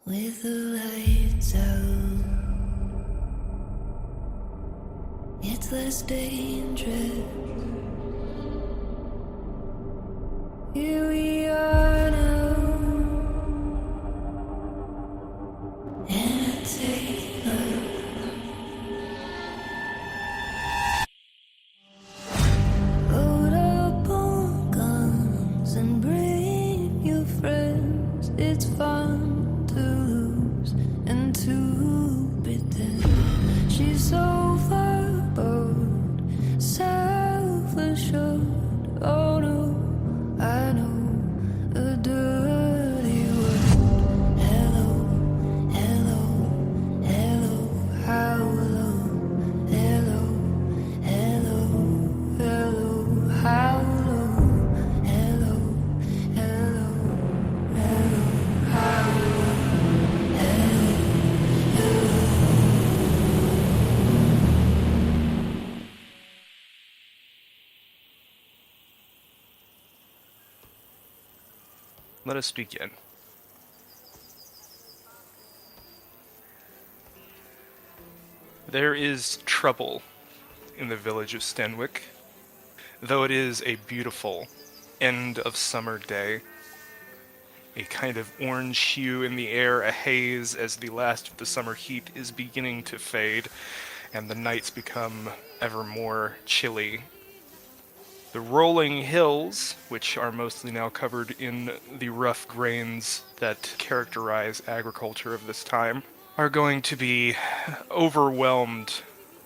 With the lights out, it's less dangerous. Here we are now, and I take load up on guns and bring your friends. It's fun to lose and to pretend. She's overboard, self-assured. Oh no, I know a dirty word. Hello, hello, hello, how low. Hello, hello, hello, how low. Hello, hello, hello, how low. Let us begin. There is trouble in the village of Stenwick, though it is a beautiful end of summer day. A kind of orange hue in the air, a haze as the last of the summer heat is beginning to fade, and the nights become ever more chilly. The rolling hills, which are mostly now covered in the rough grains that characterize agriculture of this time, are going to be overwhelmed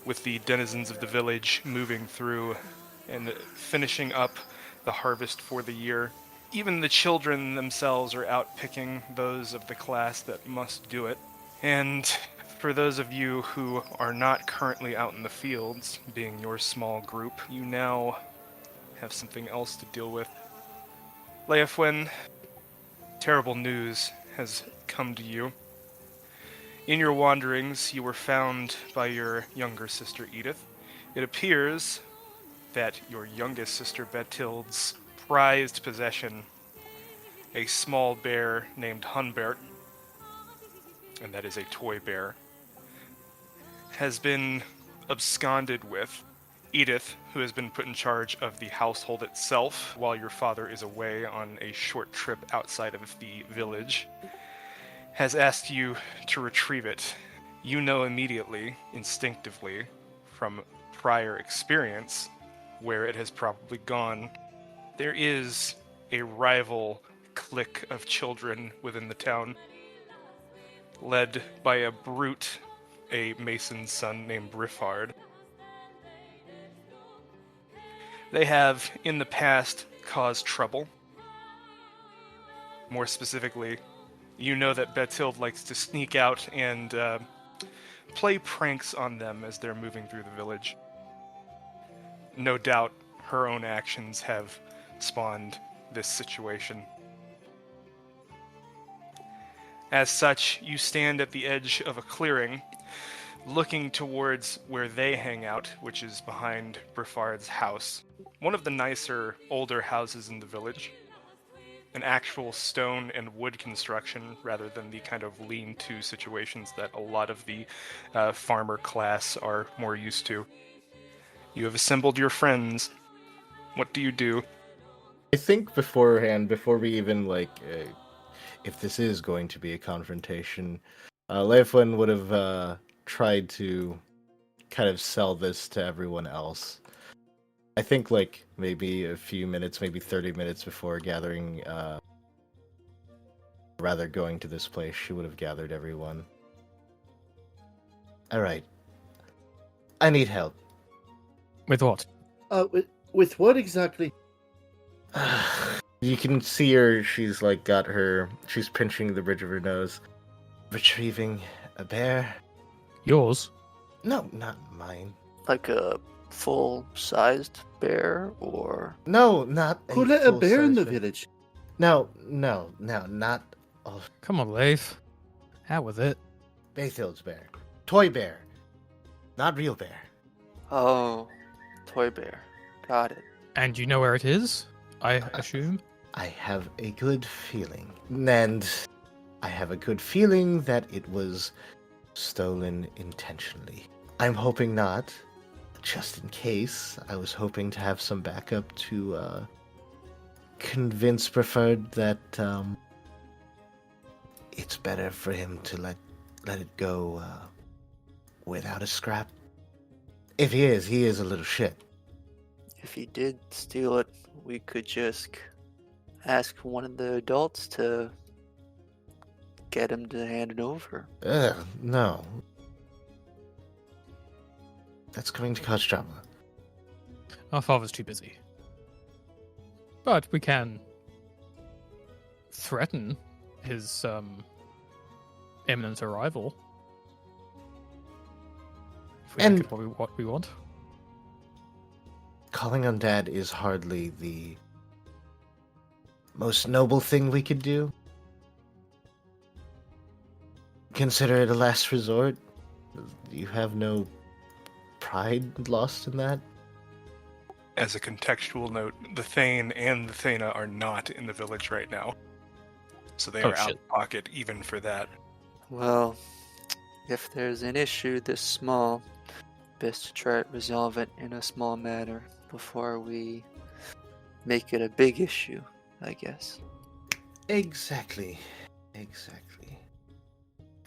with the denizens of the village moving through and finishing up the harvest for the year. Even the children themselves are out picking those of the class that must do it. And for those of you who are not currently out in the fields, being your small group, you now have something else to deal with. Leofwin, terrible news has come to you. In your wanderings, you were found by your younger sister Edith. It appears that your youngest sister Bathilde's prized possession, a small bear named Hunbert, and that is a toy bear, has been absconded with. Edith, who has been put in charge of the household itself while your father is away on a short trip outside of the village, has asked you to retrieve it. You know immediately, instinctively, from prior experience, where it has probably gone. There is a rival clique of children within the town, led by a brute, a mason's son named Briffard. They have, in the past, caused trouble. More specifically, you know that Bathilde likes to sneak out and play pranks on them as they're moving through the village. No doubt her own actions have spawned this situation. As such, you stand at the edge of a clearing, looking towards where they hang out, which is behind Briffard's house. One of the nicer, older houses in the village. An actual stone and wood construction rather than the kind of lean-to situations that a lot of the farmer class are more used to. You have assembled your friends. What do you do? I think beforehand, before we even, if this is going to be a confrontation, Leiflin would have tried to kind of sell this to everyone else. I think, maybe a few minutes, maybe 30 minutes before gathering, going to this place, she would have gathered everyone. Alright. I need help. With what? With what exactly? You can see her, she's she's pinching the bridge of her nose. Retrieving a bear? Yours? No, not mine. Like a full-sized bear, or... No, not Who let a bear in full-size the bear. village? No, not Come on, Leif. Out with it. Bathilde's bear. Toy bear. Not real bear. Oh, toy bear. Got it. And you know where it is, I assume? I have a good feeling. And I have a good feeling that it was stolen intentionally. I'm hoping not. Just in case, I was hoping to have some backup to convince Preferred that it's better for him to let it go without a scrap. If he is a little shit. If he did steal it, we could just ask one of the adults to get him to hand it over. No. That's going to cause drama. Our father's too busy. But we can threaten his imminent arrival. If we And- look at what we want. Calling on Dad is hardly the most noble thing we could do. Consider it a last resort. You have no pride lost in that? As a contextual note, the Thane and the Thana are not in the village right now. So they Oh, are out shit. of pocket even for that. Well, if there's an issue this small, best to try to resolve it in a small manner before we make it a big issue, I guess. Exactly. And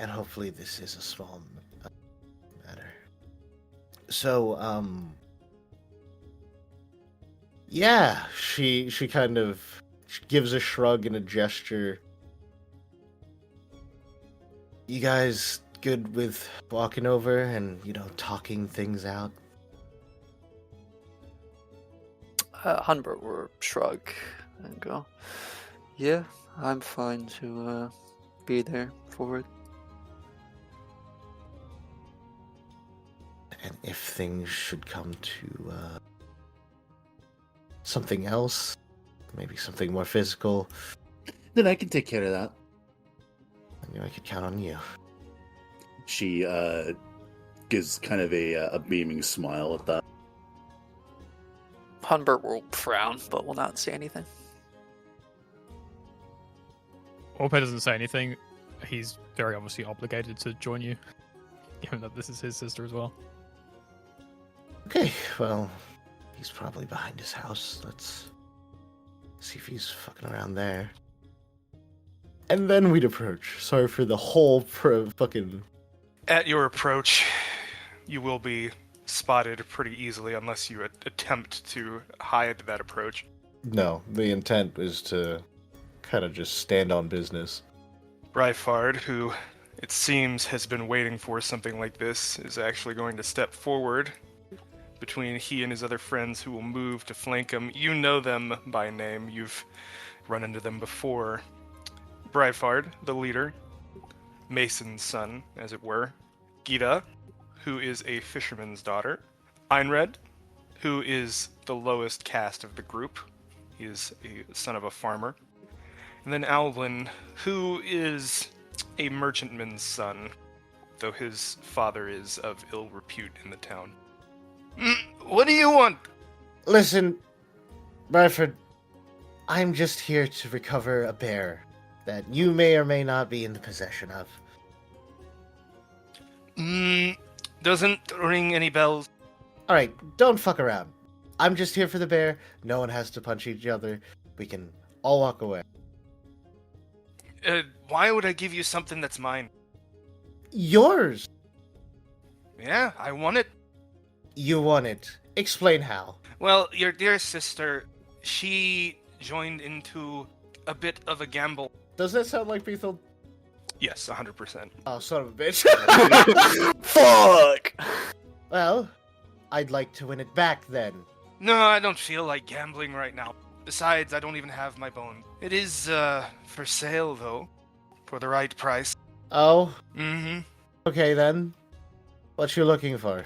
hopefully this is a small matter. So, yeah, she kind of gives a shrug and a gesture. You guys good with walking over and, talking things out? Hunbert will shrug and go, yeah, I'm fine to be there for it. And if things should come to something else, maybe something more physical, Then I can take care of that. I knew I could count on you. She gives kind of a beaming smile at that. Hunbert will frown, but will not say anything. Orpe doesn't say anything. He's very obviously obligated to join you, given that this is his sister as well. Okay, well, he's probably behind his house. Let's see if he's fucking around there. And then we'd approach. Sorry for the whole fucking... At your approach, you will be spotted pretty easily unless you attempt to hide that approach. No, the intent is to kind of just stand on business. Bryfard, who it seems has been waiting for something like this, is actually going to step forward between he and his other friends who will move to flank him. You know them by name. You've run into them before. Bryfard, the leader. Mason's son, as it were. Gita, who is a fisherman's daughter. Einred, who is the lowest caste of the group. He is a son of a farmer. And then Alwyn, who is a merchantman's son, though his father is of ill repute in the town. What do you want? Listen, Bradford, I'm just here to recover a bear that you may or may not be in the possession of. Doesn't ring any bells. Alright, don't fuck around. I'm just here for the bear. No one has to punch each other. We can all walk away. Why would I give you something that's mine? Yours! Yeah, I want it. You want it. Explain how. Well, your dear sister, she joined into a bit of a gamble. Does that sound like Bethel? Yes, 100%. Oh, son of a bitch. Fuck! Well, I'd like to win it back then. No, I don't feel like gambling right now. Besides, I don't even have my bone. It is, for sale, though. For the right price. Oh? Mm-hmm. Okay, then. What you looking for?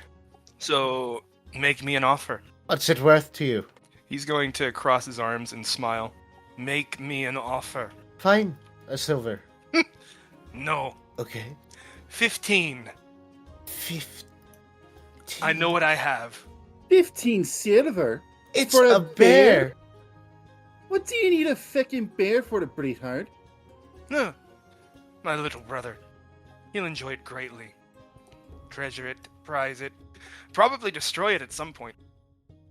So, make me an offer. What's it worth to you? He's going to cross his arms and smile. Make me an offer. Fine. A silver. No. Okay. 15. 15. I know what I have. 15 silver? It's For a a bear. What do you need a fucking bear for to breathe hard? No. My little brother. He'll enjoy it greatly. Treasure it, prize it, probably destroy it at some point.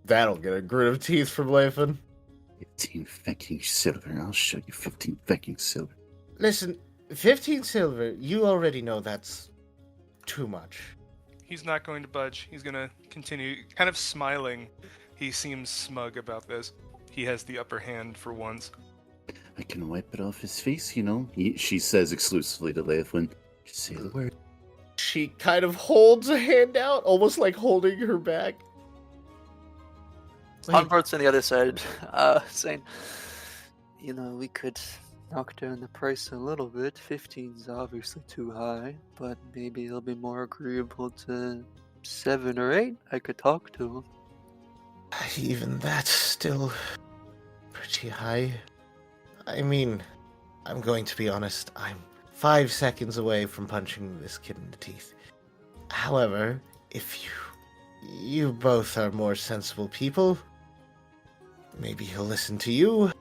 That'll get a grit of teeth from Leifin. 15 fucking silver. I'll show you 15 fucking silver. Listen, 15 silver, you already know that's too much. He's not going to budge. He's going to continue, kind of smiling. He seems smug about this. He has the upper hand for once. I can wipe it off his face, you know. She says exclusively to Leifwin, just say the word. She kind of holds a hand out, almost like holding her back. Onvart's on the other side, saying, we could knock down the price a little bit. 15's obviously too high, but maybe it'll be more agreeable to 7 or 8. I could talk to him. Even that's still pretty high. I mean, I'm going to be honest, I'm 5 seconds away from punching this kid in the teeth. However, if you both are more sensible people, maybe he'll listen to you.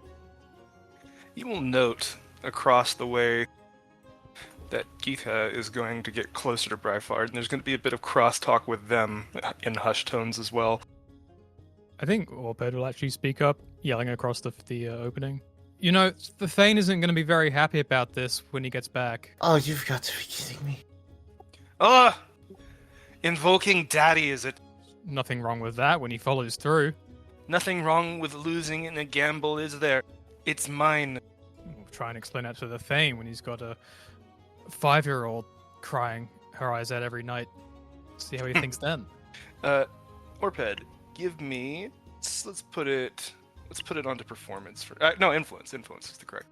You will note across the way that Geetha is going to get closer to Bryfard, and there's going to be a bit of crosstalk with them in hushed tones as well. I think Orped will actually speak up, yelling across the opening. The Thane isn't going to be very happy about this when he gets back. Oh, you've got to be kidding me. Invoking Daddy, is it? Nothing wrong with that when he follows through. Nothing wrong with losing in a gamble, is there? It's mine. We'll try and explain that to the Thane when he's got a 5-year-old crying her eyes out every night. See how he thinks then. Orped, give me. Let's put it onto performance for. No, influence. Influence is the correct.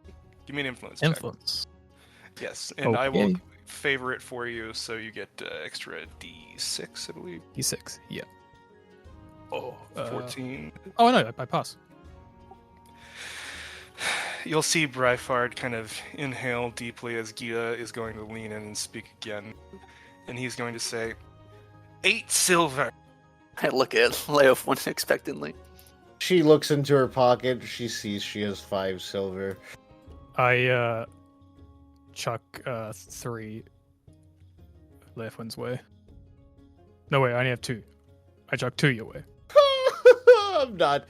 Give me an influence. Influence. Check. Yes, and I will favor it for you, so you get extra D6, I believe. D6. Yeah. Oh, 14. Oh no, I pass. You'll see Bryfard kind of inhale deeply as Gita is going to lean in and speak again. And he's going to say, 8 silver! I look at Leofwin expectantly. She looks into her pocket, she sees she has 5 silver. I chuck 3 Leofwin's way. No, wait, I only have 2. I chuck 2 your way. I'm not.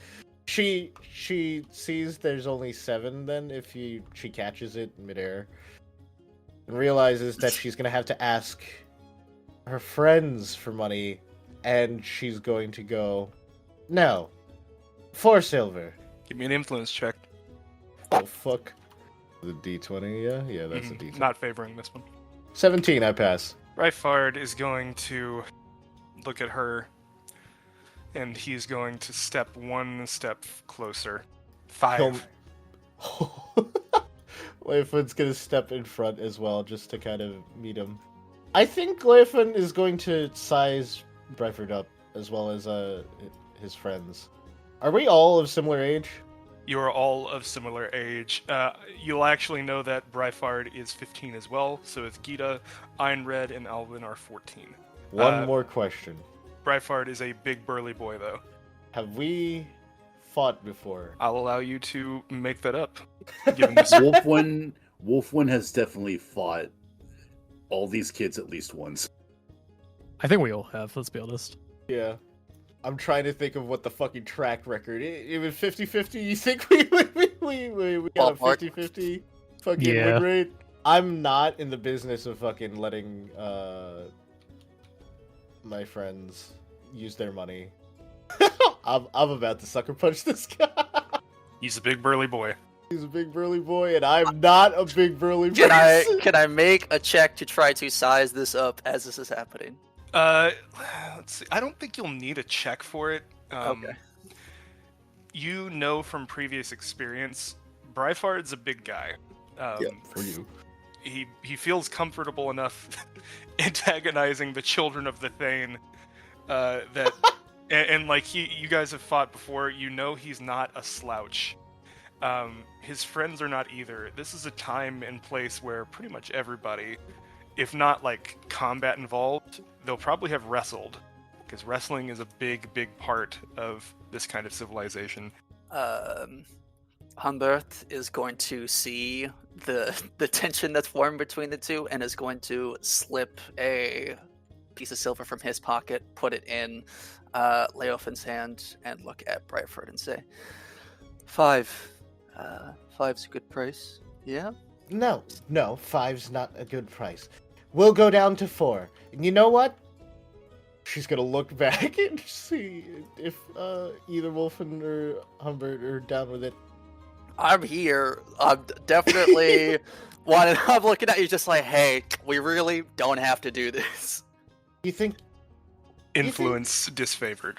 She sees there's only 7 then if she catches it midair. And realizes that she's gonna have to ask her friends for money, and she's going to go, no, 4 silver. Give me an influence check. Oh fuck. The D20, yeah, that's a D20. Not favoring this one. 17, I pass. Bryfard is going to look at her, and he's going to step 1 step closer. 5. Leifin's gonna step in front as well, just to kind of meet him. I think Leifin is going to size Bryford up, as well as his friends. Are we all of similar age? You are all of similar age. You'll actually know that Bryfard is 15 as well, so is Gita, Einred, and Alvin are 14. One more question. Bryfard is a big burly boy, though. Have we fought before? I'll allow you to make that up. Wolfwin has definitely fought all these kids at least once. I think we all have, let's be honest. Yeah. I'm trying to think of what the fucking track record. It was 50-50. You think we got a 50-50 fucking win rate? I'm not in the business of fucking letting my friends use their money. I'm about to sucker punch this guy. He's a big burly boy. He's a big burly boy, and I'm not a big burly boy. Can I make a check to try to size this up as this is happening? Let's see. I don't think you'll need a check for it. Okay. You know from previous experience, Bryfard's a big guy. For you. He feels comfortable enough antagonizing the children of the Thane that and like you guys have fought before. You know he's not a slouch. His friends are not either. This is a time and place where pretty much everybody, if not like combat involved, they'll probably have wrestled, because wrestling is a big part of this kind of civilization. Humbert is going to see the tension that's formed between the two and is going to slip a piece of silver from his pocket, put it in Leofin's hand, and look at Brightford and say, 5. 5's a good price. Yeah? No, 5's not a good price. We'll go down to 4. And you know what? She's gonna look back and see if either Wolfen or Humbert are down with it. I'm here. I'm definitely wanting. I'm looking at you just like, hey, we really don't have to do this. You think? Influence disfavored.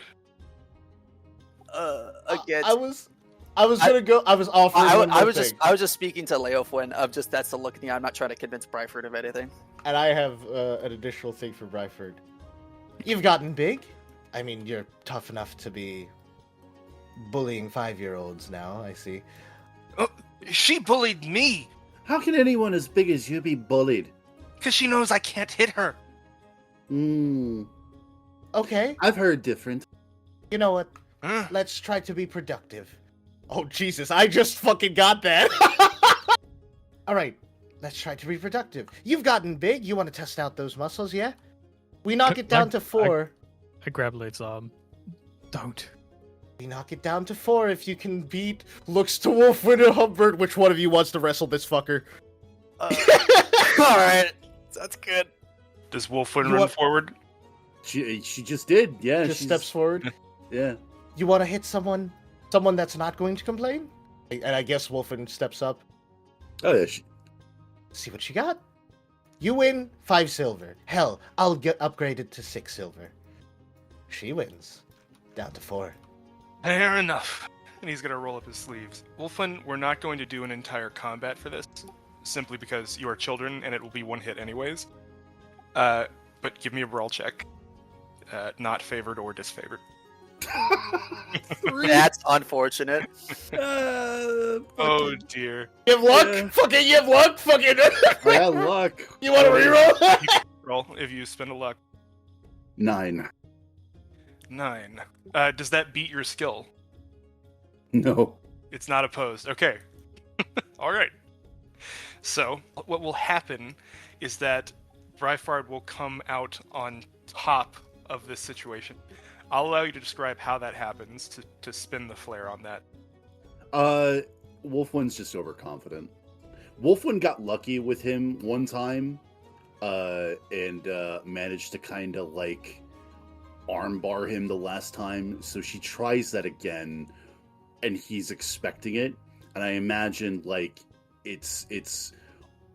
Again, I was gonna go. I was offering. I was just speaking to Leofwin. That's the look in the eye. I'm not trying to convince Bryford of anything. And I have an additional thing for Bryford. You've gotten big. I mean, you're tough enough to be bullying 5-year-olds now. I see. Oh, she bullied me How can anyone as big as you be bullied? because she knows I can't hit her. Okay. I've heard different. You know what? Huh? Let's try to be productive. Oh, Jesus, I just fucking got that. All right, let's try to be productive. You've gotten big. You want to test out those muscles, yeah? We knock it down to 4. I grab Late's arm. Don't. We knock it down to 4 if you can beat looks to Wolfwin and Humbert. Which one of you wants to wrestle this fucker? All right, that's good. Does Wolfwood You run want- forward? She just did. Yeah. Just she's- steps forward. Yeah. You want to hit someone that's not going to complain? And I guess Wolfwin steps up. Oh yeah. See what you got. You win 5 silver. Hell, I'll get upgraded to 6 silver. She wins. Down to 4. Fair enough. And he's gonna roll up his sleeves. Wolfen, we're not going to do an entire combat for this, simply because you are children and it will be one hit anyways. But give me a brawl check. Not favored or disfavored. That's unfortunate. Oh dear. You have luck? Yeah. Fucking, you have luck? Fucking. Yeah, luck. You want to reroll? Roll if you spend a luck. 9. 9. Does that beat your skill? No. It's not opposed. Okay. Alright. So, what will happen is that Bryfard will come out on top of this situation. I'll allow you to describe how that happens to spin the flare on that. Wolfwin's just overconfident. Wolfwin got lucky with him one time, and managed to kind of like armbar him the last time. So she tries that again, and he's expecting it. And I imagine like it's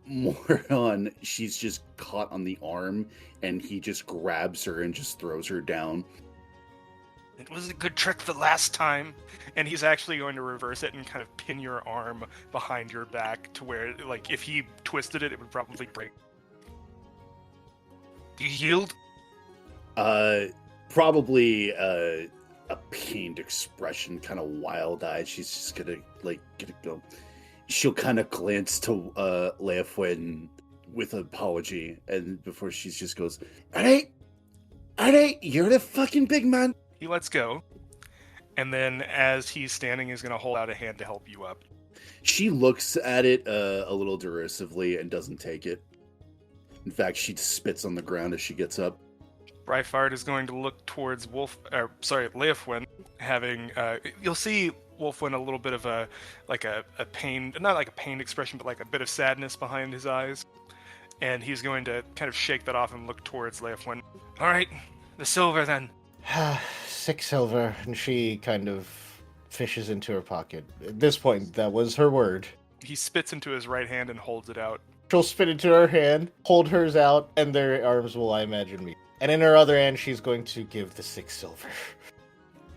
more on she's just caught on the arm, and he just grabs her and just throws her down. It was a good trick the last time, and he's actually going to reverse it and kind of pin your arm behind your back to where, like, if he twisted it, it would probably break. Do you yield? Probably a pained expression, kind of wild-eyed. She's just gonna go. She'll kind of glance to Leofwin with an apology, and before she just goes, "Alright, you're the fucking big man." He lets go, and then as he's standing, he's going to hold out a hand to help you up. She looks at it a little derisively and doesn't take it. In fact, she spits on the ground as she gets up. Bryfard is going to look towards Leofwin, having, you'll see Wolfwin a little bit of a pain, not like a pained expression, but like a bit of sadness behind his eyes. And he's going to kind of shake that off and look towards Leofwin. All right, the silver then. 6 silver, and she kind of fishes into her pocket. At this point, that was her word. He spits into his right hand and holds it out. She'll spit into her hand, hold hers out, and their arms will, I imagine, meet. And in her other hand, she's going to give the 6 silver.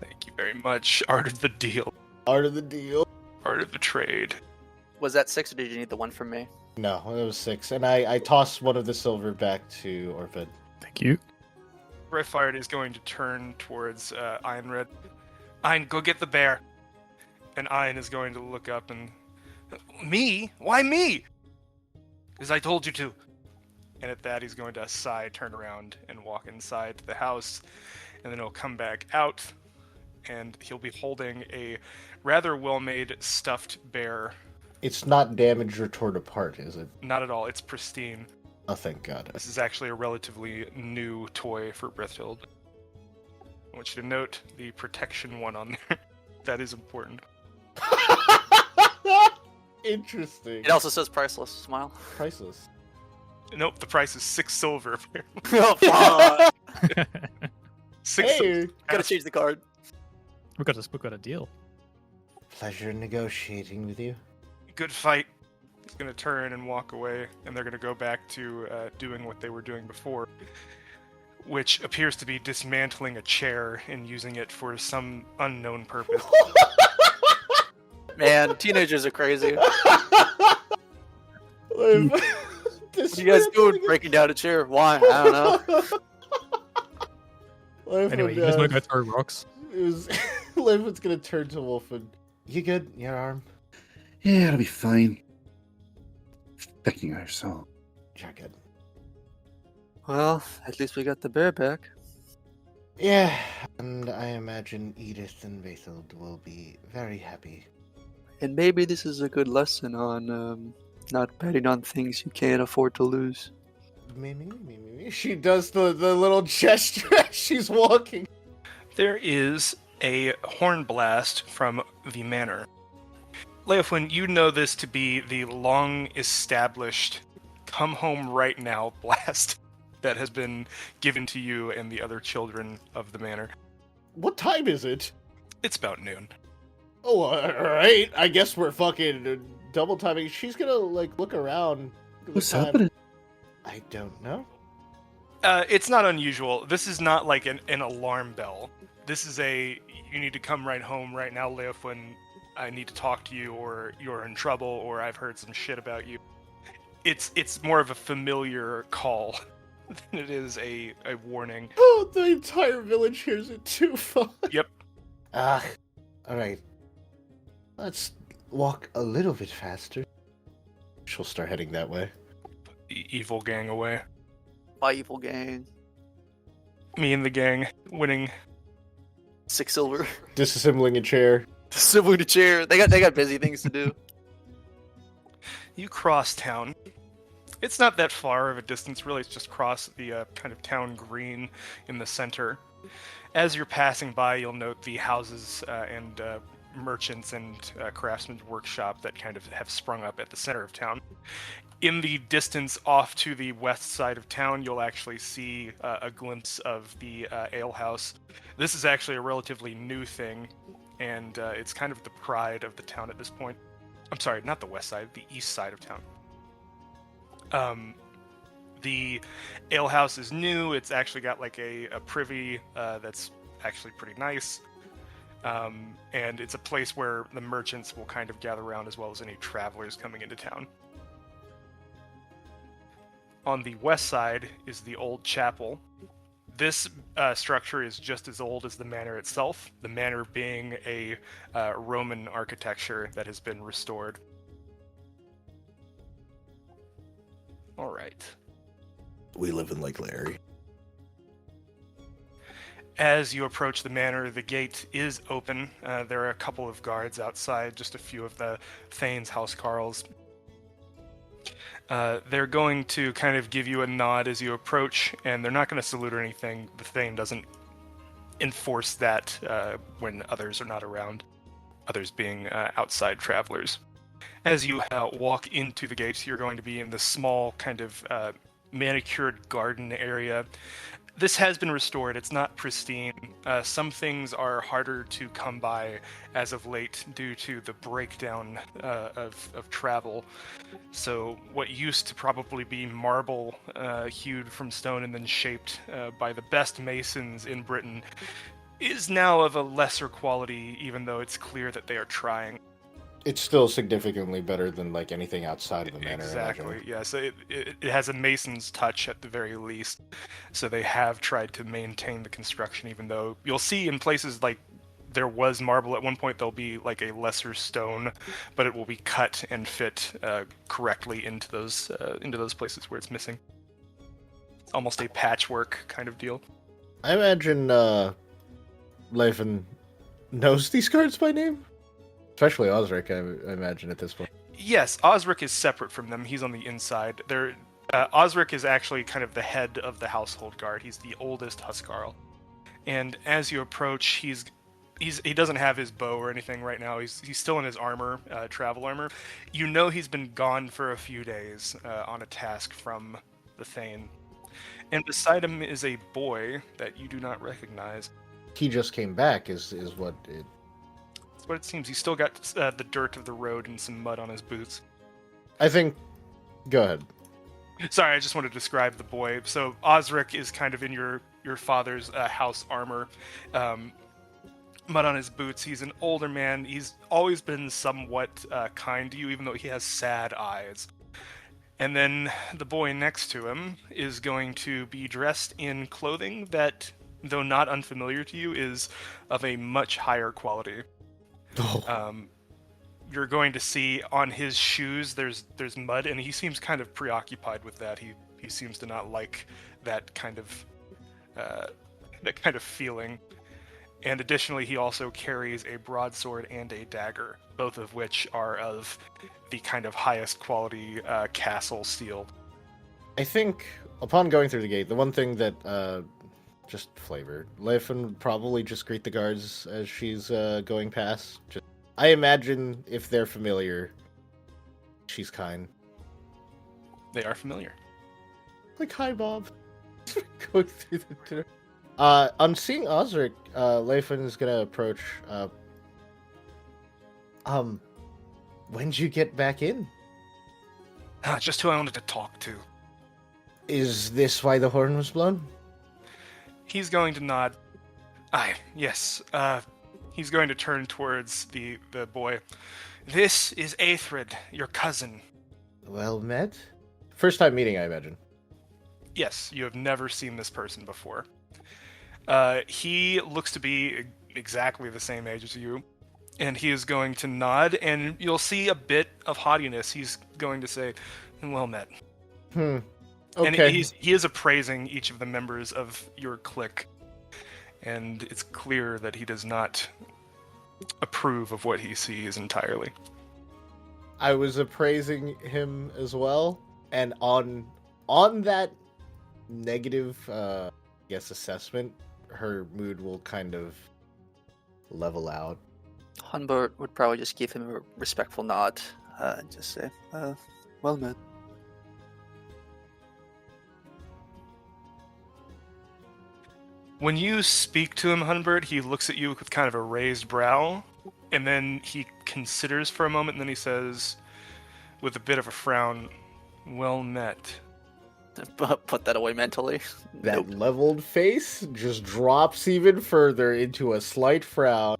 Thank you very much. Art of the deal. Art of the deal. Art of the trade. Was that 6, or did you need the 1 from me? No, it was 6. And I toss one of the silver back to Orphan. Thank you. Bryfard is going to turn towards Einred. Ein, go get the bear. And Ein is going to look up and... Me? Why me? Because I told you to. And at that, he's going to sigh, turn around, and walk inside the house. And then he'll come back out and he'll be holding a rather well-made stuffed bear. It's not damaged or torn apart, is it? Not at all. It's pristine. Oh, thank God. This is actually a relatively new toy for Brithhild. I want you to note the protection one on there. That is important. Interesting. It also says priceless. Smile. Priceless. Nope, the price is 6 silver. Oh, fuck. 6 silver. Hey, Gotta change the card. We got a deal. pleasure negotiating with you. Good fight. He's gonna turn and walk away, and they're gonna go back to doing what they were doing before, which appears to be dismantling a chair and using it for some unknown purpose. Man, teenagers are crazy. What What are you guys doing? Breaking down a chair? Why? I don't know. Anyway, you guys want to go throw rocks? It was Liv gonna turn to Wolfen. You good? Your arm? Yeah, it'll be fine. Checking ourselves. You're good. Well, at least we got the bear back. Yeah, and I imagine Edith and Vathilde will be very happy. And maybe this is a good lesson on not betting on things you can't afford to lose. Me. She does the little gesture as she's walking. There is a horn blast from the manor. Leofwin, you know this to be the long-established come home right now blast that has been given to you and the other children of the manor. What time is it? It's about noon. Oh, alright. I guess we're fucking double timing. She's gonna, look around. the What's time. happening? I don't know. It's not unusual. This is not like an alarm bell. This is you need to come right home right now, Leofwin. I need to talk to you, or you're in trouble, or I've heard some shit about you. It's more of a familiar call than it is a warning. Oh, the entire village hears it too. Fuck. Yep. Alright. Let's walk a little bit faster. She'll start heading that way. Evil gang away. Bye, evil gang. Me and the gang winning. 6 silver. Disassembling a chair. Sibling to chair. They got busy things to do. You cross town. It's not that far of a distance, really. It's just cross the kind of town green in the center. As you're passing by, you'll note the houses and merchants and craftsmen's workshop that kind of have sprung up at the center of town. In the distance off to the west side of town, you'll actually see a glimpse of the ale house. This is actually a relatively new thing, and it's kind of the pride of the town at this point. I'm sorry, not the west side, the east side of town. The ale house is new. It's actually got like a privy that's actually pretty nice. And it's a place where the merchants will kind of gather around, as well as any travelers coming into town. On the west side is the old chapel. This structure is just as old as the manor itself, the manor being a Roman architecture that has been restored. All right. We live in Lake Larry. As you approach the manor, the gate is open. There are a couple of guards outside, just a few of the Thane's housecarls. They're going to kind of give you a nod as you approach, and they're not going to salute or anything. The Thane doesn't enforce that when others are not around, others being outside travelers. As you walk into the gates, you're going to be in the small kind of manicured garden area. This has been restored. It's not pristine. Some things are harder to come by as of late due to the breakdown of travel. So what used to probably be marble hewed from stone and then shaped by the best masons in Britain is now of a lesser quality, even though it's clear that they are trying. It's still significantly better than anything outside of the manor. Exactly, yes. It has a mason's touch at the very least. So they have tried to maintain the construction, even though you'll see in places like there was marble at one point, there'll be like a lesser stone, but it will be cut and fit correctly into those places where it's missing. It's almost a patchwork kind of deal. I imagine Leifin knows these guards by name? Especially Osric, I imagine, at this point. Yes, Osric is separate from them. He's on the inside. Osric is actually kind of the head of the household guard. He's the oldest Huskarl. And as you approach, he doesn't have his bow or anything right now. He's still in his armor, travel armor. You know he's been gone for a few days on a task from the Thane. And beside him is a boy that you do not recognize. He just came back, is what it... That's what it seems. He's still got the dirt of the road and some mud on his boots. I think... Go ahead. Sorry, I just wanted to describe the boy. So Osric is kind of in your father's house armor. Mud on his boots. He's an older man. He's always been somewhat kind to you, even though he has sad eyes. And then the boy next to him is going to be dressed in clothing that, though not unfamiliar to you, is of a much higher quality. Oh. You're going to see on his shoes there's mud, and he seems kind of preoccupied with that. He seems to not like that kind of feeling. And additionally, he also carries a broadsword and a dagger, both of which are of the kind of highest quality castle steel. I think, upon going through the gate, the one thing that, just flavor, Leifin would probably just greet the guards as she's going past. I imagine if they're familiar, she's kind. They are familiar. Like, hi, Bob. Going through the door. On seeing Osric, Leifin is gonna approach. When'd you get back in? Just who I wanted to talk to. Is this why the horn was blown? He's going to nod. Aye, yes. He's going to turn towards the boy. This is Aethrid, your cousin. Well met. First time meeting, I imagine. Yes, you have never seen this person before. He looks to be exactly the same age as you, and he is going to nod, and you'll see a bit of haughtiness. He's going to say, well met. Okay. And he is appraising each of the members of your clique, and it's clear that he does not approve of what he sees entirely. I was appraising him as well, and on that negative, assessment, her mood will kind of level out. Humbert would probably just give him a respectful nod and just say, well met. When you speak to him, Humbert, he looks at you with kind of a raised brow, and then he considers for a moment, and then he says, with a bit of a frown, well met. Put that away mentally. That leveled face just drops even further into a slight frown.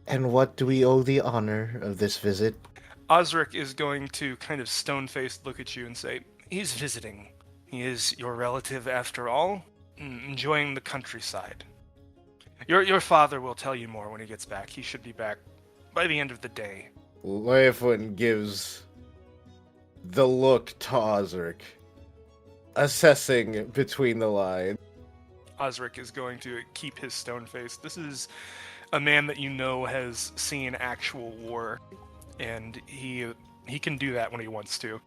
And what do we owe the honor of this visit? Osric is going to kind of stone-faced look at you and say, he's visiting. He is your relative after all, enjoying the countryside. Your father will tell you more when he gets back. He should be back by the end of the day. Leifwin gives the look to Osric, assessing between the lines. Osric is going to keep his stone face. This is a man that you know has seen actual war, and he can do that when he wants to.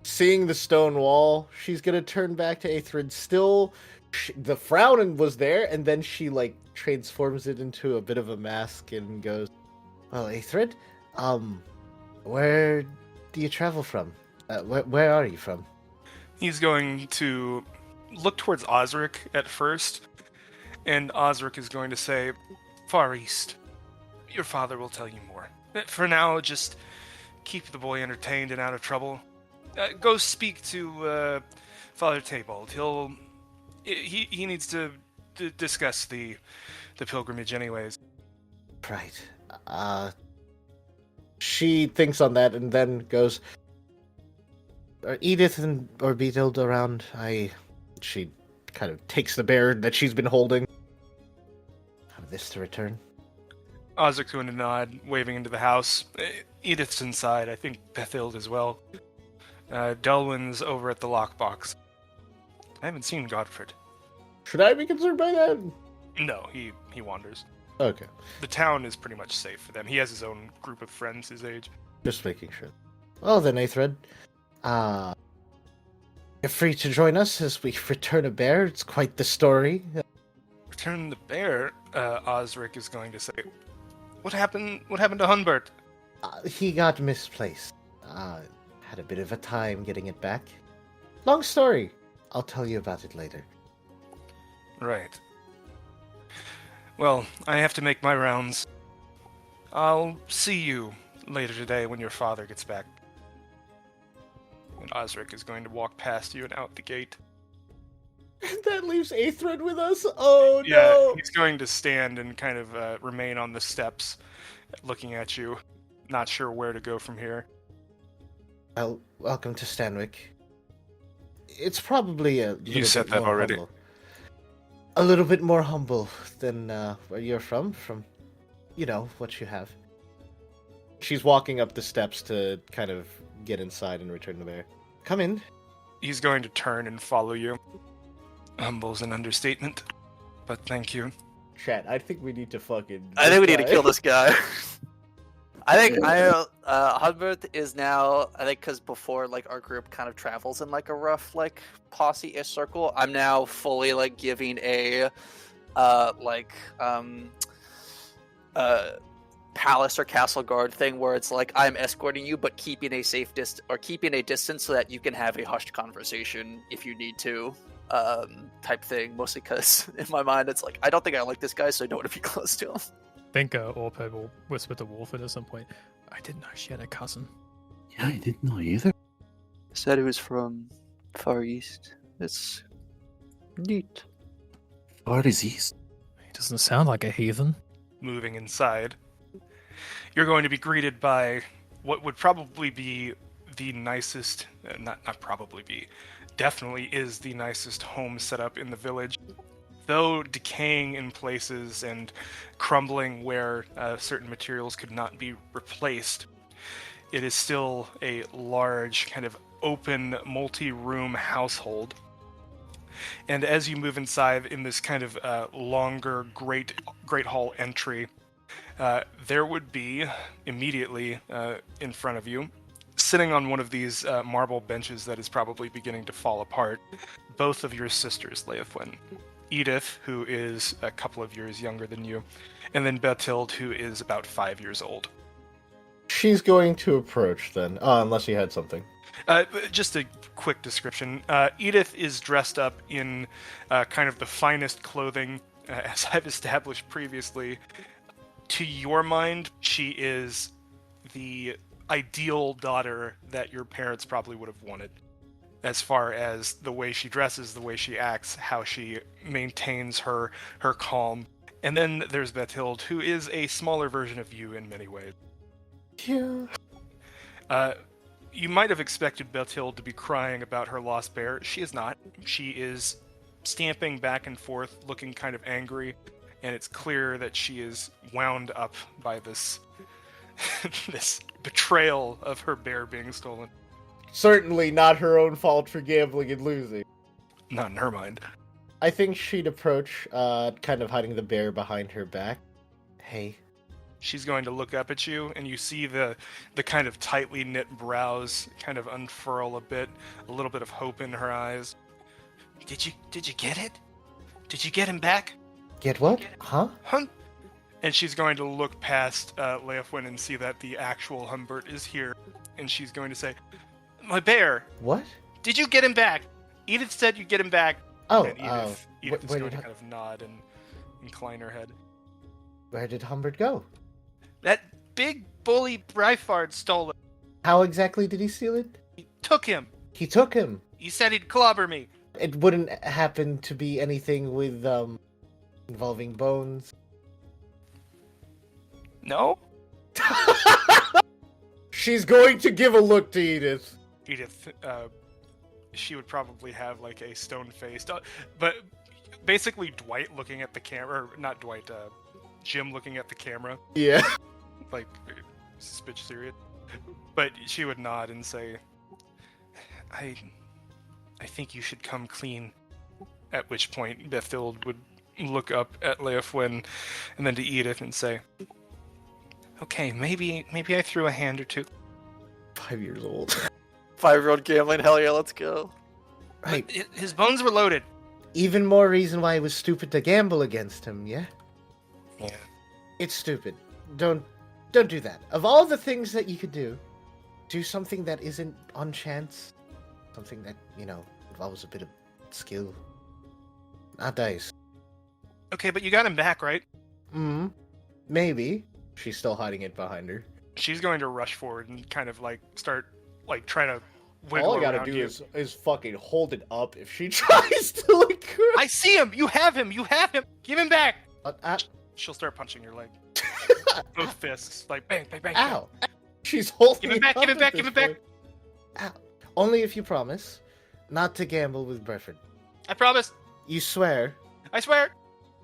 Seeing the stone wall, she's gonna turn back to Aethrid. Still, the frown was there, and then she transforms it into a bit of a mask and goes, "Well, Aethrid, where do you travel from? Where are you from?" He's going to look towards Osric at first, and Osric is going to say, Far East. Your father will tell you more. For now, just keep the boy entertained and out of trouble. Go speak to Father Taybold. He needs to discuss the pilgrimage anyways. Right. She thinks on that and then goes, "Are Edith or Beetled around?" She kind of takes the bear that she's been holding. Have this to return. Osric's going to nod, waving into the house. Edith's inside. I think Bethild as well. Delwyn's over at the lockbox. I haven't seen Godfred. Should I be concerned by that? No, he wanders. Okay, The town is pretty much safe for them. He has his own group of friends his age. just making sure. Well then, Aethred, you're free to join us as we return a bear. It's quite the story. Return the bear, Osric is going to say. What happened to Humbert? He got misplaced. Had a bit of a time getting it back. Long story. I'll tell you about it later. Right. Well, I have to make my rounds. I'll see you later today when your father gets back. And Osric is going to walk past you and out the gate. That leaves Aethred with us? Oh Yeah, no! he's going to stand and kind of remain on the steps, looking at you, not sure where to go from here. Well, welcome to Stanwick. It's probably a little You said bit that more already. humble. A little bit more humble than where you're from, what you have. She's walking up the steps to kind of get inside and return the bear. Come in. He's going to turn and follow you. Humble's an understatement, but thank you. Chat, I think we need to fucking... I think we need to kill this guy. I think Humbert is now. I think because before like our group kind of travels in like a rough like posse-ish circle. I'm now fully like giving a palace or castle guard thing where it's like I'm escorting you, but keeping a safe keeping a distance so that you can have a hushed conversation if you need to, type thing. Mostly because in my mind it's like I don't think I like this guy, so I don't want to be close to him. I think Orped will whisper to Wolford at some point. I didn't know she had a cousin. Yeah, I didn't know either. Said it was from Far East. It's neat. Far is east. He doesn't sound like a heathen. Moving inside, you're going to be greeted by what would probably be the nicest, not probably be, definitely is the nicest home setup in the village. Though decaying in places and crumbling where certain materials could not be replaced, it is still a large, kind of open, multi-room household. And as you move inside in this kind of longer great hall entry, there would be immediately in front of you, sitting on one of these marble benches that is probably beginning to fall apart, both of your sisters, Leofwin. Edith, who is a couple of years younger than you, and then Bertilde, who is about 5 years old. She's going to approach then, unless you had something. Just a quick description. Edith is dressed up in kind of the finest clothing, as I've established previously. To your mind, she is the ideal daughter that your parents probably would have wanted. As far as the way she dresses, the way she acts, how she maintains her calm. And then there's Bertilde, who is a smaller version of you in many ways. Yeah. You might have expected Bertilde to be crying about her lost bear. She is not. She is stamping back and forth, looking kind of angry, and it's clear that she is wound up by this this betrayal of her bear being stolen. Certainly not her own fault for gambling and losing. Not in her mind. I think she'd approach, kind of hiding the bear behind her back. Hey. She's going to look up at you, and you see the kind of tightly knit brows kind of unfurl a bit, a little bit of hope in her eyes. Did you get it? Did you get him back? Get what? Huh? And she's going to look past Leofwin and see that the actual Humbert is here, and she's going to say, "My bear! What? Did you get him back? Edith said you get him back." Oh, and Edith is where going to did kind of nod and incline her head. where did Humbert go? That big bully Bryfard stole it. How exactly did he steal it? He took him. He took him. He said he'd clobber me. It wouldn't happen to be anything with, involving bones. No? She's going to give a look to Edith. Edith, she would probably have like a stone face, but basically Dwight looking at the camera, or not Dwight, Jim looking at the camera, Yeah. like suspicious serious. But she would nod and say, I think you should come clean. At which point Bertilde would look up at Leofwin and then to Edith and say, "Okay, maybe I threw a hand or two. 5 years old. 5-year-old gambling, hell yeah, let's go. Right. But his bones were loaded." Even more reason why it was stupid to gamble against him, yeah? Yeah. It's stupid. Don't do that. Of all the things that you could do something that isn't on chance. Something that, involves a bit of skill. Not dice. Okay, but you got him back, right? Maybe. She's still hiding it behind her. She's going to rush forward and kind of like start like trying to wiggle All I gotta around do you. is fucking hold it up if she tries to like. I see him. You have him. Give him back. Ow. She'll start punching your leg. Both fists, like bang, bang, bang. Ow. She's holding Give him back. up Give him at back. this Give him back. point. Ow. Only if you promise not to gamble with Brefford. I promise. You swear. I swear.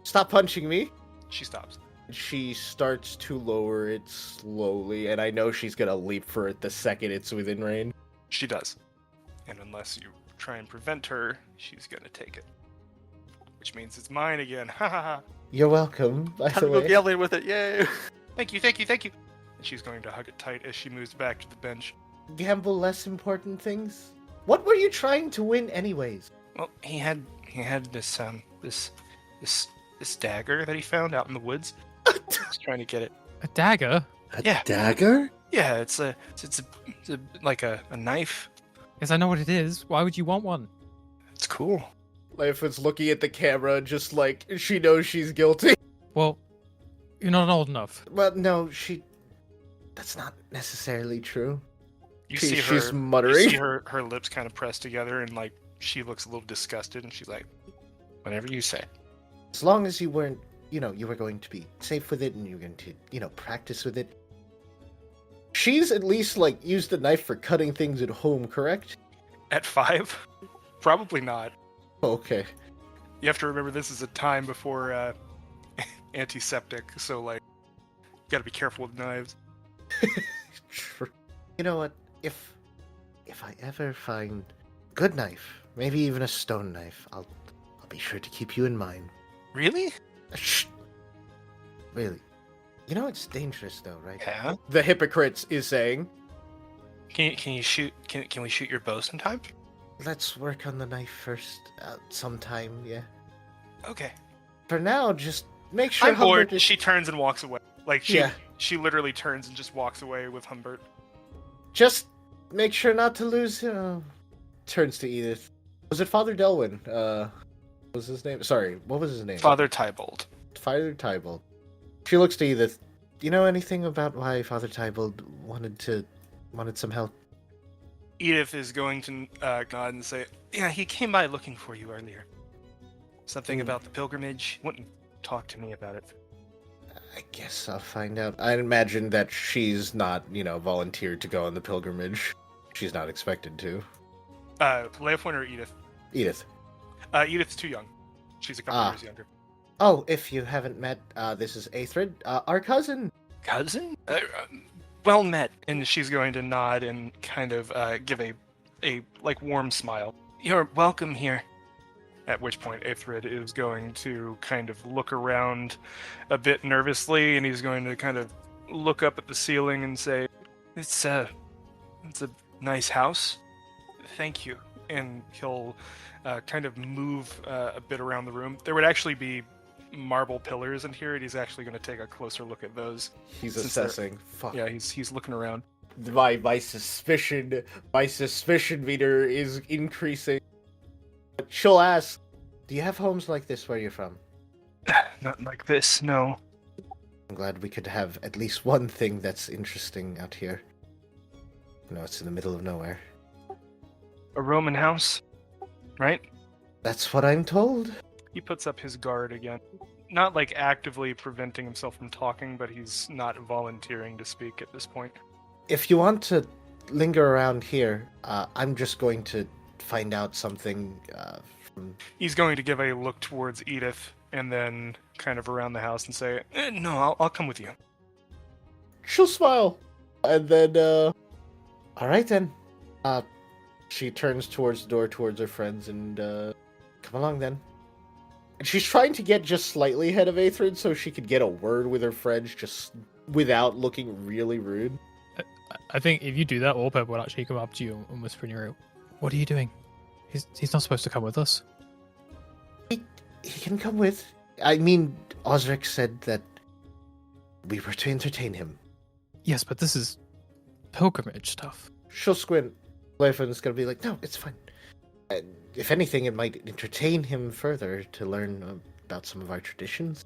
Stop punching me. She stops. She starts to lower it slowly, and I know she's gonna leap for it the second it's within range. She does. And unless you try and prevent her, she's gonna take it. Which means it's mine again. Ha ha ha. You're welcome, by Time the to go way. gambling with it, yay! Thank you, thank you, thank you. And she's going to hug it tight as she moves back to the bench. Gamble less important things? What were you trying to win anyways? Well, he had this dagger that he found out in the woods. He's trying to get it. A dagger? Yeah. Dagger? Yeah, it's like a knife. Yes, I know what it is. Why would you want one? It's cool. Leif's looking at the camera just like she knows she's guilty. Well, you're not old enough. Well, no, that's not necessarily true. You She's see her muttering. You see her lips kind of pressed together, and like she looks a little disgusted, and she's like, "Whatever you say." As long as you weren't, you were going to be safe with it and you're going to, practice with it. She's at least, like, used the knife for cutting things at home, correct? At 5, probably not. Okay. You have to remember this is a time before antiseptic, so like, you gotta be careful with knives. True. You know what? If I ever find a good knife, maybe even a stone knife, I'll be sure to keep you in mind. Really? Shh. Really? You know it's dangerous though, right? Yeah. The hypocrite is saying. Can you shoot? Can we shoot your bow sometime? Let's work on the knife first. Sometime, yeah. Okay. For now, just make sure I'm bored. Humbert is... She turns and walks away. Like Yeah. she literally turns and just walks away with Humbert. Just make sure not to lose him. Turns to Edith. Was it Father Delwyn? What was his name? Sorry, what was his name? Father Tybalt. Father Tybalt. She looks to Edith. Do you know anything about why Father Tybalt wanted some help? Edith is going to nod and say, "Yeah, he came by looking for you earlier. Something about the pilgrimage. Wouldn't talk to me about it." I guess I'll find out. I imagine that she's not, volunteered to go on the pilgrimage. She's not expected to. Leofwin or Edith? Edith. Edith's too young. She's a couple years younger. Oh, if you haven't met, this is Aethrid, our cousin. Cousin? Well met. And she's going to nod and kind of give a like warm smile. "You're welcome here." At which point Aethrid is going to kind of look around a bit nervously, and he's going to kind of look up at the ceiling and say, It's a nice house. Thank you." And he'll kind of move a bit around the room. There would actually be marble pillars in here, and he's actually going to take a closer look at those. He's Since assessing. Fuck. Yeah, he's looking around. My suspicion meter is increasing. She'll ask, "Do you have homes like this where you're from?" Not like this, no. I'm glad we could have at least one thing that's interesting out here. It's in the middle of nowhere. A Roman house, right? That's what I'm told. He puts up his guard again. Not like actively preventing himself from talking, but he's not volunteering to speak at this point. If you want to linger around here, I'm just going to find out something from... He's going to give a look towards Edith and then kind of around the house and say, "No, I'll come with you." She'll smile. And then, all right then. She turns towards the door towards her friends and, come along then. And she's trying to get just slightly ahead of Aethrid so she could get a word with her friends just without looking really rude. I think if you do that, Orpeb will actually come up to you and whisper in your ear, "What are you doing? He's not supposed to come with us." He can come with. I mean, Osric said that we were to entertain him. Yes, but this is pilgrimage stuff. She'll squint. Leifen's gonna be like, no, it's fine. If anything, it might entertain him further to learn about some of our traditions.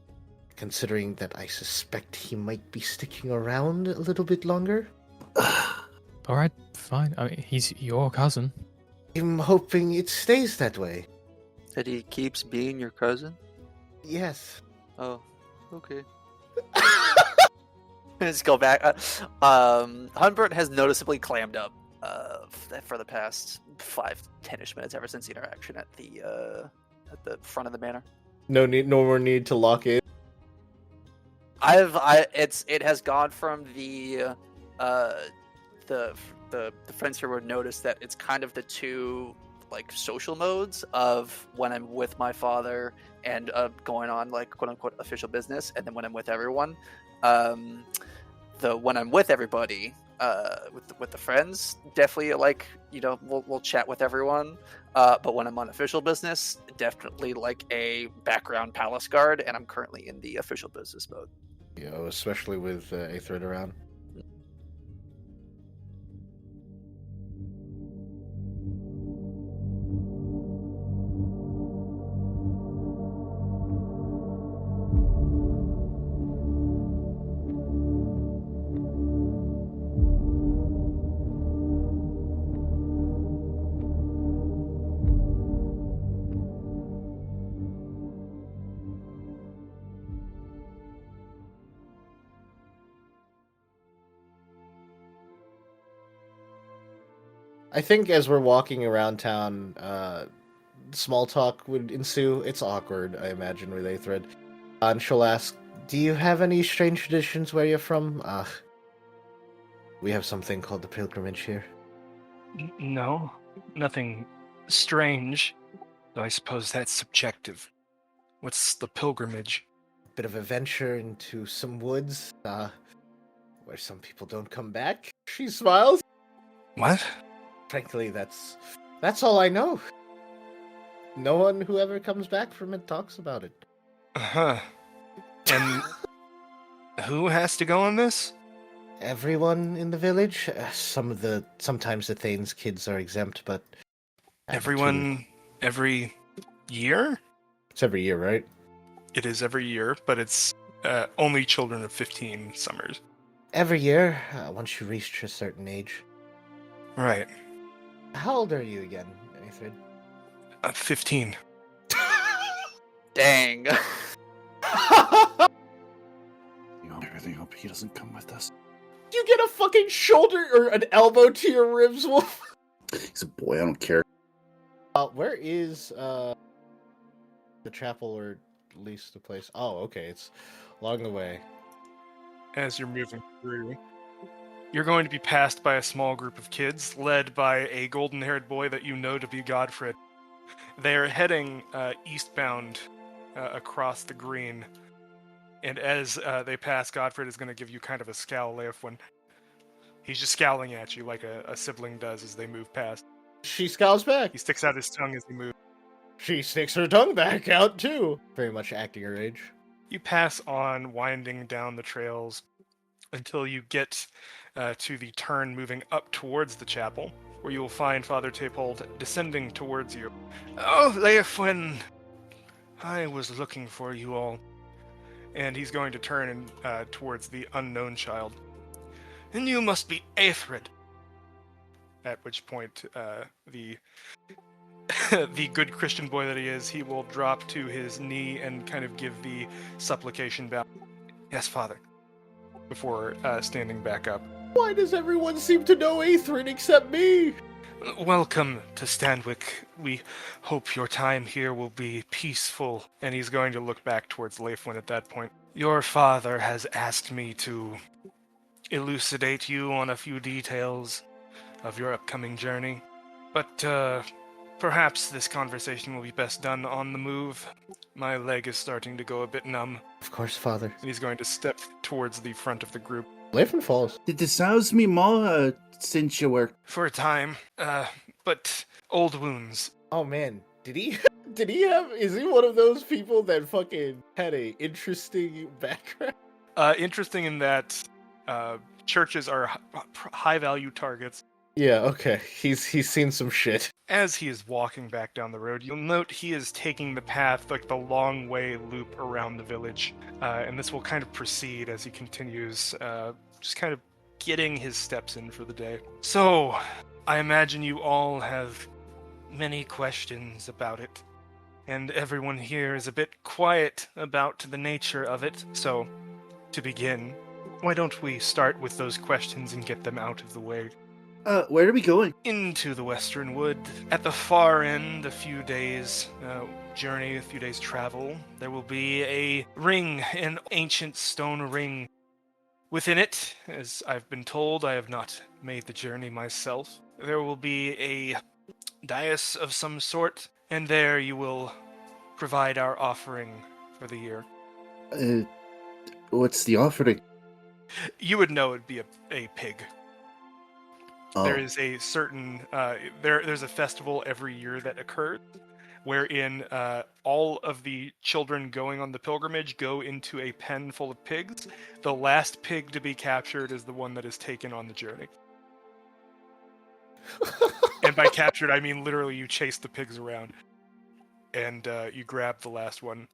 Considering that I suspect he might be sticking around a little bit longer. All right, fine. I mean, he's your cousin. I'm hoping it stays that way. That he keeps being your cousin? Yes. Oh, okay. Let's go back. Humbert has noticeably clammed up for the past 5-10ish minutes ever since the interaction at the front of the manor. No more need to lock in. It has gone from the friends here would notice that it's kind of the two like social modes of when I'm with my father and going on like quote unquote official business, and then when I'm with everyone. When I'm with everybody, with the friends, definitely like we'll chat with everyone. But when I'm on official business, definitely like a background palace guard, and I'm currently in the official business mode. Especially with Aethrid around. I think as we're walking around town, small talk would ensue. It's awkward, I imagine, with Aethrid. And she'll ask, do you have any strange traditions where you're from? We have something called the pilgrimage here. No, nothing strange. Though I suppose that's subjective. What's the pilgrimage? Bit of a venture into some woods, where some people don't come back. She smiles. What? Frankly, that's all I know. No one who ever comes back from it talks about it. Uh-huh. And who has to go on this? Everyone in the village. Sometimes the Thane's kids are exempt, but Everyone every year? It's every year, right? It is every year, but it's only children of 15 summers. Every year, once you reach a certain age. Right. How old are you again, Aethrid? 15. Dang. You really hope he doesn't come with us. You get a fucking shoulder or an elbow to your ribs, Wolf. He's a boy, I don't care. Where is the chapel, or at least the place? Oh, okay, it's along the way. As you're moving through, you're going to be passed by a small group of kids, led by a golden-haired boy that you know to be Godfred. They are heading eastbound across the green, and as they pass, Godfred is going to give you kind of a scowl, Leofwin. He's just scowling at you like a sibling does as they move past. She scowls back. He sticks out his tongue as he moves. She sticks her tongue back out, too. Very much acting her age. You pass on, winding down the trails, until you get to the turn moving up towards the chapel, where you will find Father Tapold descending towards you. Oh, Leofwin! I was looking for you all. And he's going to turn towards the unknown child. And you must be Aethrid. At which point, the the good Christian boy that he is, he will drop to his knee and kind of give the supplication bow. Yes, Father. Before standing back up. Why does everyone seem to know Aethrid except me? Welcome to Stanwick. We hope your time here will be peaceful. And he's going to look back towards Leifwin at that point. Your father has asked me to elucidate you on a few details of your upcoming journey. But Perhaps this conversation will be best done on the move. My leg is starting to go a bit numb, Of course, father. and he's going to step towards the front of the group. Leifman falls. Did this house me more since you were... For a time, but old wounds. Oh man, did he? Did he have? Is he one of those people that fucking had a interesting background? Interesting in that churches are high-value targets. Yeah. Okay. He's seen some shit. As he is walking back down the road, you'll note he is taking the path, like the long way loop around the village. And this will kind of proceed as he continues, just kind of getting his steps in for the day. So, I imagine you all have many questions about it. And everyone here is a bit quiet about the nature of it. So, to begin, why don't we start with those questions and get them out of the way? Where are we going? Into the Western Wood. At the far end, a few days journey, a few days travel, there will be a ring, an ancient stone ring. Within it, as I've been told, I have not made the journey myself, there will be a dais of some sort, and there you will provide our offering for the year. What's the offering? You would know it'd be a pig. Oh. There is a certain there's a festival every year that occurs wherein all of the children going on the pilgrimage go into a pen full of pigs. The last pig to be captured is the one that is taken on the journey. And by captured, I mean literally you chase the pigs around and you grab the last one.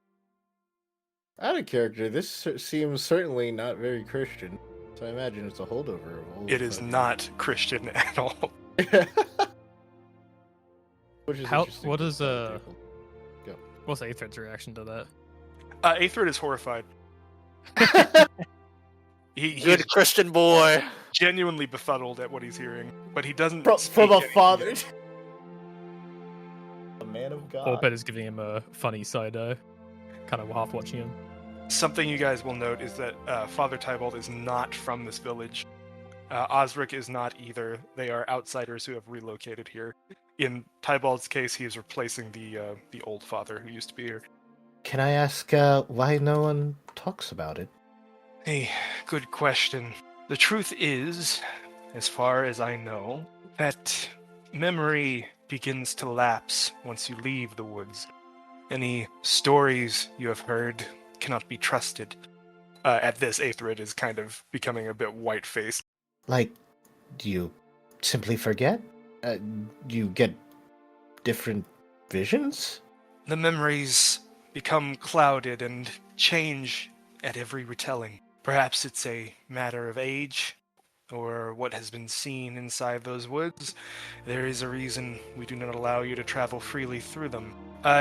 Out of character, this seems certainly not very Christian. So I imagine it's a holdover of old. It is not Christian at all. Which is How? interesting. What is Go. What's Aethrid's reaction to that? Aethrid is horrified. He's Good Christian boy. genuinely befuddled at what he's hearing, but he doesn't From speak a anything father. yet. A man of God. Orbit is giving him a funny side eye, kind of half watching him. Something you guys will note is that Father Tybalt is not from this village. Osric is not either. They are outsiders who have relocated here. In Tybalt's case, he is replacing the old father who used to be here. Can I ask why no one talks about it? A good question. The truth is, as far as I know, that memory begins to lapse once you leave the woods. Any stories you have heard cannot be trusted. At this, Aethrid is kind of becoming a bit white-faced. Like, do you simply forget? You get different visions? The memories become clouded and change at every retelling. Perhaps it's a matter of age, or what has been seen inside those woods. There is a reason we do not allow you to travel freely through them.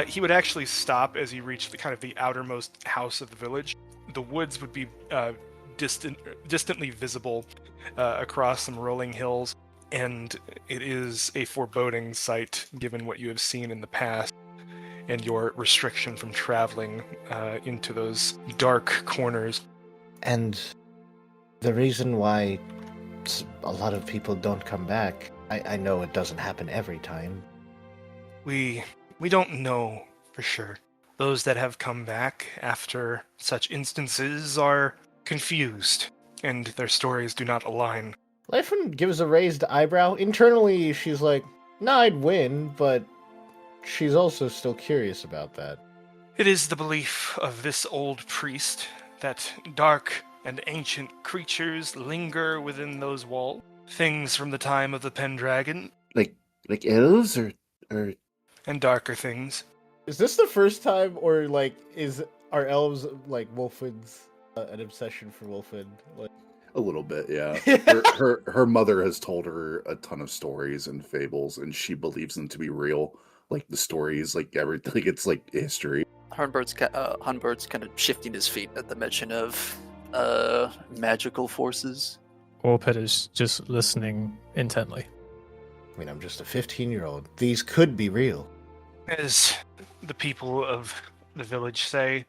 He would actually stop as he reached the kind of the outermost house of the village. The woods would be distantly visible across some rolling hills, and it is a foreboding sight given what you have seen in the past and your restriction from traveling into those dark corners. And the reason why a lot of people don't come back, I know it doesn't happen every time. We don't know for sure. Those that have come back after such instances are confused, and their stories do not align. Leifman gives a raised eyebrow. Internally, she's like, nah, I'd win, but she's also still curious about that. It is the belief of this old priest that dark and ancient creatures linger within those walls. Things from the time of the Pendragon, Like elves or and darker things. Is this the first time, or like, are elves like Wolfwood's an obsession for Wolfwood? Like, a little bit, yeah. Her mother has told her a ton of stories and fables, and she believes them to be real. Like the stories, like everything, it's like history. Hunbird's kind of shifting his feet at the mention of magical forces. Orbit is just listening intently. I mean, I'm just a 15-year-old. These could be real. As the people of the village say,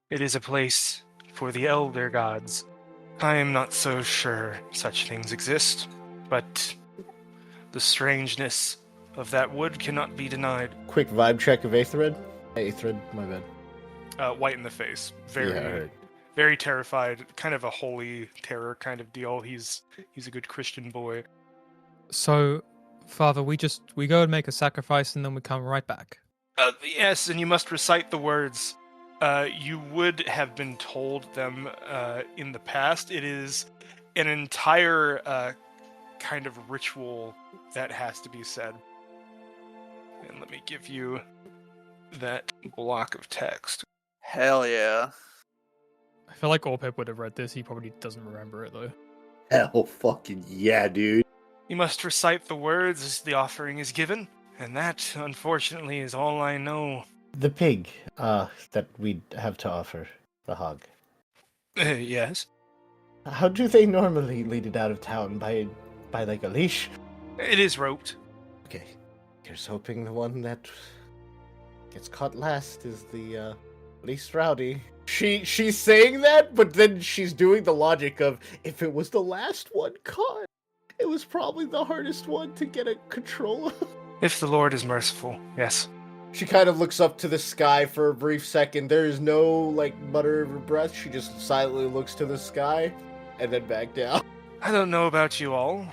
it is a place for the elder gods. I am not so sure such things exist, but the strangeness of that wood cannot be denied. Quick vibe check of Aethred. Aethred, my bad. White in the face, very, Yeah, I heard. very terrified, kind of a holy terror kind of deal. He's a good Christian boy. So, Father, we go and make a sacrifice and then we come right back. Yes, and you must recite the words. You would have been told them in the past. It is an entire kind of ritual that has to be said. And let me give you that block of text. Hell yeah. I feel like Orpep would have read this. He probably doesn't remember it though. Hell fucking yeah, dude. You must recite the words as the offering is given, and that, unfortunately, is all I know. The pig, that we have to offer. The hog. Yes. How do they normally lead it out of town? By like a leash? It is roped. Okay. Here's hoping the one that gets caught last is the least rowdy. She's saying that, but then she's doing the logic of, if it was the last one caught, it was probably the hardest one to get a control of. If the Lord is merciful, yes. She kind of looks up to the sky for a brief second. There is no, like, mutter of her breath. She just silently looks to the sky and then back down. I don't know about you all,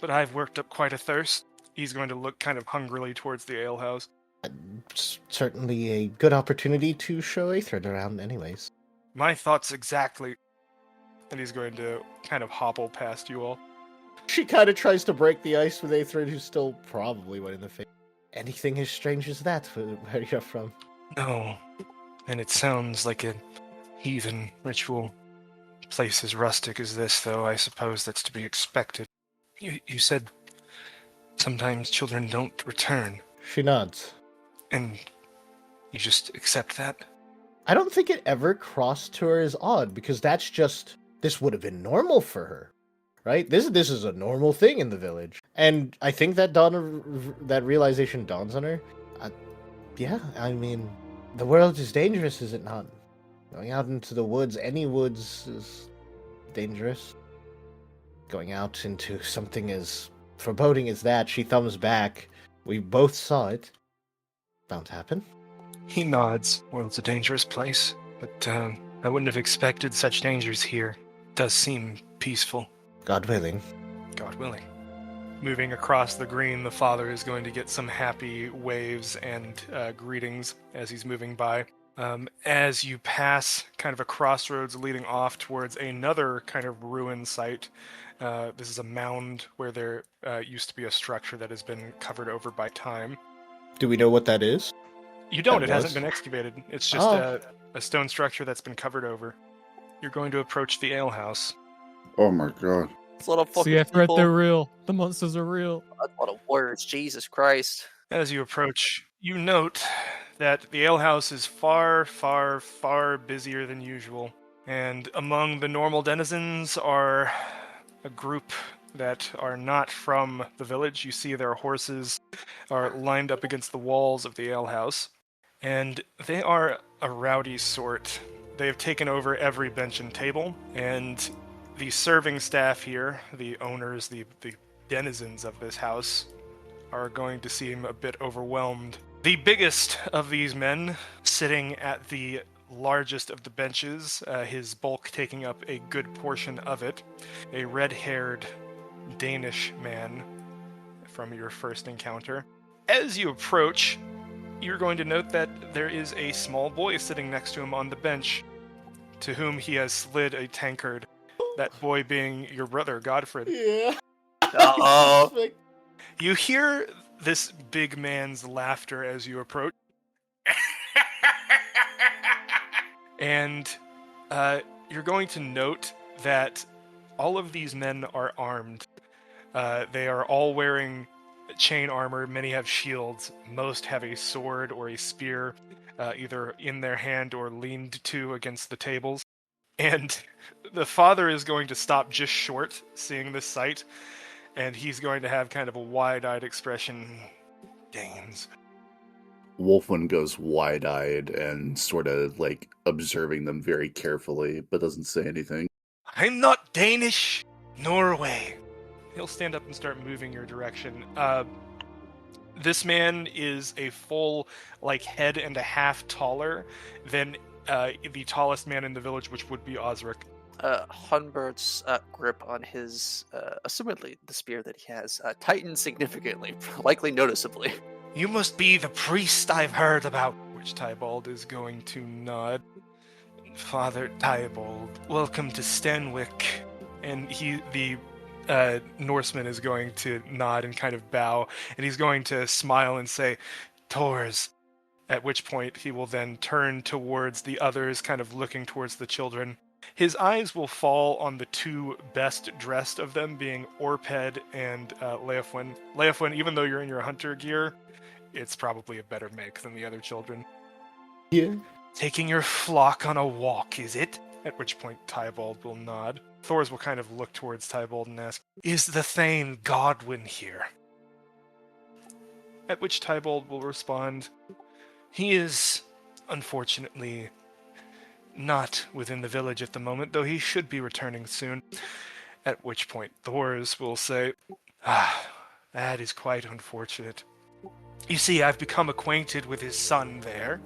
but I've worked up quite a thirst. He's going to look kind of hungrily towards the alehouse. Certainly a good opportunity to show Aethred around anyways. My thoughts exactly. And he's going to kind of hobble past you all. She kind of tries to break the ice with Aethred, who's still probably wet in the face. Anything as strange as that, where you're from? No. And it sounds like a heathen ritual. Place as rustic as this, though, I suppose that's to be expected. You said sometimes children don't return. She nods. And you just accept that? I don't think it ever crossed to her as odd, because this would have been normal for her. Right? This is a normal thing in the village. And I think that that realization dawns on her. Yeah, I mean, the world is dangerous, is it not? Going out into the woods, any woods, is dangerous. Going out into something as foreboding as that, she thumbs back. We both saw it. Bound to happen. He nods. World's a dangerous place, but I wouldn't have expected such dangers here. It does seem peaceful. God willing. God willing. Moving across the green, the father is going to get some happy waves and greetings as he's moving by. As you pass kind of a crossroads leading off towards another kind of ruin site, this is a mound where there used to be a structure that has been covered over by time. Do we know what that is? You don't, That it hasn't was? been excavated. It's just a stone structure that's been covered over. You're going to approach the alehouse. Oh my god. It's a lot of fucking See, Fred, people. they're real. The monsters are real. That's a lot of words. Jesus Christ. As you approach, you note that the alehouse is far, far, far busier than usual. And among the normal denizens are a group that are not from the village. You see their horses are lined up against the walls of the alehouse. And they are a rowdy sort. They have taken over every bench and table, and the serving staff here, the owners, the denizens of this house, are going to seem a bit overwhelmed. The biggest of these men, sitting at the largest of the benches, his bulk taking up a good portion of it, a red-haired Danish man from your first encounter. As you approach, you're going to note that there is a small boy sitting next to him on the bench, to whom he has slid a tankard. That boy being your brother, Godfred. Yeah. Uh-oh. You hear this big man's laughter as you approach. And you're going to note that all of these men are armed. They are all wearing chain armor. Many have shields. Most have a sword or a spear, either in their hand or leaned to against the tables. And the father is going to stop just short seeing this sight, and he's going to have kind of a wide-eyed expression. Danes. Wolfman goes wide-eyed and sort of like observing them very carefully, but doesn't say anything. I'm not Danish. Norway. He'll stand up and start moving your direction. This man is a full, like, head and a half taller than the tallest man in the village, which would be Osric. Hunbert's grip on his, assumedly the spear that he has, tightens significantly, likely noticeably. You must be the priest I've heard about, which Tybalt is going to nod. Father Tybalt, welcome to Stenwick. And the Norseman is going to nod and kind of bow, and he's going to smile and say, Tors. At which point he will then turn towards the others, kind of looking towards the children. His eyes will fall on the two best dressed of them, being Orped and Leofwin. Leofwin, even though you're in your hunter gear, it's probably a better make than the other children. Yeah. Taking your flock on a walk, is it? At which point Tybalt will nod. Thors will kind of look towards Tybalt and ask, Is the Thane Godwin here? At which Tybalt will respond, He is, unfortunately, not within the village at the moment, though he should be returning soon. At which point Thors will say, that is quite unfortunate. You see, I've become acquainted with his son there.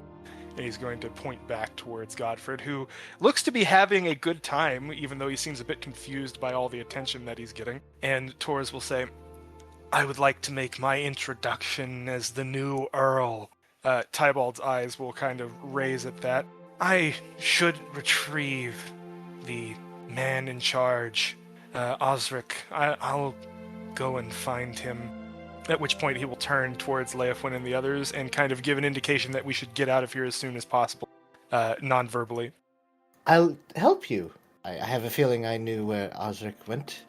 And he's going to point back towards Godfred, who looks to be having a good time, even though he seems a bit confused by all the attention that he's getting. And Tors will say, I would like to make my introduction as the new Earl. Tybalt's eyes will kind of raise at that. I should retrieve the man in charge, Osric. I'll go and find him. At which point he will turn towards Leofwin and the others and kind of give an indication that we should get out of here as soon as possible, non-verbally. I'll help you. I have a feeling I knew where Osric went.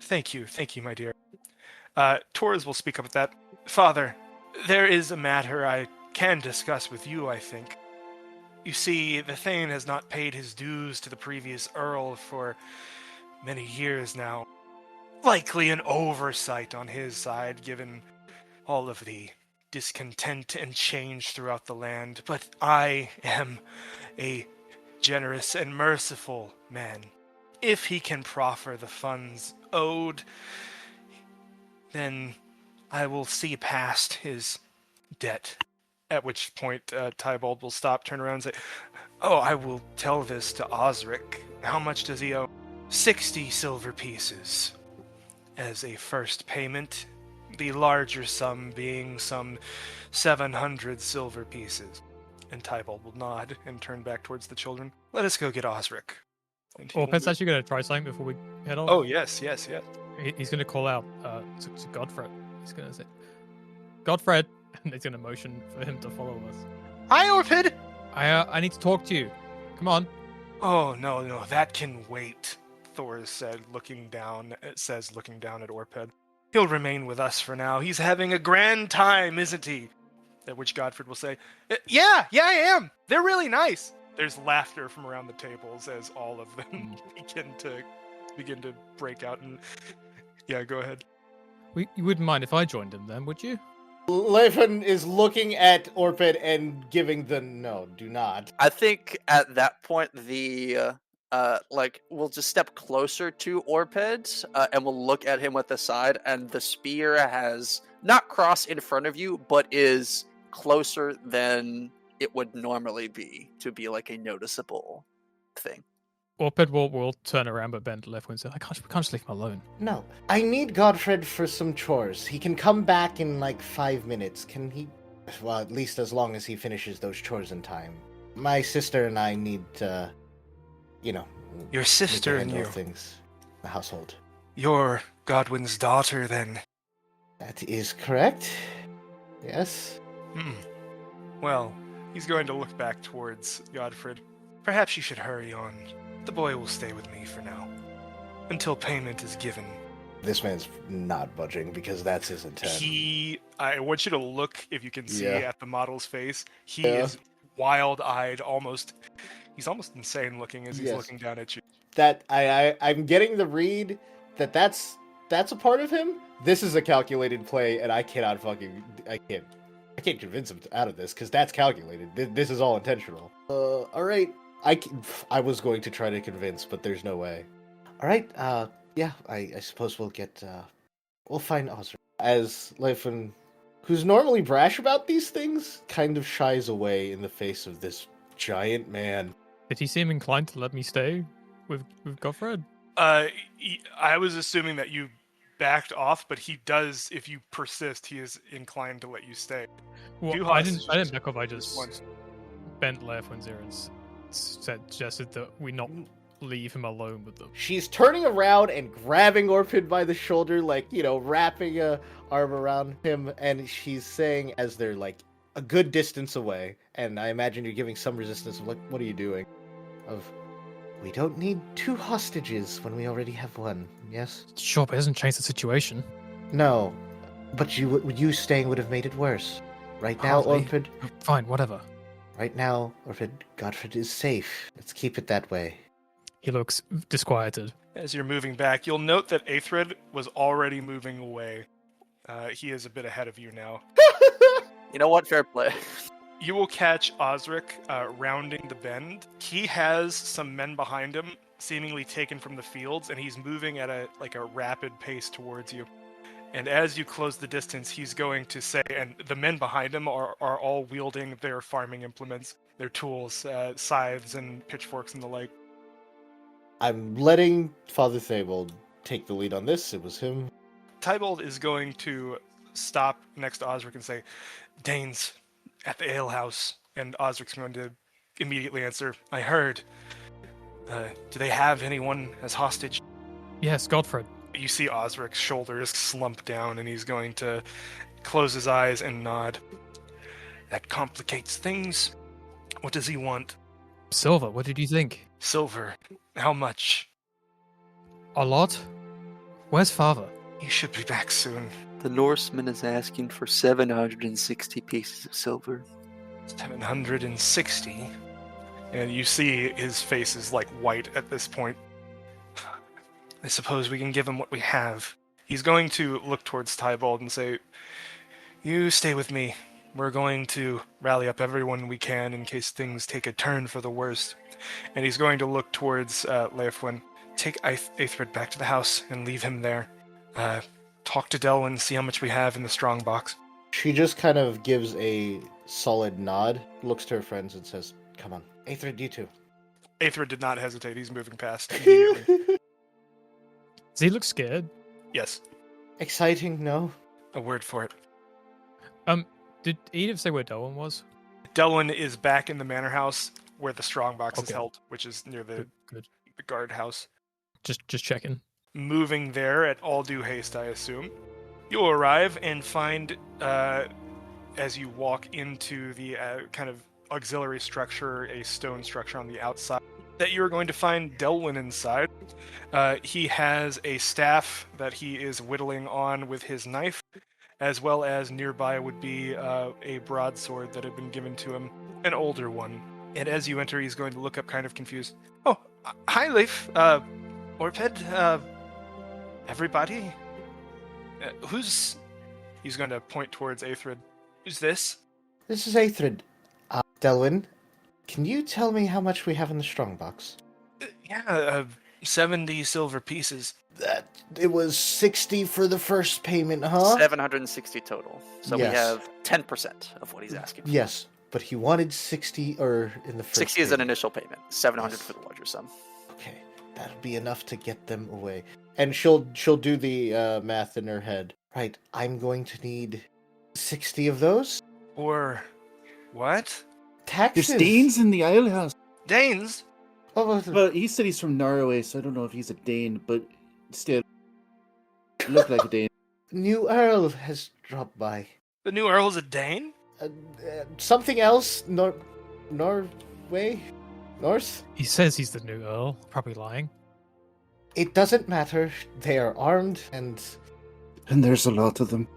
Thank you, my dear. Tors will speak up at that. Father, there is a matter I can discuss with you, I think. You see, the Thane has not paid his dues to the previous Earl for many years now. Likely an oversight on his side, given all of the discontent and change throughout the land. But I am a generous and merciful man. If he can proffer the funds owed, then I will see past his debt. At which point Tybalt will stop, turn around and say, Oh, I will tell this to Osric. How much does he owe? 60 silver pieces. As a first payment, the larger sum being some 700 silver pieces. And Tybalt will nod and turn back towards the children. Let us go get Osric. And he will Orped's move- actually going to try something before we head off. Oh, yes. He's going to call out to Godfred. He's going to say, Godfred, and he's going to motion for him to follow us. Hi, Orpid! I need to talk to you. Come on. Oh, no, that can wait, Thor said, looking down at Orped. He'll remain with us for now. He's having a grand time, isn't he? At which Godfred will say, Yeah, I am. They're really nice. There's laughter from around the tables as all of them begin to break out. And yeah, go ahead. You wouldn't mind if I joined him then, would you? Leifin is looking at Orped and giving the no, do not. I think at that point, we'll just step closer to Orped, and we'll look at him with the side, and the spear has not crossed in front of you, but is closer than it would normally be to be like a noticeable thing. Orped will turn around but bend left and say, I can't just leave him alone. No. I need Godfred for some chores. He can come back in like 5 minutes. Can he? Well, at least as long as he finishes those chores in time. My sister and I need to, Your sister and handle you. things. The household. You're Godwin's daughter, then. That is correct. Yes. Well, he's going to look back towards Godfred. Perhaps you should hurry on. The boy will stay with me for now, until payment is given. This man's not budging because that's his intent. I want you to look, if you can see, Yeah. at the model's face. He Yeah. is wild-eyed, he's almost insane looking as he's Yes. looking down at you. That I'm getting the read that's a part of him. This is a calculated play, and I can't convince him out of this because that's calculated. This is all intentional. All right. I was going to try to convince, but there's no way. All right. Yeah. I suppose we'll find Osric. As Leifin who's normally brash about these things, kind of shies away in the face of this giant man. Did he seem inclined to let me stay with Godfred? I was assuming that you backed off, but he does. If you persist, he is inclined to let you stay. Well, Two I didn't hostages, back off. I just one. just bent Leofwin's ear and suggested that we not leave him alone with them. She's turning around and grabbing Orphan by the shoulder, like, wrapping a arm around him, and she's saying, as they're, like, a good distance away, and I imagine you're giving some resistance of, like, what are you doing? We don't need 2 hostages when we already have 1, yes? Sure, but it doesn't change the situation. No, but you staying would have made it worse. Right now, Hardly. Orphan, Fine, whatever. right now, Orphan, Godfred is safe. Let's keep it that way. He looks disquieted. As you're moving back, you'll note that Aethrid was already moving away. He is a bit ahead of you now. You know what? Fair play. You will catch Osric rounding the bend. He has some men behind him, seemingly taken from the fields, and he's moving at a rapid pace towards you. And as you close the distance, he's going to say, and the men behind him are all wielding their farming implements, their tools, scythes and pitchforks and the like. I'm letting Father Theobald take the lead on this. It was him. Tybalt is going to stop next to Osric and say, Danes, at the alehouse. And Osric's going to immediately answer, I heard. Do they have anyone as hostage? Yes, Godfred. You see Osric's shoulders slump down, and he's going to close his eyes and nod. That complicates things. What does he want? Silver, what did you think? Silver. How much? A lot? Where's father? He should be back soon. The Norseman is asking for 760 pieces of silver. 760. And you see his face is like white at this point. I suppose we can give him what we have. He's going to look towards Tybalt and say, You stay with me. We're going to rally up everyone we can in case things take a turn for the worst. And he's going to look towards Leofwin. Take Aethrid back to the house and leave him there. Talk to Delwyn, see how much we have in the strong box. She just kind of gives a solid nod, looks to her friends and says, Come on, Aethrid, you too. Aethrid did not hesitate. He's moving past immediately. Does he look scared? Yes, Exciting, no? a word for it. Did Edith say where Delwyn was? Delwyn is back in the manor house where the strong box is Okay. held, which is near the Good. guard house. Just checking. Moving there at all due haste, I assume. You'll arrive and find, as you walk into the kind of auxiliary structure, a stone structure on the outside, that you're going to find Delwyn inside. He has a staff that he is whittling on with his knife, as well as nearby would be a broadsword that had been given to him, an older one. And as you enter, he's going to look up kind of confused. Oh, hi, Leif. Orped, everybody? Who's... He's going to point towards Aethrid. Who's this? This is Aethrid. Delwyn, can you tell me how much we have in the strongbox? 70 silver pieces. It was 60 for the first payment, huh? 760 total. So Yes. we have 10% of what he's asking for. Yes, but he wanted 60, or in the first 60 is an payment. initial payment. 700 Yes. for the larger sum. Okay, that'll be enough to get them away. And she'll do the math in her head. Right, I'm going to need 60 of those. Or... what? Taxes. There's Danes in the Isle House. Danes? Oh, Well, he said he's from Norway, so I don't know if he's a Dane, but still, look like a Dane. new Earl has dropped by. The new Earl's a Dane? Something else? Norway? North? He says he's the new Earl. Probably lying. It doesn't matter. They are armed and... And there's a lot of them.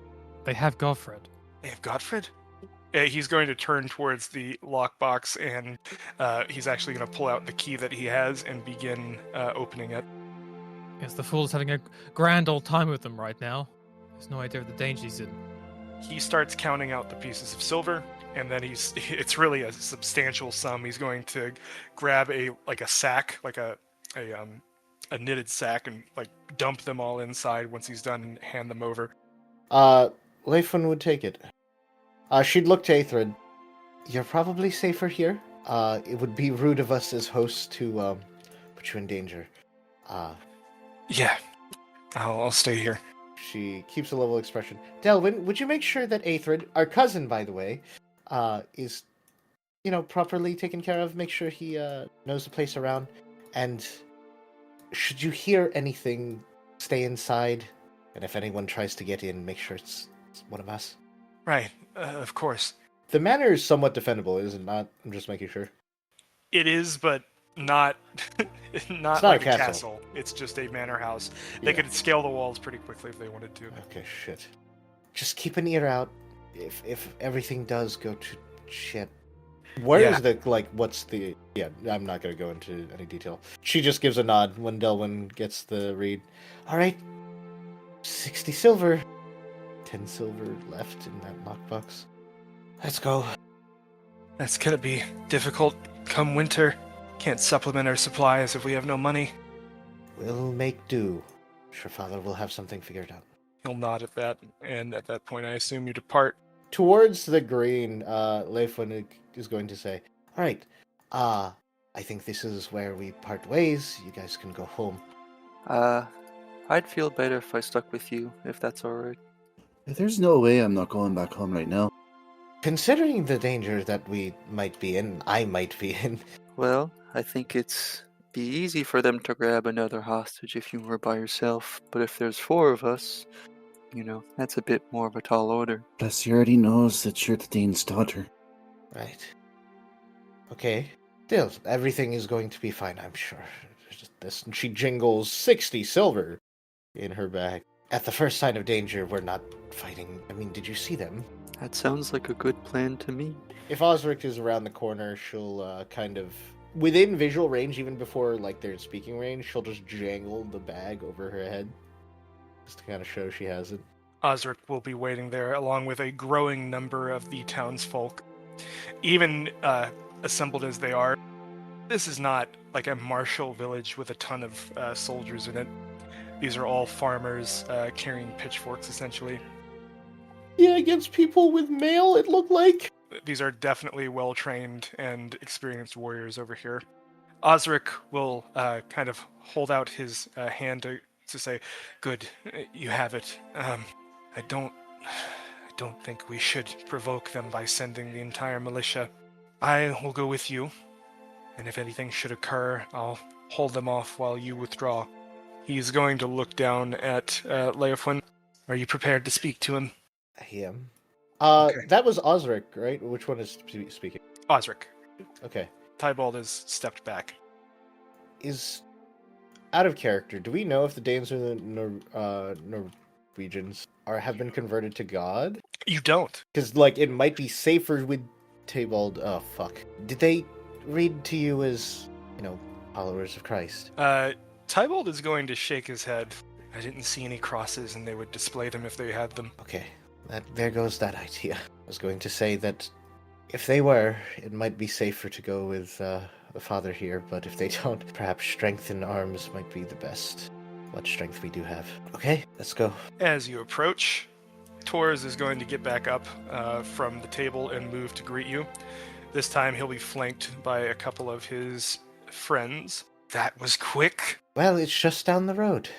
They have Godfred. They have Godfred? He's going to turn towards the lockbox, and he's actually going to pull out the key that he has and begin opening it. Yes, the fool's having a grand old time with them right now. There's no idea of the danger he's in. He starts counting out the pieces of silver, and then it's really a substantial sum. He's going to grab a sack, like a knitted sack, and like dump them all inside once he's done and hand them over. Leifun would take it. She'd look to Aethrid. You're probably safer here. It would be rude of us as hosts to put you in danger. Yeah, I'll stay here. She keeps a level expression. Delwyn, would you make sure that Aethrid, our cousin, by the way, is, properly taken care of? Make sure he knows the place around. And should you hear anything, stay inside. And if anyone tries to get in, make sure it's one of us. Right, of course. The manor is somewhat defendable, is it not? I'm just making sure. It is, but not not like a a castle. castle. It's just a manor house. They Yeah. could scale the walls pretty quickly if they wanted to. Okay, shit. Just keep an ear out. If everything does go to shit. Where is Yeah. what's the... Yeah, I'm not going to go into any detail. She just gives a nod when Delwyn gets the read. All right, 60 silver. 10 silver left in that lockbox. Let's go. That's gonna be difficult come winter. Can't supplement our supplies if we have no money. We'll make do. Sure, Father will have something figured out. He'll nod at that, and at that point I assume you depart. Towards the green, Leifun is going to say, all right, I think this is where we part ways. You guys can go home. I'd feel better if I stuck with you, if that's alright. There's no way I'm not going back home right now. Considering the danger that we might be in, I might be in, Well, I think it's be easy for them to grab another hostage if you were by yourself, but if there's 4 of us, that's a bit more of a tall order. Plus, he already knows that you're the Dean's daughter. right? Okay. Still, everything is going to be fine, I'm sure. And she jingles 60 silver in her bag. At the first sign of danger, we're not fighting. I mean, did you see them? That sounds like a good plan to me. If Osric is around the corner, she'll kind of... Within visual range, even before they're in speaking range, she'll just jangle the bag over her head. Just to kind of show she has it. Osric will be waiting there, along with a growing number of the townsfolk. Even assembled as they are, this is not like a martial village with a ton of soldiers in it. These are all farmers carrying pitchforks, essentially. Yeah, against people with mail, it looked like. These are definitely well-trained and experienced warriors over here. Osric will kind of hold out his hand to say, "Good, you have it. I don't think we should provoke them by sending the entire militia. I will go with you, and if anything should occur, I'll hold them off while you withdraw." He's going to look down at Leofwin. Are you prepared to speak to him? I am. Okay. That was Osric, right? Which one is speaking? Osric. Okay. Tybalt has stepped back. Is out of character. Do we know if the Danes or the Norwegians have been converted to God? You don't. Because it might be safer with Tybalt. Oh fuck! Did they read to you as followers of Christ? Tybalt is going to shake his head. I didn't see any crosses, and they would display them if they had them. Okay, there goes that idea. I was going to say that if they were, it might be safer to go with the father here, but if they don't, perhaps strength in arms might be the best. What strength we do have. Okay, let's go. As you approach, Torres is going to get back up from the table and move to greet you. This time he'll be flanked by a couple of his friends. That was quick. Well, it's just down the road.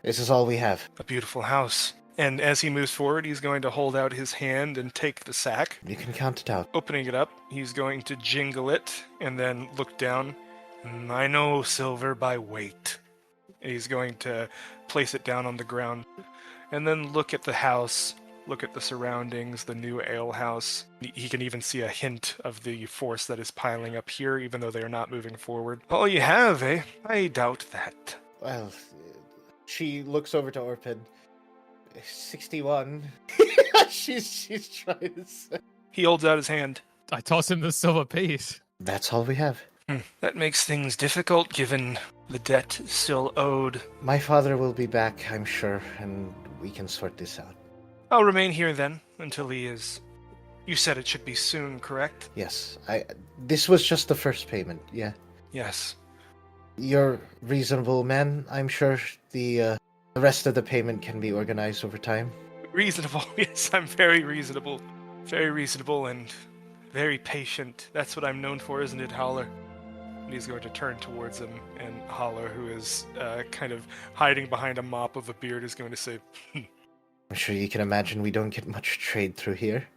This is all we have. A beautiful house. And as he moves forward, he's going to hold out his hand and take the sack. You can count it out. Opening it up, he's going to jingle it and then look down. I know silver by weight. And he's going to place it down on the ground and then look at the house, look at the surroundings, the new ale house. He can even see a hint of the force that is piling up here, even though they are not moving forward. All you have, eh? I doubt that. Well, she looks over to Orpid. 61. she's trying to say. He holds out his hand. I toss him the silver piece. That's all we have. That makes things difficult, given the debt still owed. My father will be back, I'm sure, and we can sort this out. I'll remain here then, until he is... You said it should be soon, correct? Yes, this was just the first payment, yeah. Yes. You're reasonable, man. I'm sure the rest of the payment can be organized over time. Reasonable. Yes, I'm very reasonable. Very reasonable and very patient. That's what I'm known for, isn't it, Howler? And he's going to turn towards him, and Howler, who is kind of hiding behind a mop of a beard, is going to say, I'm sure you can imagine we don't get much trade through here.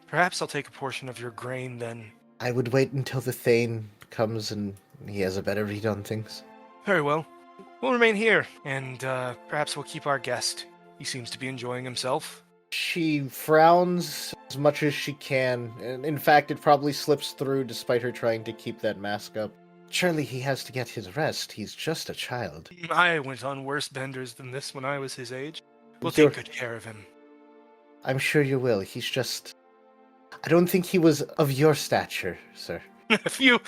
Perhaps I'll take a portion of your grain then. I would wait until the Thane comes and he has a better read on things. Very well. We'll remain here, and perhaps we'll keep our guest. He seems to be enjoying himself. She frowns as much as she can, and in fact, it probably slips through despite her trying to keep that mask up. Surely he has to get his rest. He's just a child. I went on worse benders than this when I was his age. We'll You're- take good care of him. I'm sure you will. He's just... I don't think he was of your stature, sir. Few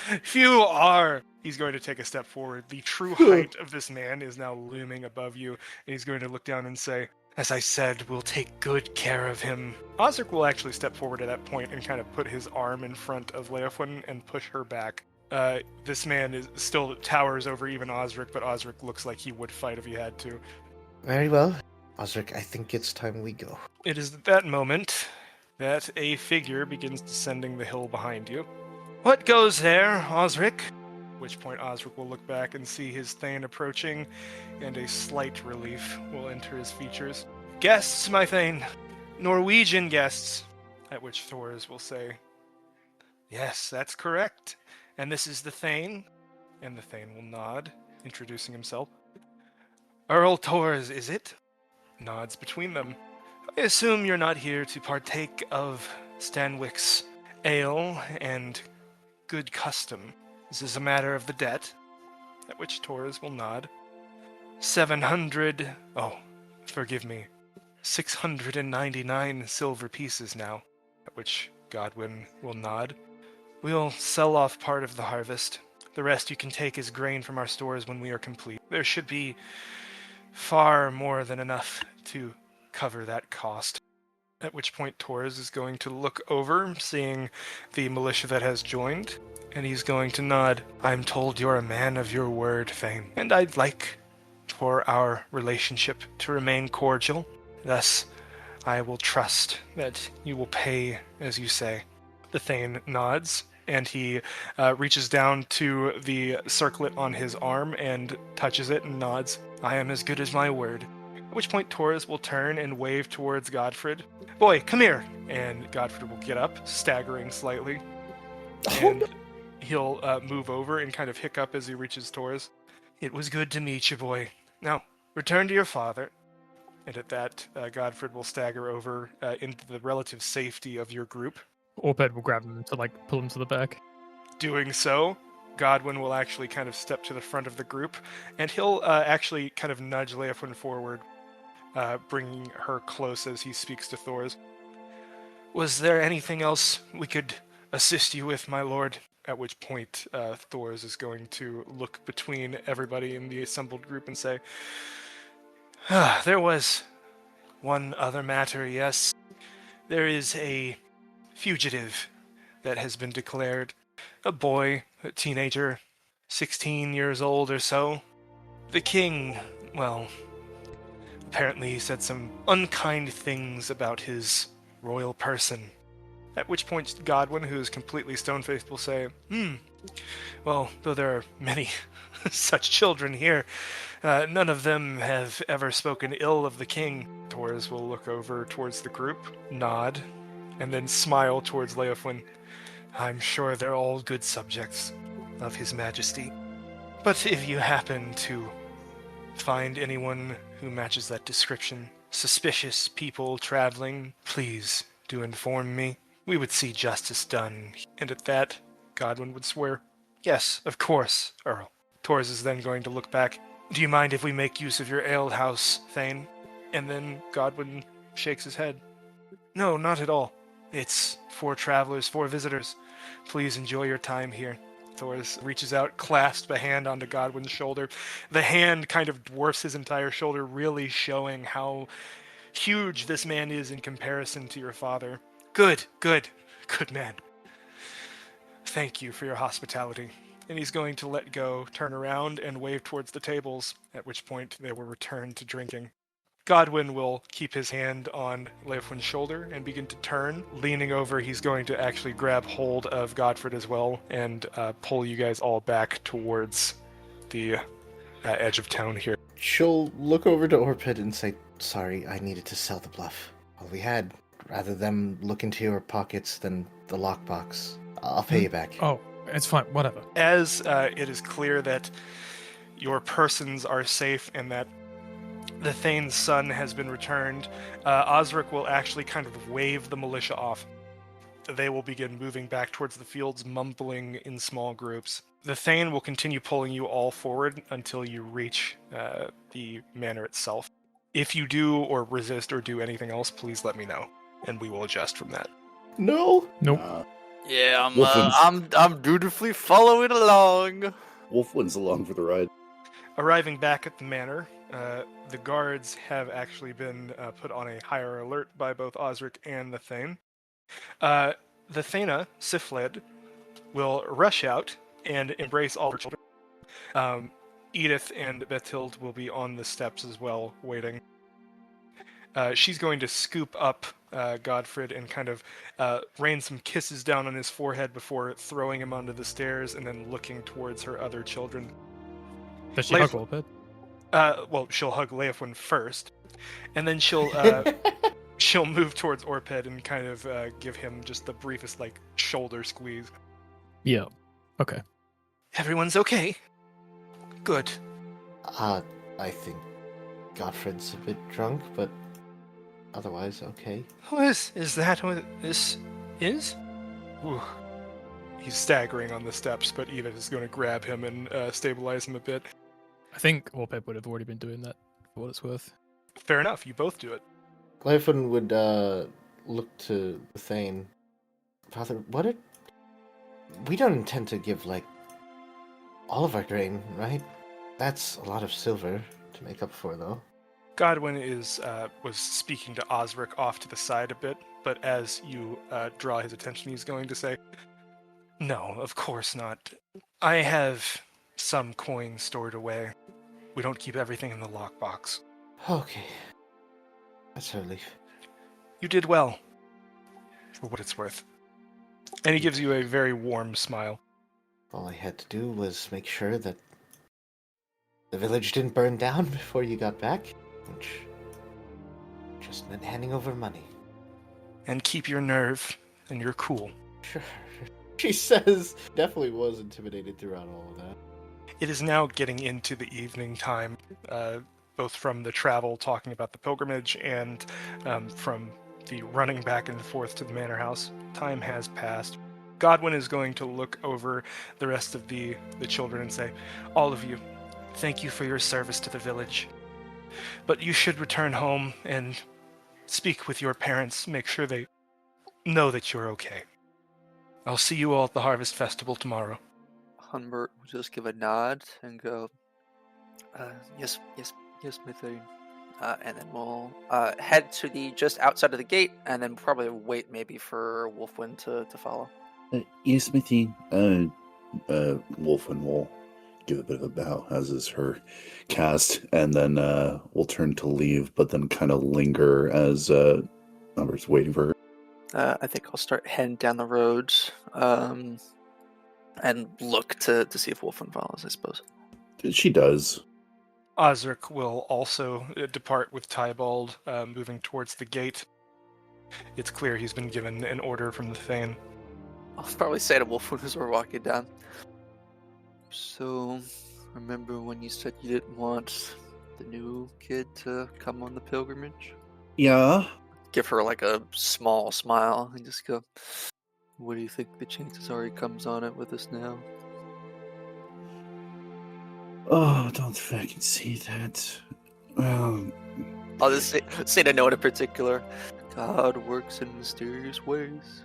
are. He's going to take a step forward. The true height of this man is now looming above you, and he's going to look down and say, as I said, we'll take good care of him. Osric will actually step forward at that point and kind of put his arm in front of Leofwin and push her back. This man is still towers over even Osric, but Osric looks like he would fight if he had to. Very well. Osric, I think it's time we go. It is at that moment that a figure begins descending the hill behind you. What goes there, Osric? At which point Osric will look back and see his Thane approaching, and a slight relief will enter his features. Guests, my Thane. Norwegian guests. At which Thors will say, yes, that's correct. And this is the Thane. And the Thane will nod, introducing himself. Earl Thors, is it? Nods between them. I assume you're not here to partake of Stanwic's ale and good custom. This is a matter of the debt. At which Torres will nod. 700... Oh, forgive me. 699 silver pieces now. At which Godwin will nod. We'll sell off part of the harvest. The rest you can take as grain from our stores when we are complete. There should be far more than enough to cover that cost. At which point Torres is going to look over, seeing the militia that has joined, and he's going to nod. I'm told you're a man of your word, Thane, and I'd like for our relationship to remain cordial. Thus, I will trust that you will pay as you say. The Thane nods, and he reaches down to the circlet on his arm and touches it and nods. I am as good as my word. At which point Torres will turn and wave towards Godfred. Boy, come here! And Godfred will get up, staggering slightly. And he'll move over and kind of hiccup as he reaches Torres. It was good to meet you, boy. Now, return to your father. And at that, Godfred will stagger over into the relative safety of your group. Orped will grab him to pull him to the back. Doing so, Godwin will actually kind of step to the front of the group, and he'll actually kind of nudge Leofwin forward, bringing her close as he speaks to Thors. Was there anything else we could assist you with, my lord? At which point, Thors is going to look between everybody in the assembled group and say, there was one other matter, yes. There is a fugitive that has been declared. A boy, a teenager, 16 years old or so. The king, well, apparently he said some unkind things about his royal person. At which point Godwin, who is completely stone-faced, will say, well, though there are many such children here, none of them have ever spoken ill of the king. Torres will look over towards the group, nod, and then smile towards Leofwin. I'm sure they're all good subjects of His Majesty. But if you happen to find anyone who matches that description, suspicious people traveling, please do inform me. We would see justice done. And at that, Godwin would swear, yes, of course, Earl. Torres is then going to look back. Do you mind if we make use of your ale house, Thane? And then Godwin shakes his head. No, not at all. It's for travelers, for visitors. Please enjoy your time here. Thors reaches out, clasps a hand onto Godwin's shoulder. The hand kind of dwarfs his entire shoulder, really showing how huge this man is in comparison to your father. Good man. Thank you for your hospitality. And he's going to let go, turn around, and wave towards the tables, at which point they will return to drinking. Godwin will keep his hand on Leofwin's shoulder and begin to turn. Leaning over, he's going to actually grab hold of Godfred as well and pull you guys all back towards the edge of town here. She'll look over to Orpid and say, "Sorry, I needed to sell the bluff. All we had, rather them look into your pockets than the lockbox. I'll pay you back." Oh, it's fine. Whatever. As it is clear that your persons are safe and that the Thane's son has been returned, Osric will actually kind of wave the militia off. They will begin moving back towards the fields, mumbling in small groups. The Thane will continue pulling you all forward until you reach the manor itself. If you do or resist or do anything else, please let me know, and we will adjust from that. No. Nope. Yeah, Wolfen's- I'm dutifully following along. Wolfwin's along for the ride. Arriving back at the manor, the guards have actually been put on a higher alert by both Osric and the Thane. The Thana, Sifled, will rush out and embrace all her children. Edith and Bethild will be on the steps as well, waiting. She's going to scoop up Godfred and kind of rain some kisses down on his forehead before throwing him onto the stairs and then looking towards her other children. Does she hug a little bit? Well, she'll hug Leofwin first, and then she'll move towards Orped and kind of give him just the briefest shoulder squeeze. Yeah. Okay. Everyone's okay. Good. I think Godfred's a bit drunk, but otherwise okay. Is that what this is? Ooh. He's staggering on the steps, but Edith is going to grab him and stabilize him a bit. I think Orped would have already been doing that, for what it's worth. Fair enough, you both do it. Leofwin would look to the Thane. "Father, we don't intend to give, all of our grain, right? That's a lot of silver to make up for, though." Godwin was speaking to Osric off to the side a bit, but as you draw his attention, he's going to say, "No, of course not. I have some coin stored away. We don't keep everything in the lockbox." Okay. That's a relief. "You did well, for what it's worth." And he gives you a very warm smile. All I had to do was make sure that the village didn't burn down before you got back, which just meant handing over money. And keep your nerve and your cool. Sure. She says, definitely was intimidated throughout all of that. It is now getting into the evening time, both from the travel talking about the pilgrimage and from the running back and forth to the manor house. Time has passed. Godwin is going to look over the rest of the children and say, "All of you, thank you for your service to the village. But you should return home and speak with your parents, make sure they know that you're okay. I'll see you all at the Harvest Festival tomorrow." Humbert will just give a nod and go, yes, Mithane. And then we'll head to the just outside of the gate, and then probably wait maybe for Wolfwin to follow. Yes, Smithy. Wolfwin will give a bit of a bow, as is her cast, and then we'll turn to leave, but then kind of linger as Humbert's waiting for her. I think I'll start heading down the road and look to see if Wolfwin follows, I suppose. She does. Osric will also depart with Tybald, moving towards the gate. It's clear he's been given an order from the Thane. I'll probably say to Wolfwin as we're walking down. So, remember when you said you didn't want the new kid to come on the pilgrimage? Yeah. Give her a small smile and just go, "What do you think the chances are he comes on it with us now?" Oh, don't fucking say that. I'll just say to no one in particular. God works in mysterious ways.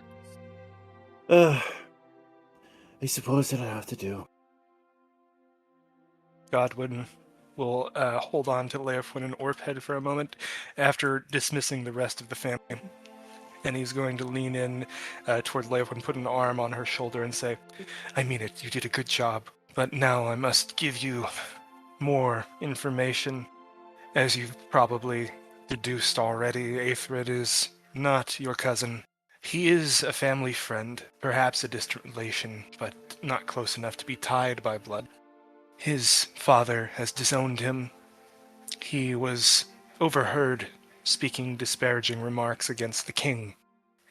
I suppose that I have to do. Godwin will hold on to Leofwin and Orped for a moment after dismissing the rest of the family. And he's going to lean in toward Leofwin, put an arm on her shoulder and say, "I mean it, you did a good job. But now I must give you more information. As you've probably deduced already, Aethrid is not your cousin. He is a family friend, perhaps a distant relation, but not close enough to be tied by blood. His father has disowned him. He was overheard speaking disparaging remarks against the king,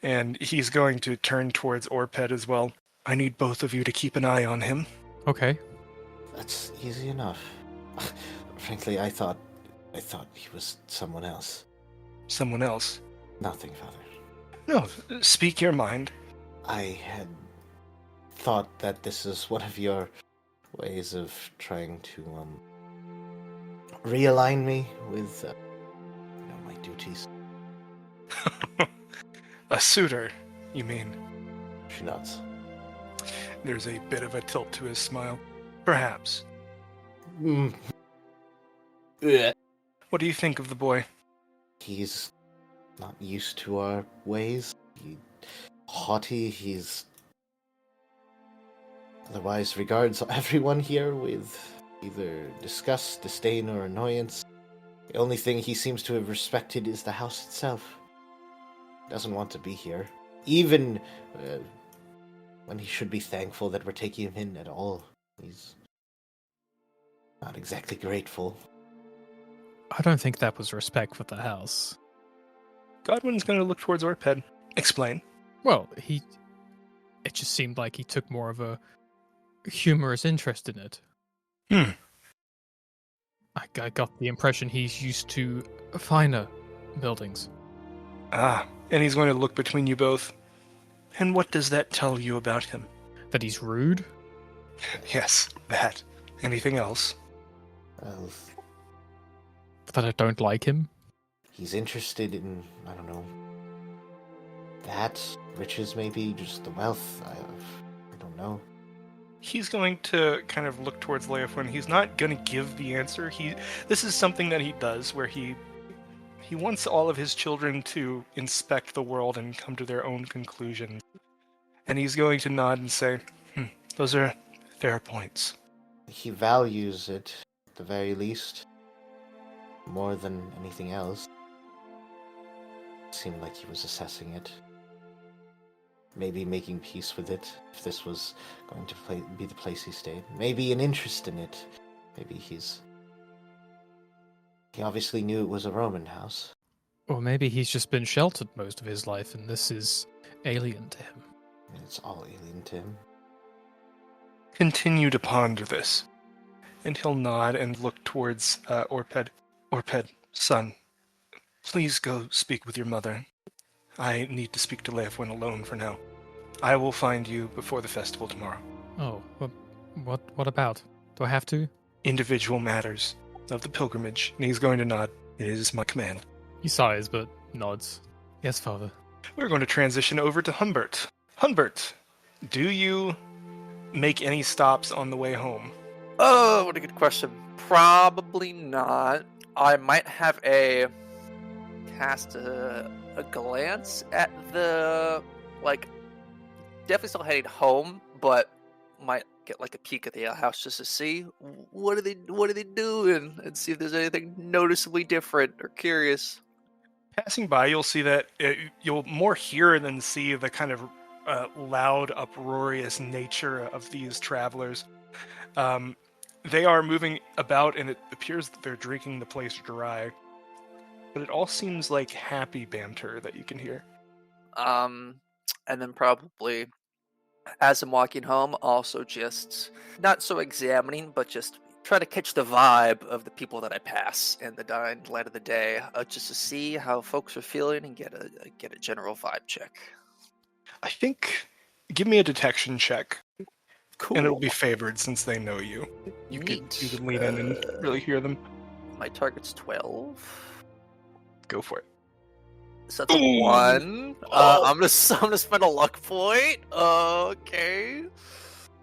and he's going to turn towards Orped as well. I need both of you to keep an eye on him. Okay. That's easy enough. Frankly, I thought he was someone else. Someone else. Nothing, Father. No, speak your mind. I had thought that this is one of your ways of trying to realign me with my duties. A suitor, you mean? She nods. There's a bit of a tilt to his smile. Perhaps. Mm. Yeah. What do you think of the boy? He's not used to our ways. Haughty. He's otherwise regards everyone here with either disgust, disdain, or annoyance. The only thing he seems to have respected is the house itself. Doesn't want to be here. Even when he should be thankful that we're taking him in at all. He's not exactly grateful. I don't think that was respect for the house. Godwin's going to look towards Orped. Explain. Well, it just seemed like he took more of a humorous interest in it. I got the impression he's used to finer buildings. Ah, and he's going to look between you both. And what does that tell you about him? That he's rude? Yes, that. Anything else? Well, That I don't like him? he's interested in, I don't know, that, riches maybe, just the wealth. I don't know. He's going to kind of look towards Leofwin. He's not going to give the answer. This is something that he does where he wants all of his children to inspect the world and come to their own conclusions. And he's going to nod and say, those are fair points. He values it, at the very least, more than anything else. Seemed like he was assessing it. Maybe making peace with it, if this was going to be the place he stayed. Maybe an interest in it. Maybe he obviously knew it was a Roman house. Or maybe he's just been sheltered most of his life and this is alien to him. And it's all alien to him. Continue to ponder this. And he'll nod and look towards Orped. Orped, son, please go speak with your mother. I need to speak to Leofwin alone for now. I will find you before the festival tomorrow. Oh, what about? Do I have to? Individual matters of the pilgrimage. And he's going to nod. It is my command. He sighs but nods. Yes, father. We're going to transition over to Humbert. Humbert, do you make any stops on the way home? Oh, what a good question. Probably not. I might have cast a glance at the, definitely still heading home, but might get a peek at the house just to see what are they doing and see if there's anything noticeably different or curious. Passing by, you'll see that you'll more hear than see the kind of loud, uproarious nature of these travelers. They are moving about, and it appears that they're drinking the place dry. But it all seems like happy banter that you can hear. And then probably, as I'm walking home, also just not so examining, but just try to catch the vibe of the people that I pass in the light of the day, just to see how folks are feeling and get a general vibe check. I think, give me a detection check. Cool. And it'll be favored since they know you. You can lean in and really hear them. My target's 12. Go for it. So that's a 1. I'm gonna spend a luck point. Okay.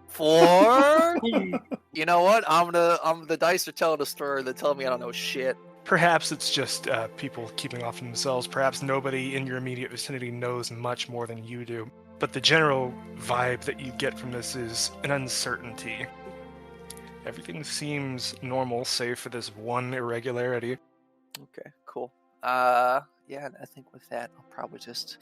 4. You know what? The dice are telling a story. They're telling me I don't know shit. Perhaps it's just people keeping off themselves. Perhaps nobody in your immediate vicinity knows much more than you do. But the general vibe that you get from this is an uncertainty. Everything seems normal, save for this one irregularity. Okay, cool. Yeah, I think with that, I'll probably just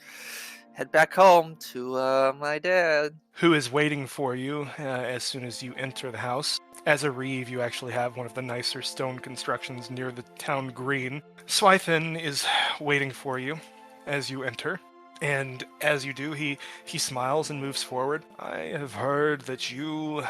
head back home to my dad. Who is waiting for you as soon as you enter the house. As a reeve, you actually have one of the nicer stone constructions near the town green. Swithin is waiting for you as you enter. And as you do, he smiles and moves forward. I have heard that you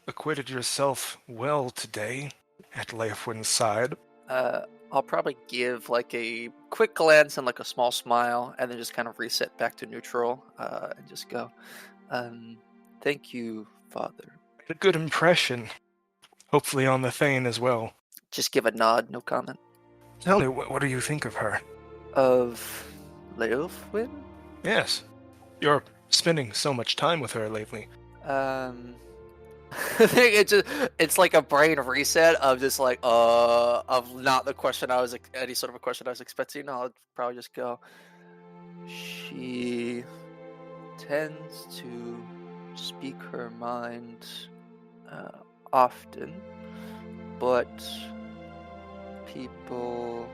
acquitted yourself well today at Leofwin's side. I'll probably give like a quick glance and like a small smile, and then just kind of reset back to neutral, and just go, thank you, Father. A good impression. Hopefully on the Thane as well. Just give a nod, no comment. Tell me, what do you think of her? Of Leofwin? Yes. You're spending so much time with her lately. I think it's like a brain reset of just like of not the question I was any sort of a question I was expecting. I'll probably just go. She tends to speak her mind often, but people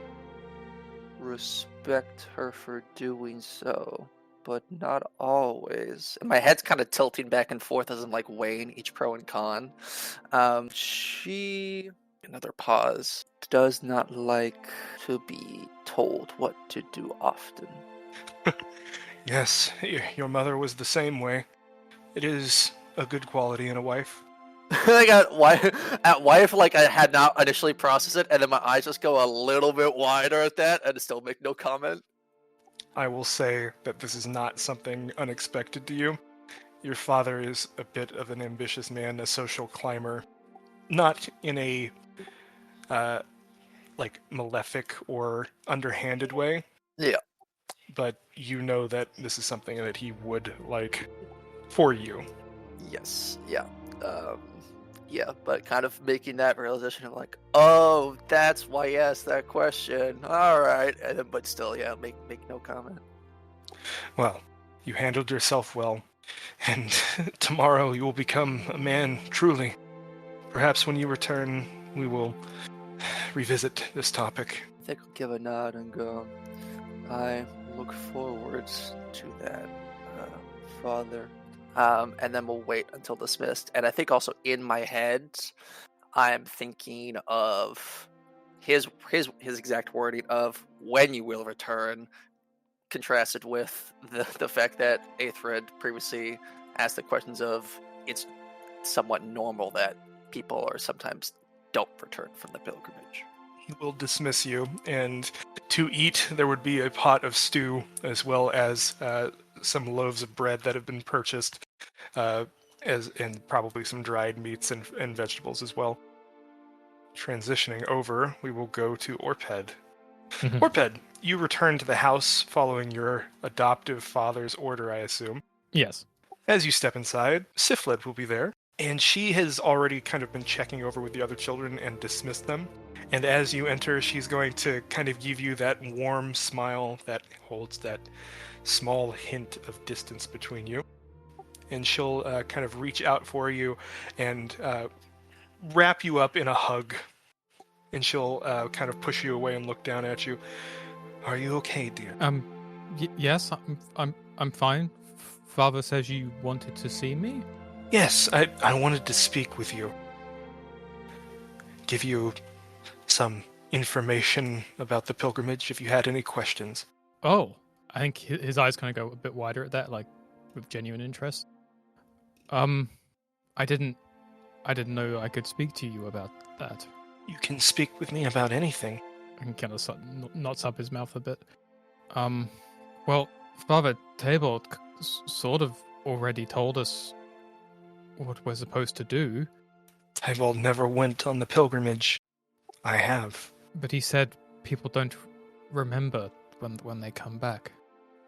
respect her for doing so, but not always. And my head's kind of tilting back and forth as I'm like weighing each pro and con. She, another pause, does not like to be told what to do often. Yes, your mother was the same way. It is a good quality in a wife. Like at wife, like I had not initially processed it, and then my eyes just go a little bit wider at that, and still make no comment. I will say that this is not something unexpected to you. Your father is a bit of an ambitious man, a social climber, not in a like malefic or underhanded way. Yeah. But you know that this is something that he would like for you. Yes. Yeah. Yeah, but kind of making that realization of like, oh, that's why he asked that question. All right, and then, but still, yeah, make no comment. Well, you handled yourself well, and tomorrow you will become a man truly. Perhaps when you return, we will revisit this topic. I think I'll give a nod and go, I look forward to that, Father. And then we'll wait until dismissed. And I think also in my head, I'm thinking of his exact wording of when you will return, contrasted with the fact that Aethred previously asked the questions of it's somewhat normal that people are sometimes don't return from the pilgrimage. He will dismiss you, and to eat there would be a pot of stew as well as some loaves of bread that have been purchased, and probably some dried meats and vegetables as well. Transitioning over, we will go to Orped. Orped, you return to the house following your adoptive father's order, I assume. Yes. As you step inside, Sifled will be there, and she has already kind of been checking over with the other children and dismissed them. And as you enter, she's going to kind of give you that warm smile that holds that small hint of distance between you. And she'll kind of reach out for you and wrap you up in a hug. And she'll kind of push you away and look down at you. Are you okay, dear? Yes, I'm fine. Father says you wanted to see me? Yes, I wanted to speak with you. Give you some information about the pilgrimage if you had any questions. Oh, I think his eyes kind of go a bit wider at that, like with genuine interest. I didn't know I could speak to you about that. You can speak with me about anything. I can kind of knots up his mouth a bit. Well, Father Tabor sort of already told us what we're supposed to do. Tybalt never went on the pilgrimage. I have. But he said people don't remember when they come back.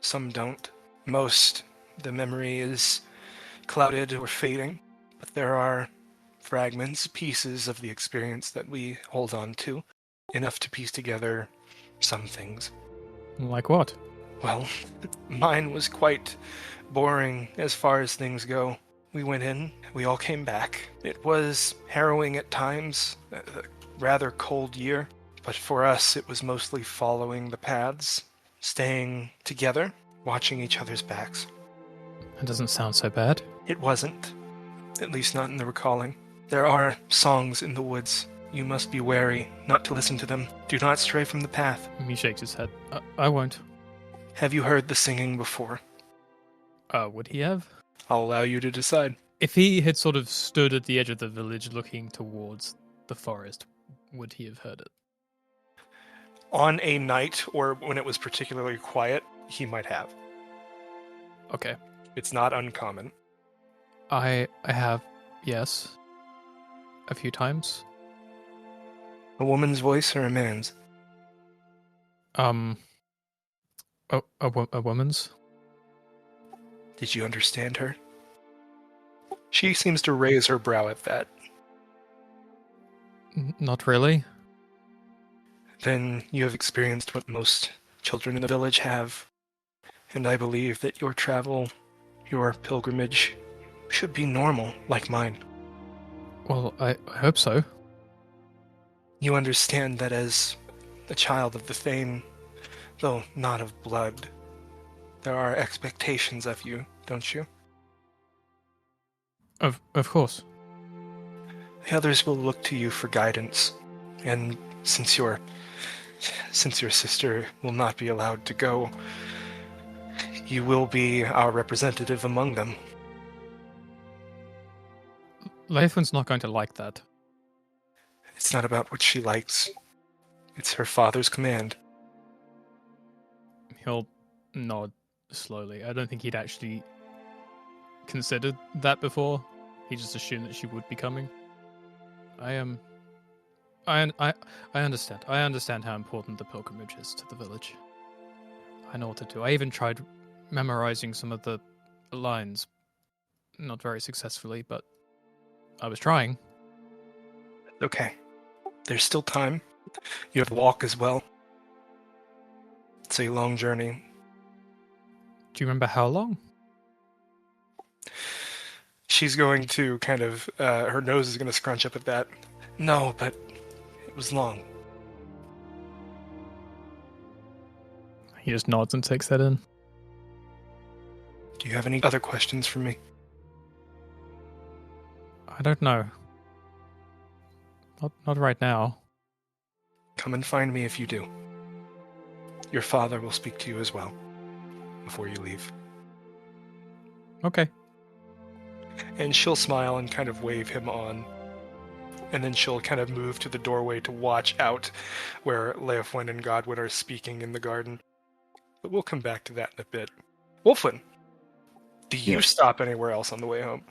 Some don't. Most, the memory is clouded or fading. But there are fragments, pieces of the experience that we hold on to. Enough to piece together some things. Like what? Well, mine was quite boring as far as things go. We went in, we all came back. It was harrowing at times, a rather cold year, But for us, it was mostly following the paths, staying together, watching each other's backs. That doesn't sound so bad. It wasn't, at least not in the recalling. There are songs in the woods. You must be wary not to listen to them. Do not stray from the path. He shakes his head. I won't. Have you heard the singing before? Would he have? I'll allow you to decide. If he had sort of stood at the edge of the village looking towards the forest, would he have heard it? On a night or when it was particularly quiet, he might have. Okay. It's not uncommon. I have, yes. A few times. A woman's voice or a man's? A woman's? Did you understand her? She seems to raise her brow at that. Not really. Then you have experienced what most children in the village have. And I believe that your travel, your pilgrimage, should be normal, like mine. Well, I hope so. You understand that as a child of the Thane, though not of blood, there are expectations of you, don't you? Of course. The others will look to you for guidance, and since your sister will not be allowed to go, you will be our representative among them. Leithwin's not going to like that. It's not about what she likes. It's her father's command. He'll nod slowly. I don't think he'd actually considered that before. He just assumed that she would be coming. I understand. I understand how important the pilgrimage is to the village. I know what to do. I even tried memorizing some of the lines. Not very successfully, but I was trying. Okay. There's still time. You have to walk as well. It's a long journey. Do you remember how long? She's going to kind of, her nose is going to scrunch up at that. No, but it was long. He just nods and takes that in. Do you have any other questions for me? I don't know. Not right now. Come and find me if you do. Your father will speak to you as well before you leave. Okay. And she'll smile and kind of wave him on. And then she'll kind of move to the doorway to watch out where Leofwin and Godwin are speaking in the garden. But we'll come back to that in a bit. Wolfwin, do you Yes. stop anywhere else on the way home?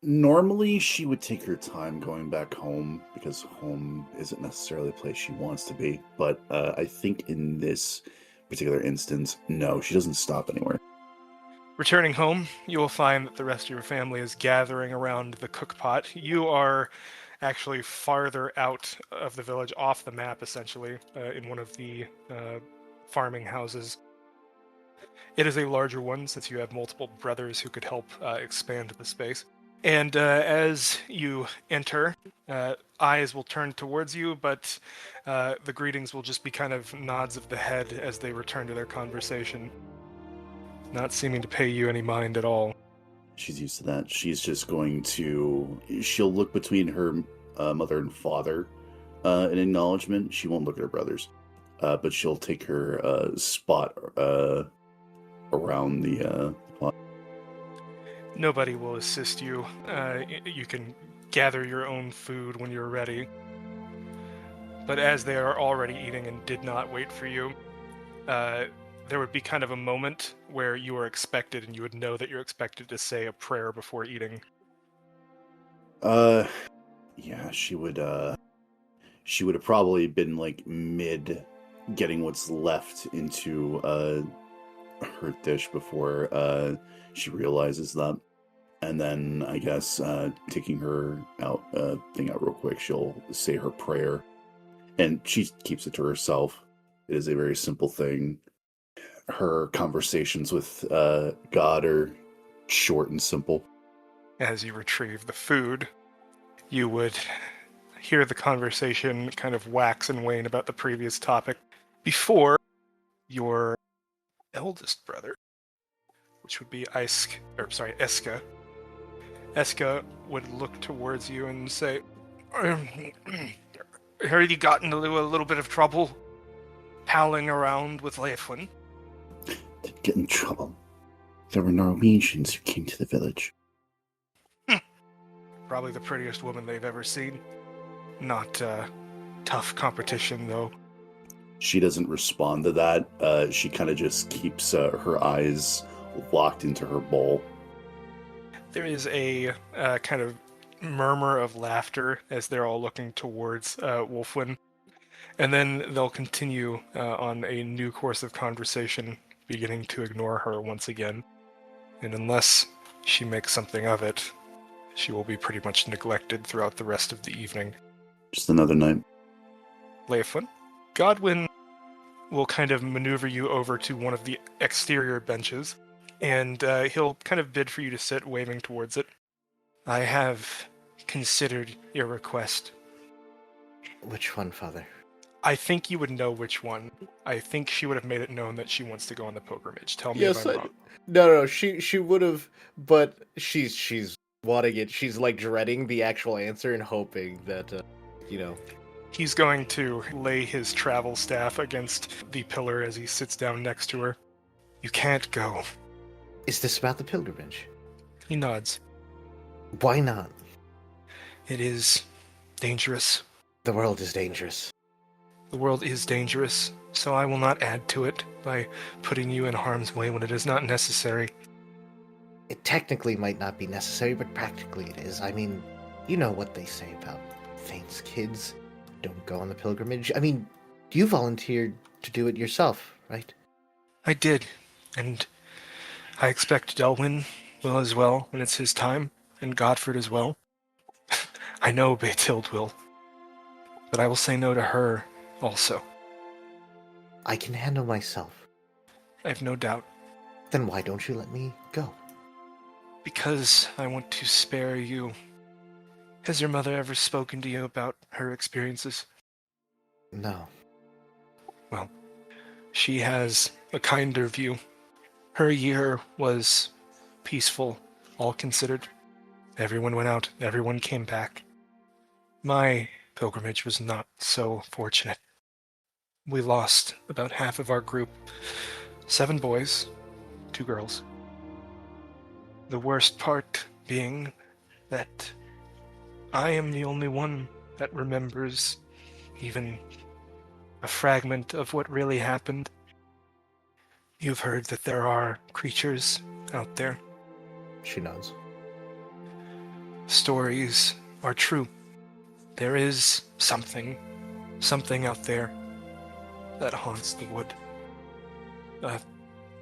Normally, she would take her time going back home because home isn't necessarily a place she wants to be. But I think in this particular instance, no, she doesn't stop anywhere. Returning home, you will find that the rest of your family is gathering around the cookpot. You are actually farther out of the village, off the map, essentially, in one of the farming houses. It is a larger one, since you have multiple brothers who could help expand the space. And as you enter, eyes will turn towards you, but the greetings will just be kind of nods of the head as they return to their conversation, not seeming to pay you any mind at all. She's used to that. She's just going to... She'll look between her mother and father in acknowledgement. She won't look at her brothers. But she'll take her spot around the pot. Nobody will assist you. You can gather your own food when you're ready. But as they are already eating and did not wait for you, there would be kind of a moment where you are expected, and you would know that you're expected to say a prayer before eating. Yeah, she would have probably been like mid getting what's left into her dish before she realizes that. And then I guess taking her thing out real quick, she'll say her prayer. And she keeps it to herself. It is a very simple thing. Her conversations with God are short and simple. As you retrieve the food, you would hear the conversation kind of wax and wane about the previous topic before your eldest brother, which would be Eska. Eska would look towards you and say, I heard you got into a little bit of trouble palling around with Leifwin. Didn't get in trouble. There were Norwegians who came to the village. Probably the prettiest woman they've ever seen. Not tough competition, though. She doesn't respond to that. She kind of just keeps her eyes locked into her bowl. There is a kind of murmur of laughter as they're all looking towards Wolfwin. And then they'll continue on a new course of conversation, beginning to ignore her once again. And unless she makes something of it, she will be pretty much neglected throughout the rest of the evening. Just another night. Leifwin, Godwin will kind of maneuver you over to one of the exterior benches, and he'll kind of bid for you to sit, waving towards it. I have considered your request. Which one, Father? I think you would know which one. I think she would have made it known that she wants to go on the pilgrimage. Tell me if I'm wrong. No, she would have, but she's wanting it. She's like dreading the actual answer and hoping that, He's going to lay his travel staff against the pillar as he sits down next to her. You can't go. Is this about the pilgrimage? He nods. Why not? It is dangerous. The world is dangerous. The world is dangerous, so I will not add to it by putting you in harm's way when it is not necessary. It technically might not be necessary, but practically it is. I mean, you know what they say about Thane's kids. Don't go on the pilgrimage. I mean, you volunteered to do it yourself, right? I did, and I expect Delwyn will as well when it's his time, and Godford as well. I know Beatild will, but I will say no to her also. I can handle myself. I have no doubt. Then why don't you let me go? Because I want to spare you. Has your mother ever spoken to you about her experiences? No. Well, she has a kinder view. Her year was peaceful, all considered. Everyone went out, everyone came back. My pilgrimage was not so fortunate. We lost about half of our group. 7 boys, 2 girls. The worst part being that I am the only one that remembers even a fragment of what really happened. You've heard that there are creatures out there. She nods. Stories are true. There is something out there that haunts the wood. A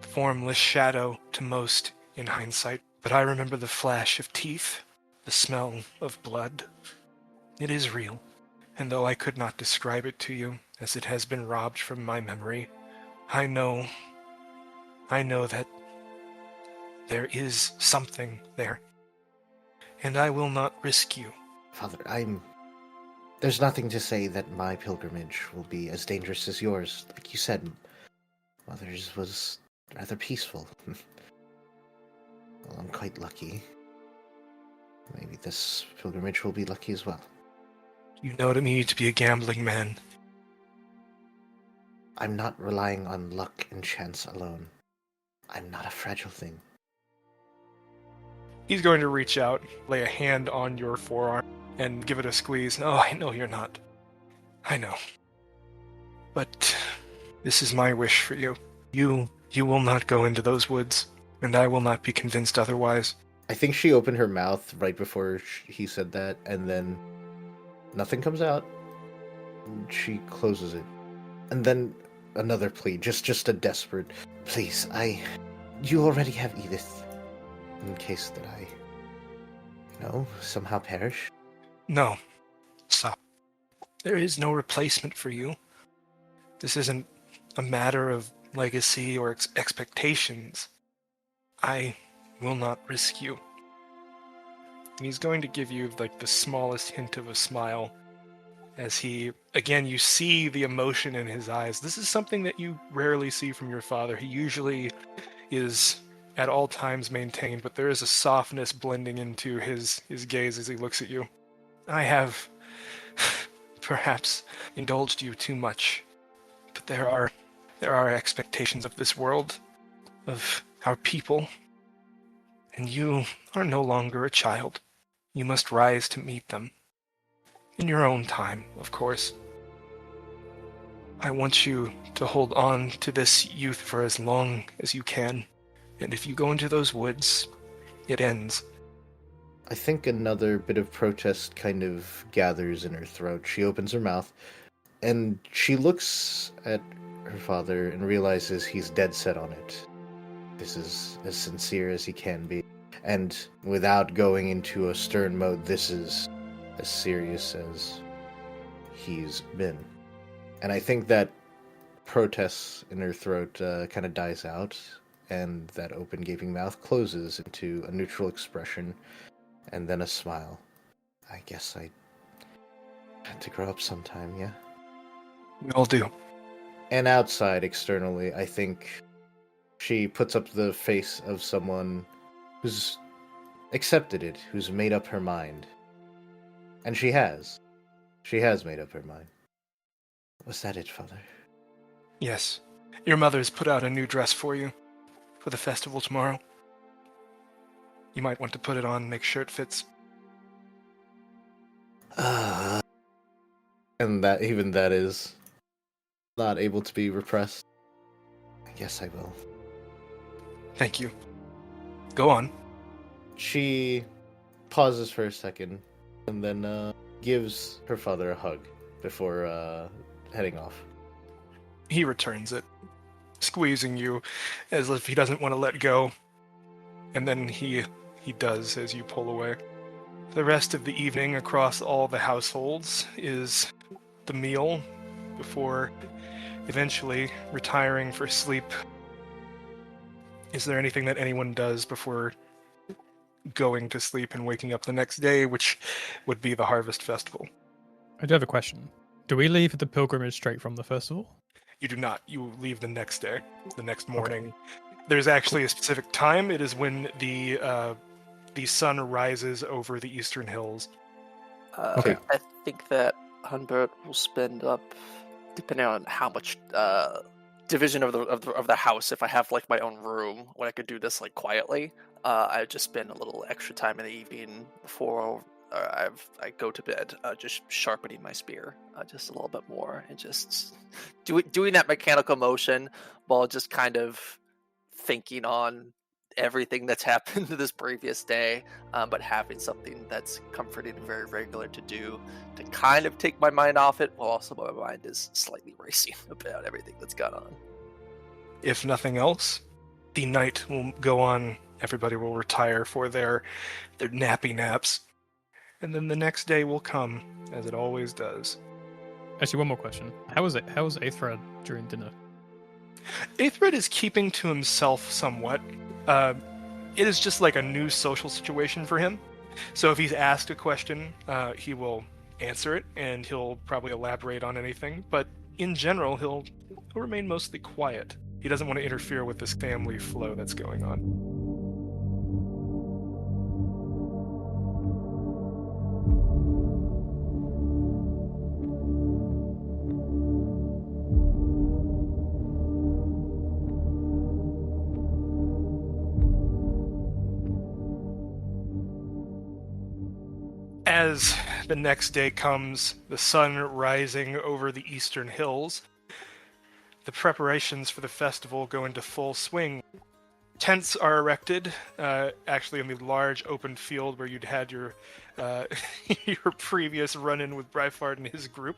formless shadow to most in hindsight, but I remember the flash of teeth, the smell of blood. It is real, and though I could not describe it to you, as it has been robbed from my memory, I know that there is something there, and I will not risk you. Father, there's nothing to say that my pilgrimage will be as dangerous as yours. Like you said, Mother's was rather peaceful. Well, I'm quite lucky. Maybe this pilgrimage will be lucky as well. You know what it means to be a gambling man. I'm not relying on luck and chance alone. I'm not a fragile thing. He's going to reach out, lay a hand on your forearm, and give it a squeeze. Oh, I know you're not. I know. But this is my wish for you. You will not go into those woods, and I will not be convinced otherwise. I think she opened her mouth right before he said that, and then nothing comes out. She closes it. And then another plea, just a desperate, please, you already have Edith, in case that I, somehow perish. No. Stop. There is no replacement for you. This isn't a matter of legacy or expectations. I will not risk you. And he's going to give you, the smallest hint of a smile as he, again, you see the emotion in his eyes. This is something that you rarely see from your father. He usually is at all times maintained, but there is a softness blending into his gaze as he looks at you. I have perhaps indulged you too much, but there are expectations of this world, of our people, and you are no longer a child. You must rise to meet them. In your own time, of course. I want you to hold on to this youth for as long as you can, and if you go into those woods, it ends. I think another bit of protest kind of gathers in her throat. She opens her mouth, and she looks at her father and realizes he's dead set on it. This is as sincere as he can be. And without going into a stern mode, this is as serious as he's been. And I think that protest in her throat kind of dies out, and that open gaping mouth closes into a neutral expression, and then a smile. I guess I had to grow up sometime, yeah? We all do. And outside, externally, I think she puts up the face of someone who's accepted it, who's made up her mind. And she has. She has made up her mind. Was that it, Father? Yes. Your mother's put out a new dress for you for the festival tomorrow. You might want to put it on, make sure it fits. And that is not able to be repressed. I guess I will. Thank you. Go on. She pauses for a second and then gives her father a hug before heading off. He returns it, squeezing you as if he doesn't want to let go. And then he does as you pull away. The rest of the evening across all the households is the meal before eventually retiring for sleep. Is there anything that anyone does before going to sleep and waking up the next day, which would be the Harvest Festival? I do have a question. Do we leave the pilgrimage straight from the festival? You do not. You leave the next day, the next morning. Okay. There's actually a specific time. It is when the sun rises over the eastern hills. Okay. I think that Humbert will spend up, depending on how much division of the house. If I have like my own room, when I could do this like quietly, I just spend a little extra time in the evening before I go to bed, just sharpening my spear just a little bit more, and just doing that mechanical motion while just kind of thinking on everything that's happened to this previous day, but having something that's comforting and very regular to do to kind of take my mind off it, while also my mind is slightly racing about everything that's gone on. If nothing else, the night will go on. Everybody will retire for their nappy naps. And then the next day will come, as it always does. Actually, one more question. How was Aethred during dinner? Aethred is keeping to himself somewhat. It is just like a new social situation for him. So if he's asked a question, he will answer it, and he'll probably elaborate on anything. But in general, he'll remain mostly quiet. He doesn't want to interfere with this family flow that's going on. As the next day comes, the sun rising over the eastern hills, the preparations for the festival go into full swing. Tents are erected, actually in the large open field where you'd had your your previous run-in with Bryfard and his group,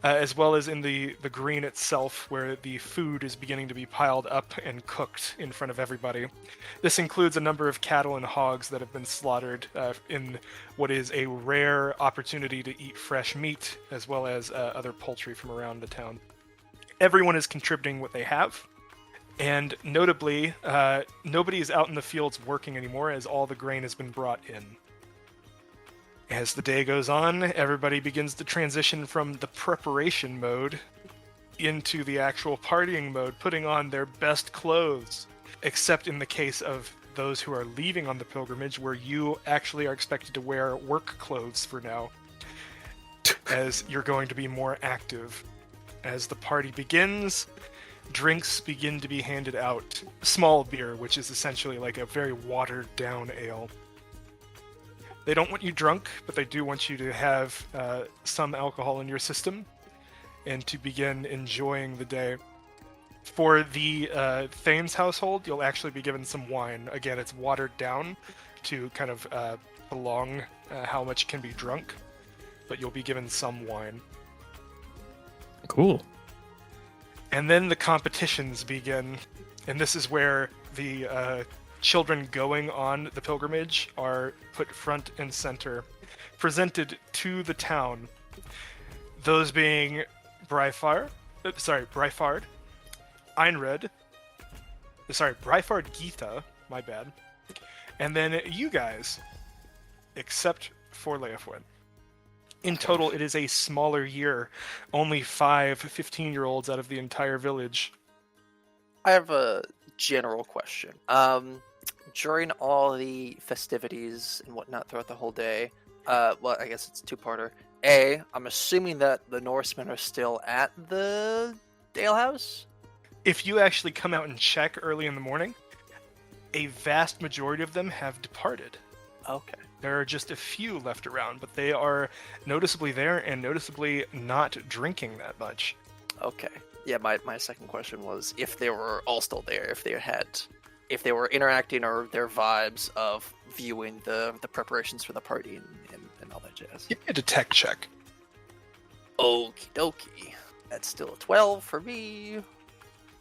as well as in the green itself, where the food is beginning to be piled up and cooked in front of everybody. This includes a number of cattle and hogs that have been slaughtered in what is a rare opportunity to eat fresh meat, as well as other poultry from around the town. Everyone is contributing what they have, and notably, nobody is out in the fields working anymore, as all the grain has been brought in. As the day goes on, everybody begins to transition from the preparation mode into the actual partying mode, putting on their best clothes, except in the case of those who are leaving on the pilgrimage, where you actually are expected to wear work clothes for now, as you're going to be more active. As the party begins, drinks begin to be handed out. Small beer, which is essentially like a very watered down ale. They don't want you drunk, but they do want you to have some alcohol in your system and to begin enjoying the day. For the Thane's household, you'll actually be given some wine. Again, it's watered down to kind of prolong how much can be drunk, but you'll be given some wine. Cool. And then the competitions begin, and this is where the children going on the pilgrimage are put front and center, presented to the town. Those being Bryfard, Einred, Bryfard Gita, my bad, and then you guys, except for Leofwin. In total, it is a smaller year, only 5 15-year-olds out of the entire village. I have a general question. During all the festivities and whatnot throughout the whole day, well, I guess it's a two-parter. A, I'm assuming that the Norsemen are still at the Ale House? If you actually come out and check early in the morning, a vast majority of them have departed. Okay. There are just a few left around, but they are noticeably there and noticeably not drinking that much. Okay. Yeah, my second question was if they were all still there, if they were interacting, or their vibes of viewing the preparations for the party and all that jazz. Give me a detect check. Okie dokie. That's still a 12 for me.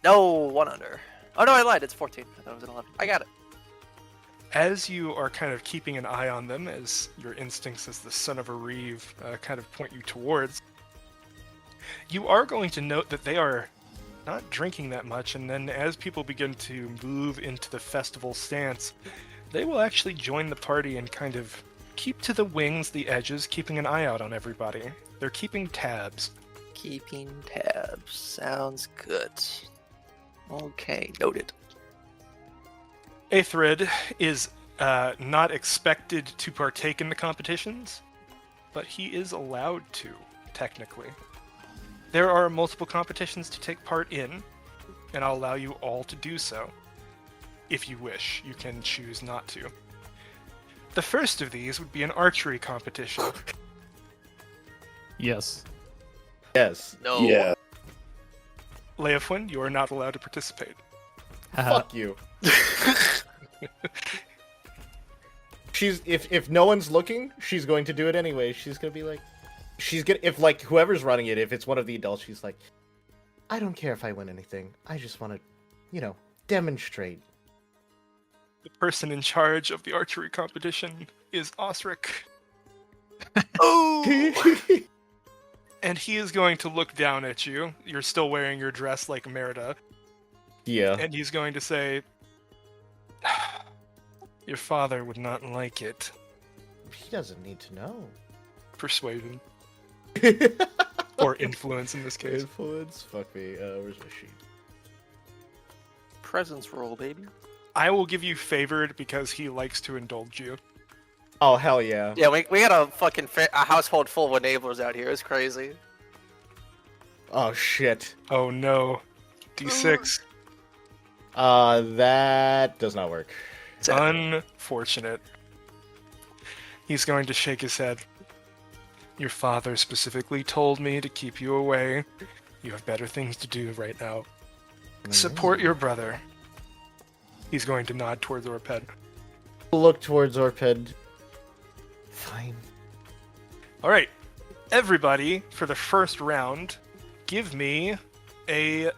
No, 1 under. Oh no, I lied. It's 14. I thought it was an 11. I got it. As you are kind of keeping an eye on them, as your instincts as the son of a Reeve kind of point you towards, you are going to note that they are not drinking that much, and then as people begin to move into the festival stance, they will actually join the party and kind of keep to the wings, the edges, keeping an eye out on everybody. They're keeping tabs. Keeping tabs. Sounds good. Okay, noted. Aethrid is not expected to partake in the competitions, but he is allowed to, technically. There are multiple competitions to take part in, and I'll allow you all to do so. If you wish, you can choose not to. The first of these would be an archery competition. Yes. Yes. No. Yeah. Leofwin, you are not allowed to participate. Fuck you. She's if no one's looking, she's going to do it anyway. She's gonna be like, if like whoever's running it, if it's one of the adults, she's like, I don't care if I win anything. I just want to, demonstrate. The person in charge of the archery competition is Osric. Oh! And he is going to look down at you. You're still wearing your dress like Merida. Yeah. And he's going to say, your father would not like it. He doesn't need to know. Persuasion. Or influence in this case. Influence? Fuck me. Where's my sheet? Presence roll, baby. I will give you favored because he likes to indulge you. Oh, hell yeah. Yeah, we got a fucking a household full of enablers out here. It's crazy. Oh, shit. Oh no. D6. That does not work. Unfortunate. He's going to shake his head. Your father specifically told me to keep you away. You have better things to do right now. Support your brother. He's going to nod towards Orped. Look towards Orped. Fine. Alright. Everybody, for the first round, give me a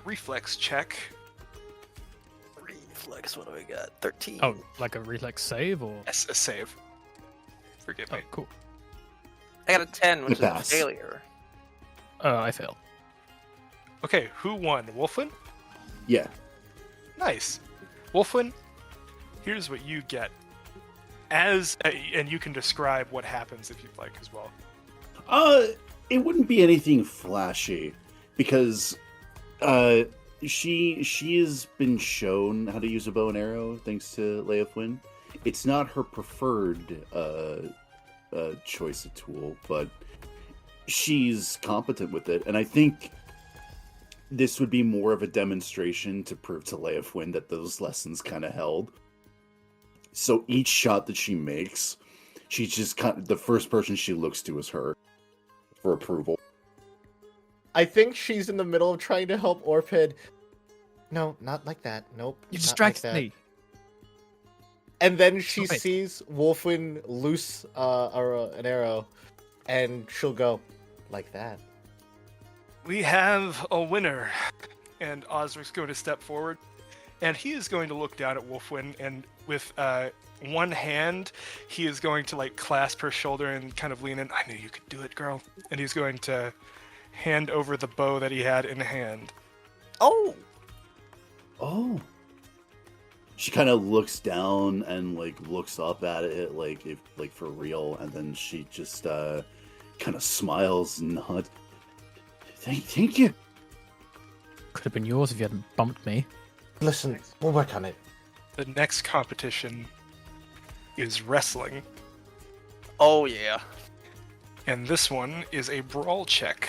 reflex check. Reflex, what do we got? 13. Oh, like a reflex save or? Yes, a save. Forgive Oh, me. cool. I got a 10, which is a Pass. failure. I failed. Okay, who won? Wolfwin? Yeah. Nice. Wolfwin, here's what you get. And you can describe what happens if you'd like as well. It wouldn't be anything flashy because she has been shown how to use a bow and arrow thanks to Leia Flynn. It's not her preferred choice of tool, but she's competent with it, and I think this would be more of a demonstration to prove to Leia Flynn that those lessons kind of held. So each shot that she makes, she's just the first person she looks to is her for approval. I think she's in the middle of trying to help Orpid. No, not like that. Nope. You not distracted like that. me. And then she Stop it. sees Wolfwin loose an arrow, and she'll go, like that. We have a winner. And Osric's going to step forward. And he is going to look down at Wolfwin, and with one hand, he is going to like clasp her shoulder and kind of lean in. I knew you could do it, girl. And he's going to hand over the bow that he had in hand. Oh, She kind of looks down and like looks up at it, like for real, and then she just kind of smiles and nods. Thank you. Could have been yours if you hadn't bumped me. Listen, we'll work on it. The next competition is wrestling, oh yeah. and this one is a brawl check.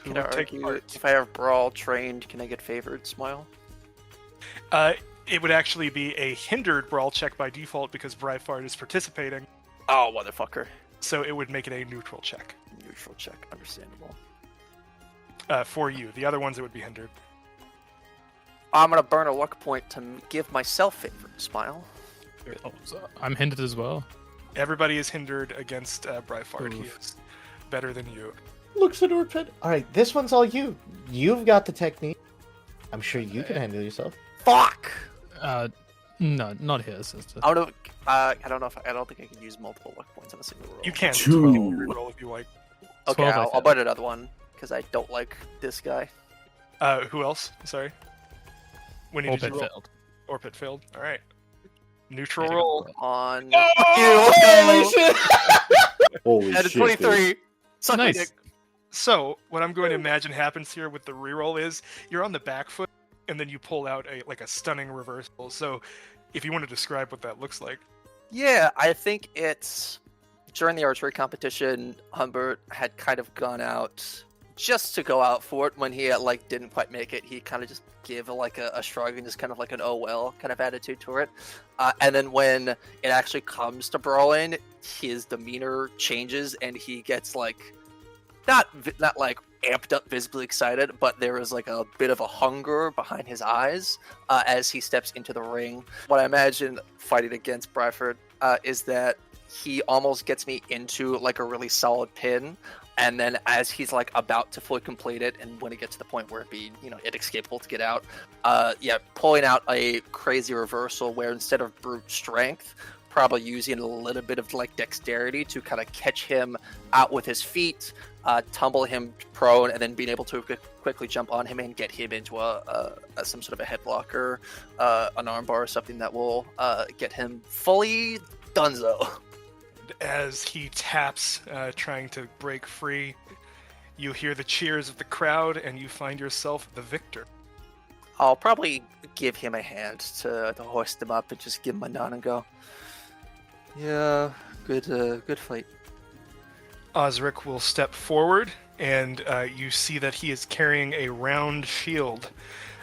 Who Can I will take argue, part? if I have Brawl trained, can I get favored? Smile? It would actually be a hindered brawl check by default because Bryfart is participating, Oh, motherfucker. so it would make it a neutral check Neutral check, understandable. for you. The other ones it would be hindered. I'm gonna burn a luck point to give myself favored. Smile. Oh, so I'm hindered as well. Everybody is hindered against Bryfart. He Oof. is better than you. Looks at Orpid. All right, this one's all you. You've got the technique. I'm sure you can handle yourself. Fuck! No, not here, sister. I don't know. I don't know if I don't think I can use multiple luck points on a single roll. You can Two. roll if you like. Okay, 12, I I'll think. burn another one because I don't like this guy. Who else? Sorry. When did you Orbit roll? failed. Orpid failed. All right. Neutral There you roll. On Holy shit! Holy at a shit! 23. Suck my Nice. dick. So, what I'm going to imagine happens here with the reroll is you're on the back foot, and then you pull out a stunning reversal. So, if you want to describe what that looks like. Yeah, I think it's during the archery competition. Humbert had kind of gone out just to go out for it. When he didn't quite make it, he kind of just gave a shrug and just kind of like an oh well kind of attitude to it. And then when it actually comes to brawling, his demeanor changes and he gets not amped up, visibly excited, but there is a bit of a hunger behind his eyes as he steps into the ring. What I imagine fighting against Bryford is that he almost gets me into a really solid pin, and then as he's about to fully complete it, and when it gets to the point where it'd be inescapable to get out, pulling out a crazy reversal where instead of brute strength, probably using a little bit of dexterity to kind of catch him out with his feet, tumble him prone, and then being able to quickly jump on him and get him into some sort of a head blocker, an armbar, or something that will get him fully donezo. As he taps, trying to break free, you hear the cheers of the crowd, and you find yourself the victor. I'll probably give him a hand to hoist him up and just give him a nod and go, yeah, good fight. Osric will step forward, and you see that he is carrying a round shield,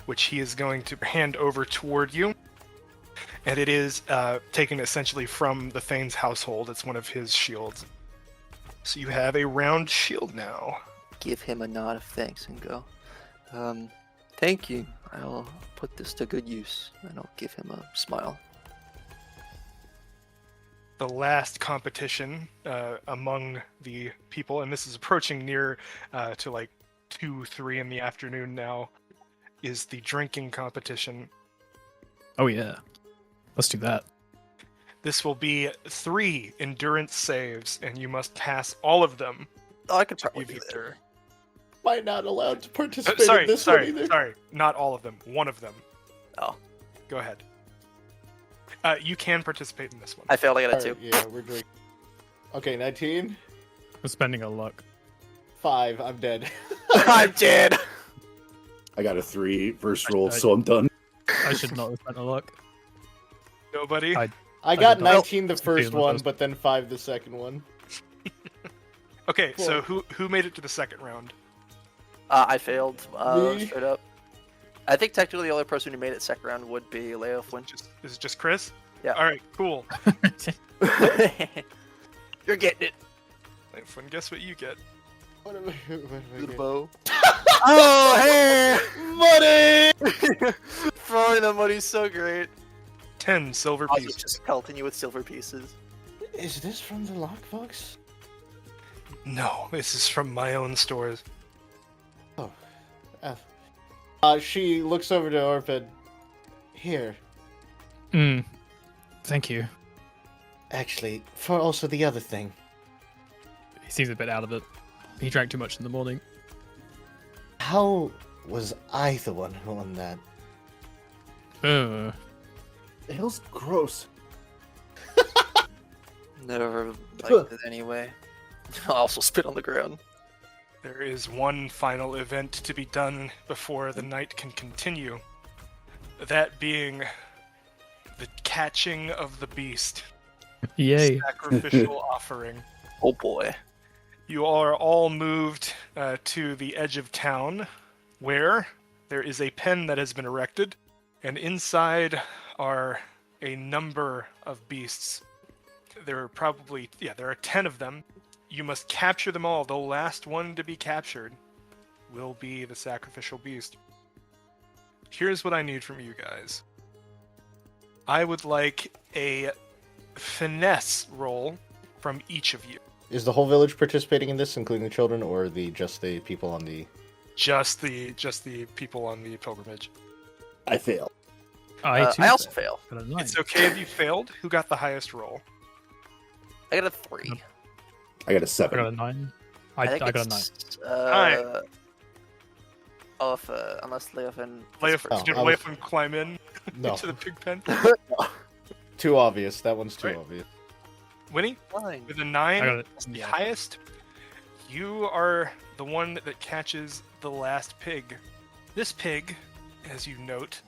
which he is going to hand over toward you. And it is taken essentially from the Thane's household. It's one of his shields. So you have a round shield now. Give him a nod of thanks and go, thank you. I'll put this to good use. And I'll give him a smile. The last competition among the people, and this is approaching near to 2, 3 in the afternoon now, is the drinking competition. Oh yeah, let's do that. This will be 3 endurance saves, and you must pass all of them Oh, I could to be probably do that. victor. Am I not allowed to participate in this one either? Sorry, not all of them. One of them. Oh. Go ahead. You can participate in this one. I failed. I got a All 2. right, yeah, we're doing. Okay, 19. We're spending a luck. 5. I'm dead. I'm dead. I got a 3 first roll, so I'm done. I should not have spent a luck. Nobody. I got did not- 19 the It's first feeling one, those. but then 5 the second one. Okay, so Cool. who made it to the second round? I failed. Me? Straight up. I think technically the only person who made it second round would be Leofwin. Is it just Chris? Yeah. All right, cool. You're getting it. Fun. Guess what you get? What am I, what am I The getting? bow. Oh, hey! Money! Throwing the money's so great. 10 silver Also, pieces. just pelting you with silver pieces. Is this from the lockbox? No, this is from my own stores. Oh. She looks over to Orpid. Here. Thank you. Actually, for also the other thing. He seems a bit out of it. He drank too much in the morning. How was I the one who won that? The hell's gross. Never liked it anyway. I'll also spit on the ground. There is one final event to be done before the night can continue. That being the catching of the beast. Yay. Sacrificial offering. Oh boy. You are all moved to the edge of town, where there is a pen that has been erected, and inside are a number of beasts. There are 10 of them. You must capture them all. The last one to be captured will be the sacrificial beast. Here's what I need from you guys. I would like a finesse roll from each of you. Is the whole village participating in this, including the children, or just the people on the... Just the people on the pilgrimage. I fail. I also fail. Got a 9. It's okay if you failed. Who got the highest roll? I got a 3. I got a I 7. got a 9. I think got a 9. it's, Nine. Oh, if, unless Leofin... Did I was- Leofin climb in No. into the pig pen? Too obvious. That one's too Right. obvious. Winnie, Fine. with a I 9, got it. as the Yeah. highest, you are the one that catches the last pig. This pig, as you note,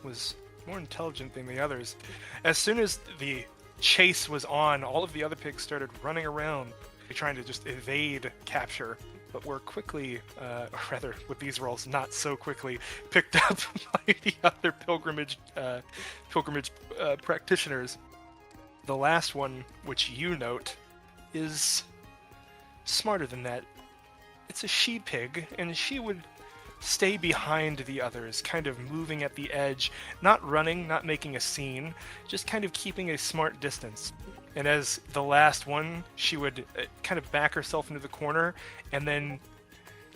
was more intelligent than the others. As soon as the chase was on, all of the other pigs started running around, trying to just evade capture, but were quickly, or rather, with these rolls, not so quickly, picked up by the other pilgrimage practitioners. The last one, which you note, is smarter than that. It's a she-pig, and she would stay behind the others, kind of moving at the edge, not running, not making a scene, just kind of keeping a smart distance. And as the last one, she would kind of back herself into the corner, and then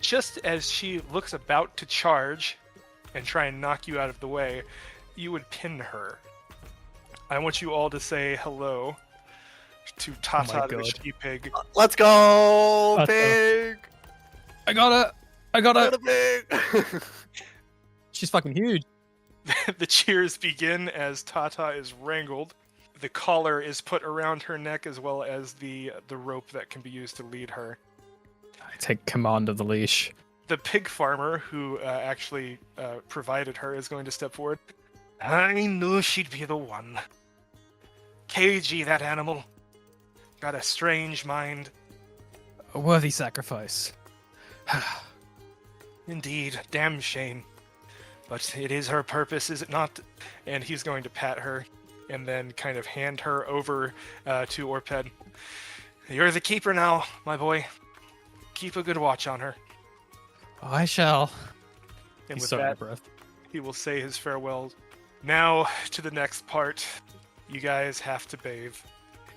just as she looks about to charge and try and knock you out of the way, you would pin her. I want you all to say hello to Tata the God. she-pig. Let's go, Let's go. pig! I got it! I got Go it! to pig! She's fucking huge. The cheers begin as Tata is wrangled. The collar is put around her neck as well as the rope that can be used to lead her. I take command of the leash. The pig farmer who actually provided her is going to step forward. I knew she'd be the one. Cagey, that animal. Got a strange mind. A worthy sacrifice. Indeed, damn shame. But it is her purpose, is it not? And he's going to pat her and then kind of hand her over to Orped. You're the keeper now, my boy. Keep a good watch on her. I shall. And He's with so out that, of breath. he will say his farewells. Now, to the next part. You guys have to bathe.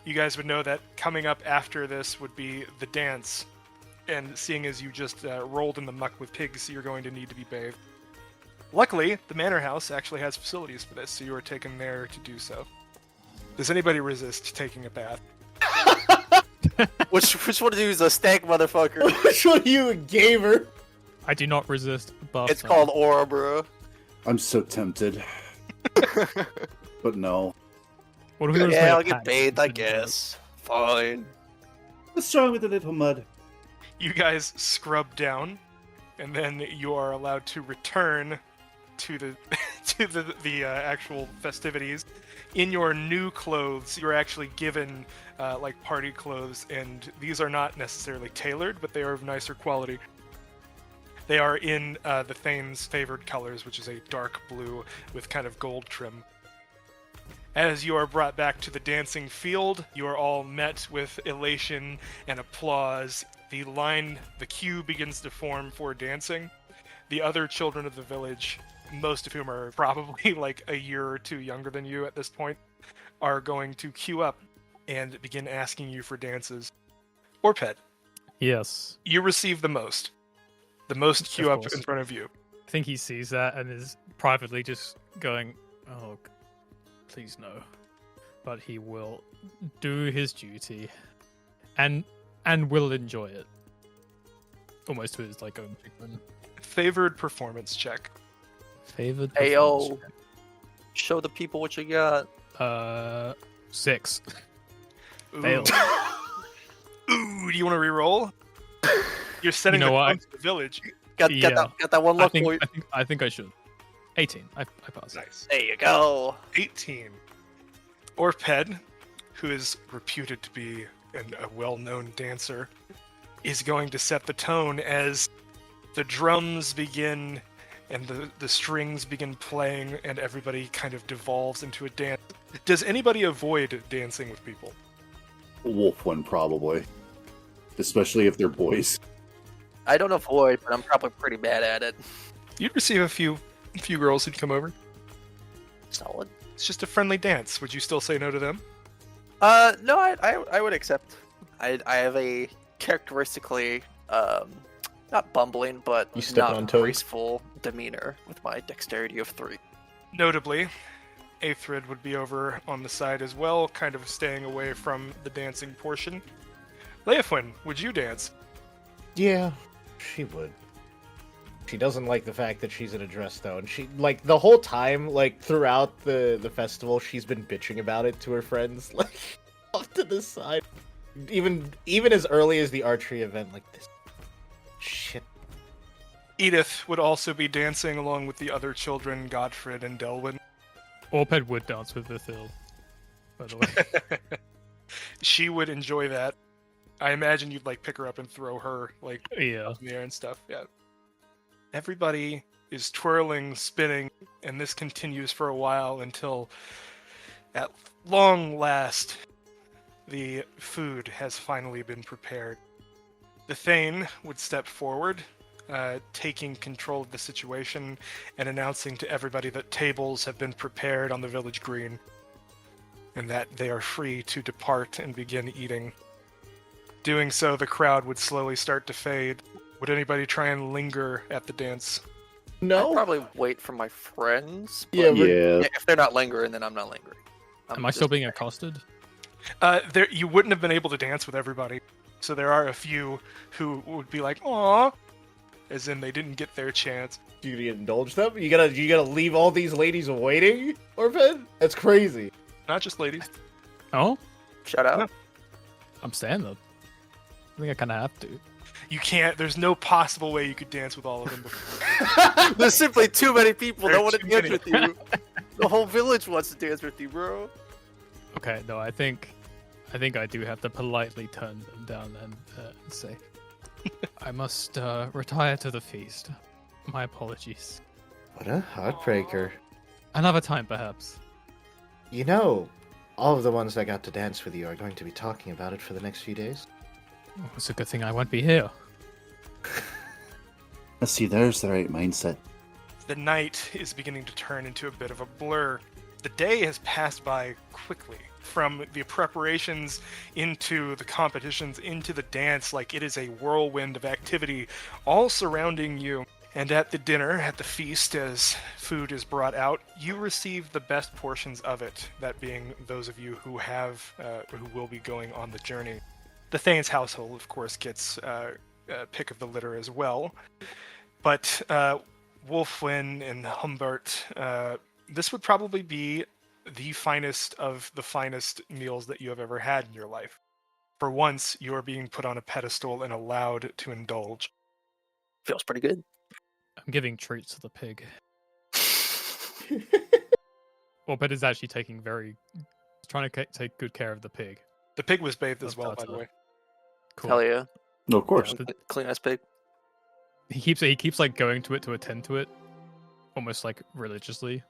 You guys would know that coming up after this would be the dance. And seeing as you just rolled in the muck with pigs, you're going to need to be bathed. Luckily, the manor house actually has facilities for this, so you are taken there to do so. Does anybody resist taking a bath? Which one of you is a stank motherfucker? Which one of you gave her? I do not resist bath It's time. called Aura, bro. I'm so tempted. But no. What if we were just Yeah, made I'll of get pants bathed, I instead of guess. Fine. What's wrong with a little mud? You guys scrub down, and then you are allowed to return to the to the actual festivities in your new clothes. You're actually given like party clothes, and these are not necessarily tailored, but they are of nicer quality. They are in the Thane's favored colors, which is a dark blue with kind of gold trim. As you are brought back to the dancing field, you are all met with elation and applause. The queue begins to form for dancing. The other children of the village, most of whom are probably like a year or two younger than you at this point, are going to queue up and begin asking you for dances. Or pet. Yes. You receive the most. The most queue up course. in front of you. I think he sees that and is privately just going, oh, please no. But he will do his duty and will enjoy it. Almost to his like own chagrin. Favored performance check. Favored Hey, performance yo. Show the people what you got. check. 6. Ooh. Fail. Ooh, do you want to re-roll? You're setting You know the what? tone for the village. Got Yeah. that one I look think, for you. I think I should. 18. I pass. Nice. There you go. 18. Orped, who is reputed to be a well-known dancer, is going to set the tone as the drums begin and the strings begin playing and everybody kind of devolves into a dance. Does anybody avoid dancing with people? Wolf one, probably. Especially if they're boys. I don't avoid, but I'm probably pretty bad at it. You'd receive a few girls who'd come over. Solid. It's just a friendly dance. Would you still say no to them? No, I would accept. I have a characteristically, not bumbling, but You step not on toes? graceful demeanor with my dexterity of 3. Notably, Aethrid would be over on the side as well, kind of staying away from the dancing portion. Leofwin, would you dance? Yeah, she would. She doesn't like the fact that she's in a dress, though, and she like the whole time, like throughout the festival, she's been bitching about it to her friends, like off to the side. Even as early as the archery event, like this shit. Edith would also be dancing along with the other children, Godfred and Delwyn. Orped would dance with Vithil, by the way. She would enjoy that. I imagine you'd like pick her up and throw her like Yeah. in the air and stuff. Yeah. Everybody is twirling, spinning, and this continues for a while until, at long last, the food has finally been prepared. The Thane would step forward, taking control of the situation and announcing to everybody that tables have been prepared on the village green and that they are free to depart and begin eating. Doing so, the crowd would slowly start to fade. Would anybody try and linger at the dance? No, I'd probably wait for my friends. But Yeah, we're- Yeah. if they're not lingering, then I'm not lingering. Am I still being accosted? You wouldn't have been able to dance with everybody, so there are a few who would be like, "Aw," as in they didn't get their chance. you gonna indulge them? You gotta leave all these ladies waiting, Orped? That's crazy. Not just ladies. Oh, Shout out. I'm staying though. I think I kind of have to. You can't. There's no possible way you could dance with all of them before. There's simply too many people There that are want to too dance many. with you. The whole village wants to dance with you, bro. Okay, no, I think I do have to politely turn them down and say, I must retire to the feast. My apologies. What a heartbreaker. Another time, perhaps. You know, all of the ones that got to dance with you are going to be talking about it for the next few days. Oh, it's a good thing I won't be here. Let's see, there's the right mindset. The night is beginning to turn into a bit of a blur. The day has passed by quickly. From the preparations into the competitions into the dance, like it is a whirlwind of activity all surrounding you. And at the dinner, at the feast, as food is brought out, you receive the best portions of it, that being those of you who will be going on the journey. The Thane's household, of course, gets a pick of the litter as well. But Wolfwin and Humbert, this would probably be the finest of the finest meals that you have ever had in your life. For once, you are being put on a pedestal and allowed to indulge. Feels pretty good. I'm giving treats to the pig. Well, but is actually trying to take good care of the pig. The pig was bathed as Of well, by the Tata. way. Cool. Hell yeah. No, of course. Yeah, Clean ass pig. he keeps like going to it to attend to it, almost like religiously.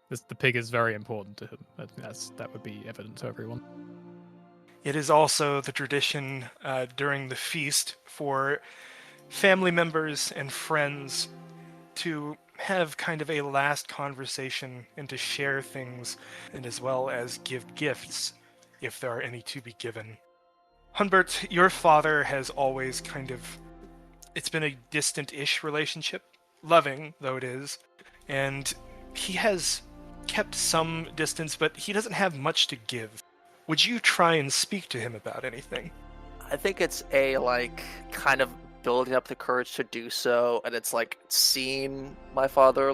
The pig is very important to him. That would be evident to everyone. It is also the tradition during the feast for family members and friends to have kind of a last conversation and to share things, and as well as give gifts if there are any to be given. Humbert, your father has always it's been a distant-ish relationship, loving though it is, and he has kept some distance, but he doesn't have much to give. Would you try and speak to him about anything? I think it's a kind of building up the courage to do so, and it's seeing my father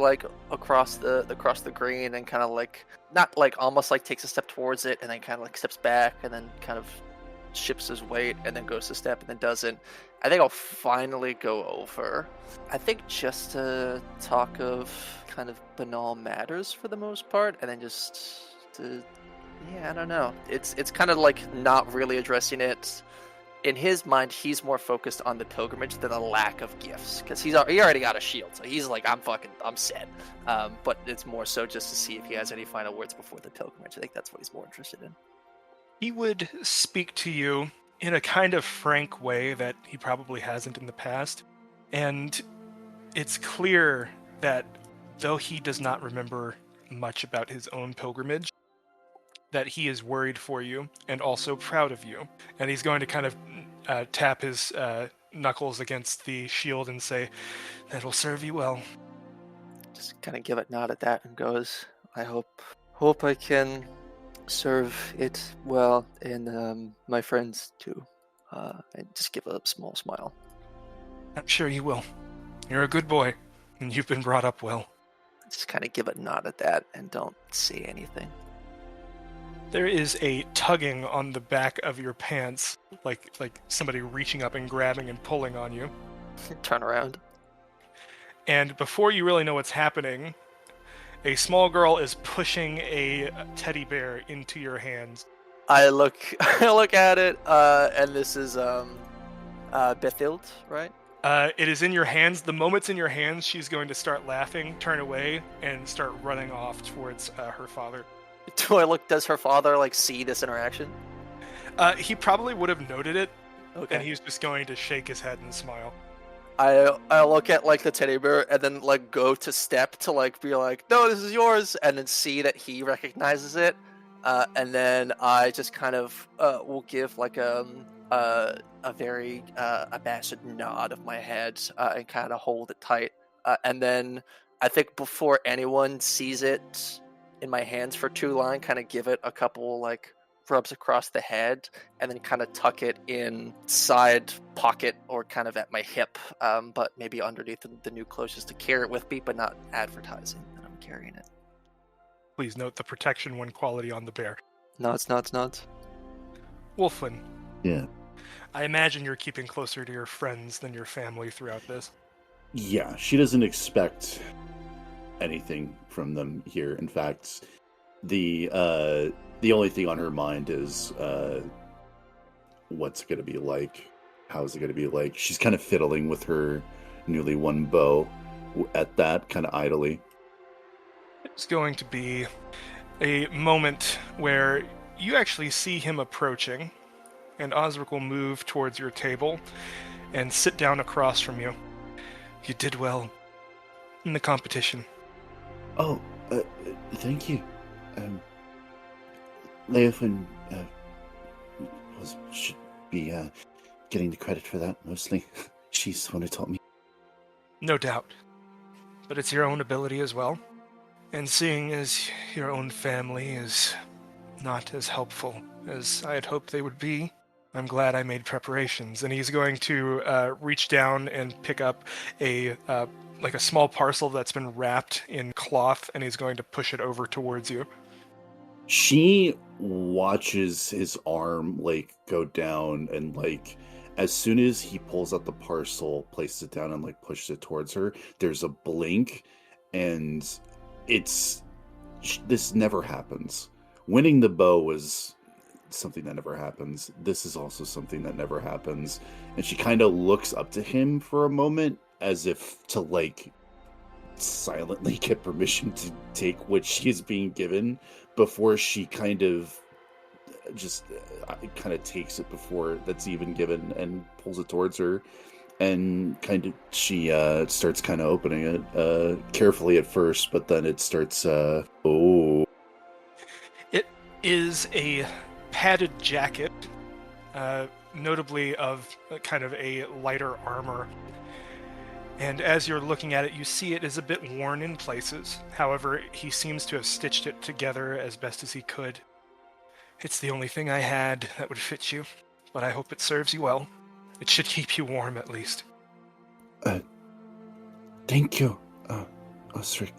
across the green and kind of not almost takes a step towards it and then kind of steps back and then kind of shifts his weight and then goes to step and then doesn't. I think I'll finally go over. I think just to talk of kind of banal matters for the most part, and then I don't know. It's kind of not really addressing it. In his mind, he's more focused on the pilgrimage than the lack of gifts, because he already got a shield, so he's like, I'm set. But it's more so just to see if he has any final words before the pilgrimage. I think that's what he's more interested in. He would speak to you in a kind of frank way that he probably hasn't in the past, and it's clear that though he does not remember much about his own pilgrimage, that he is worried for you and also proud of you. And he's going to kind of tap his knuckles against the shield and say, "That'll serve you well." Just kind of give a nod at that and goes, I hope I can serve it well, and my friends too. And just give a small smile. I'm sure you will. You're a good boy, and you've been brought up well. Just kind of give a nod at that and don't say anything. There is a tugging on the back of your pants, like somebody reaching up and grabbing and pulling on you. Turn around. And before you really know what's happening, a small girl is pushing a teddy bear into your hands. I look at it, and this is Bethild, right? It is in your hands. The moment it's in your hands, she's going to start laughing, turn away, and start running off towards her father. Does her father see this interaction? He probably would have noted it, Okay. and he's just going to shake his head and smile. I look at the teddy bear and then go to step to be no, this is yours, and then see that he recognizes it, and then I just kind of will give a very abashed nod of my head and kind of hold it tight, and then I think before anyone sees it in my hands for too long, kind of give it a couple rubs across the head, and then kind of tuck it inside pocket or kind of at my hip, but maybe underneath the new clothes, just to carry it with me, but not advertising that I'm carrying it. Please note the protection 1 quality on the bear. Nods. Wolflin, Yeah. I imagine you're keeping closer to your friends than your family throughout this. Yeah, she doesn't expect anything from them here. In fact, the only thing on her mind is what's it going to be like? How's it going to be like? She's kind of fiddling with her newly won bow at that, kind of idly. It's going to be a moment where you actually see him approaching, and Osric will move towards your table and sit down across from you. You did well in the competition. Oh, thank you. Leofin should be getting the credit for that, mostly. She's the one who taught me. No doubt. But it's your own ability as well. And seeing as your own family is not as helpful as I had hoped they would be, I'm glad I made preparations. And he's going to reach down and pick up a small parcel that's been wrapped in cloth, and he's going to push it over towards you. She watches his arm like go down, and like as soon as he pulls out the parcel, places it down and like pushes it towards her, there's a blink, and it's this never happens. Winning the bow was something that never happens. This is also something that never happens. And she kind of looks up to him for a moment as if to like silently get permission to take what she is being given before she kind of just kind of takes it before that's even given and pulls it towards her, and kind of she starts kind of opening it carefully at first, but then it starts oh, It is a padded jacket, notably of kind of a lighter armor. And as you're looking at it, you see it is a bit worn in places. However, he seems to have stitched it together as best as he could. It's the only thing I had that would fit you, but I hope it serves you well. It should keep you warm, at least. thank you, Osric.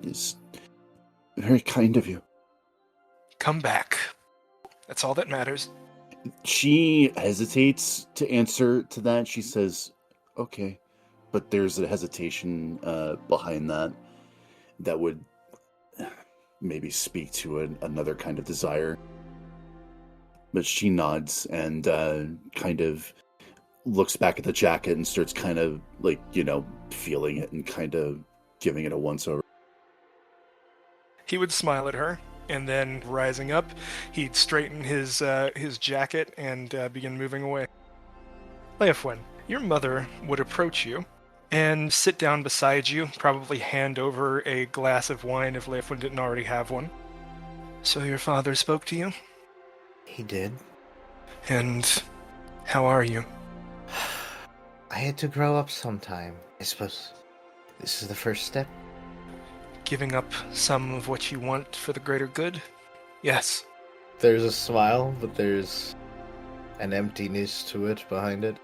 It's very kind of you. Come back. That's all that matters. She hesitates to answer to that. She says, okay. But there's a hesitation behind that that would maybe speak to another kind of desire. But she nods and kind of looks back at the jacket and starts kind of like, feeling it and kind of giving it a once-over. He would smile at her, and then rising up, he'd straighten his jacket and begin moving away. Leofwin, your mother would approach you and sit down beside you, probably hand over a glass of wine if Leofwin didn't already have one. So your father spoke to you? He did. And how are you? I had to grow up sometime. I suppose this is the first step. Giving up some of what you want for the greater good? Yes. There's a smile, but there's an emptiness to it behind it.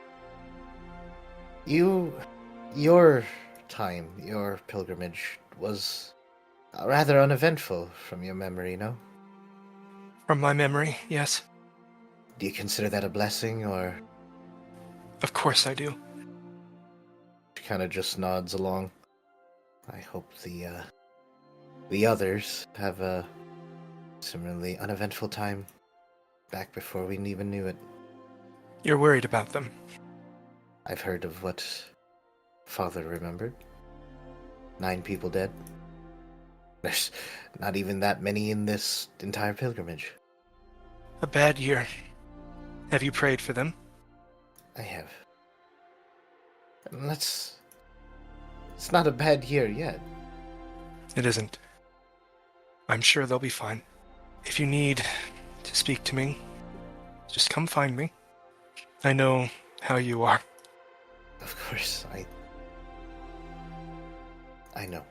Your time, your pilgrimage was rather uneventful from your memory, no? From my memory, yes. Do you consider that a blessing, or...? Of course I do. She kind of just nods along. I hope the others have a similarly uneventful time back before we even knew it. You're worried about them. I've heard of what Father remembered. 9 people dead. There's not even that many in this entire pilgrimage. A bad year. Have you prayed for them? I have. And it's not a bad year yet. It isn't. I'm sure they'll be fine. If you need to speak to me, just come find me. I know how you are. Of course, I know.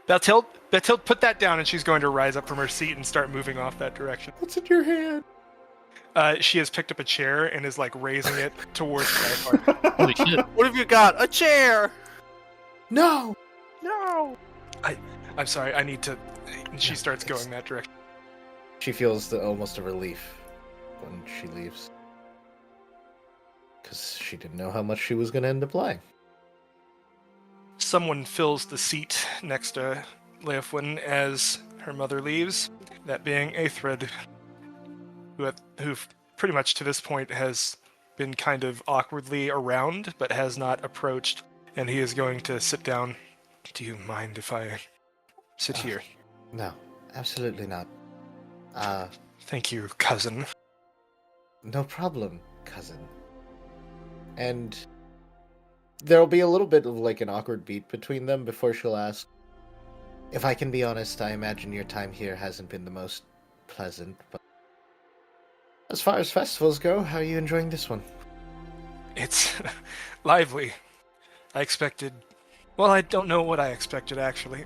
Bathilde, put that down, and she's going to rise up from her seat and start moving off that direction. What's in your hand? She has picked up a chair and is like raising it towards Leopard. Holy shit. What have you got? A chair! No! No! I'm sorry, I need to... And she No, starts it's- going that direction. She feels almost a relief when she leaves. Because she didn't know how much she was going to end up lying. Someone fills the seat next to Leofwin as her mother leaves, that being Aethred, who pretty much to this point has been kind of awkwardly around, but has not approached, and he is going to sit down. Do you mind if I sit here? No, absolutely not. Thank you, cousin. No problem, cousin. And there'll be a little bit of like an awkward beat between them before she'll ask, If I can be honest, I imagine your time here hasn't been the most pleasant, but as far as festivals go, how are you enjoying this one? It's lively. I expected... Well, I don't know what I expected, actually.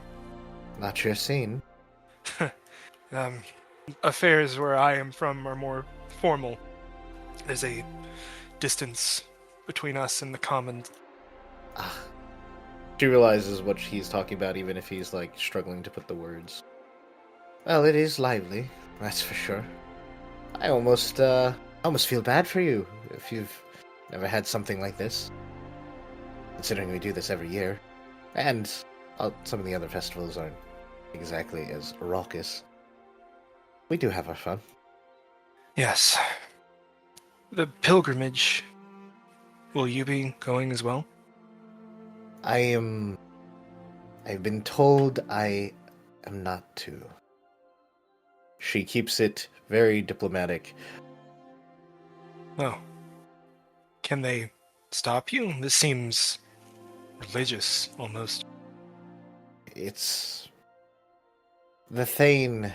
Not your scene. Affairs where I am from are more formal. There's a distance between us and the commons. Ah, she realizes what he's talking about, even if he's like struggling to put the words. Well, it is lively, that's for sure. I almost feel bad for you if you've never had something like this. Considering we do this every year. And some of the other festivals aren't exactly as raucous. We do have our fun. Yes. The pilgrimage. Will you be going as well? I've been told I am not to. She keeps it very diplomatic. Oh. Can they stop you? This seems religious, almost. It's... The Thane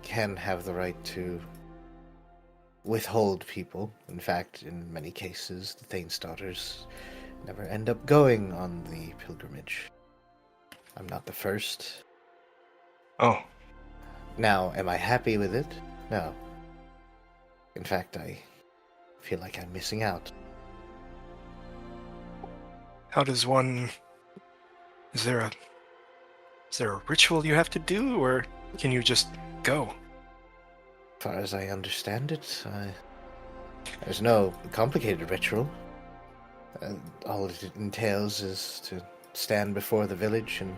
can have the right to withhold people. In fact, in many cases, the Thane's daughters never end up going on the pilgrimage. I'm not the first. Oh. Now, am I happy with it? No. In fact, I feel like I'm missing out. How does one... Is there a ritual you have to do, or can you just go? As far as I understand it, there's no complicated ritual. All it entails is to stand before the village and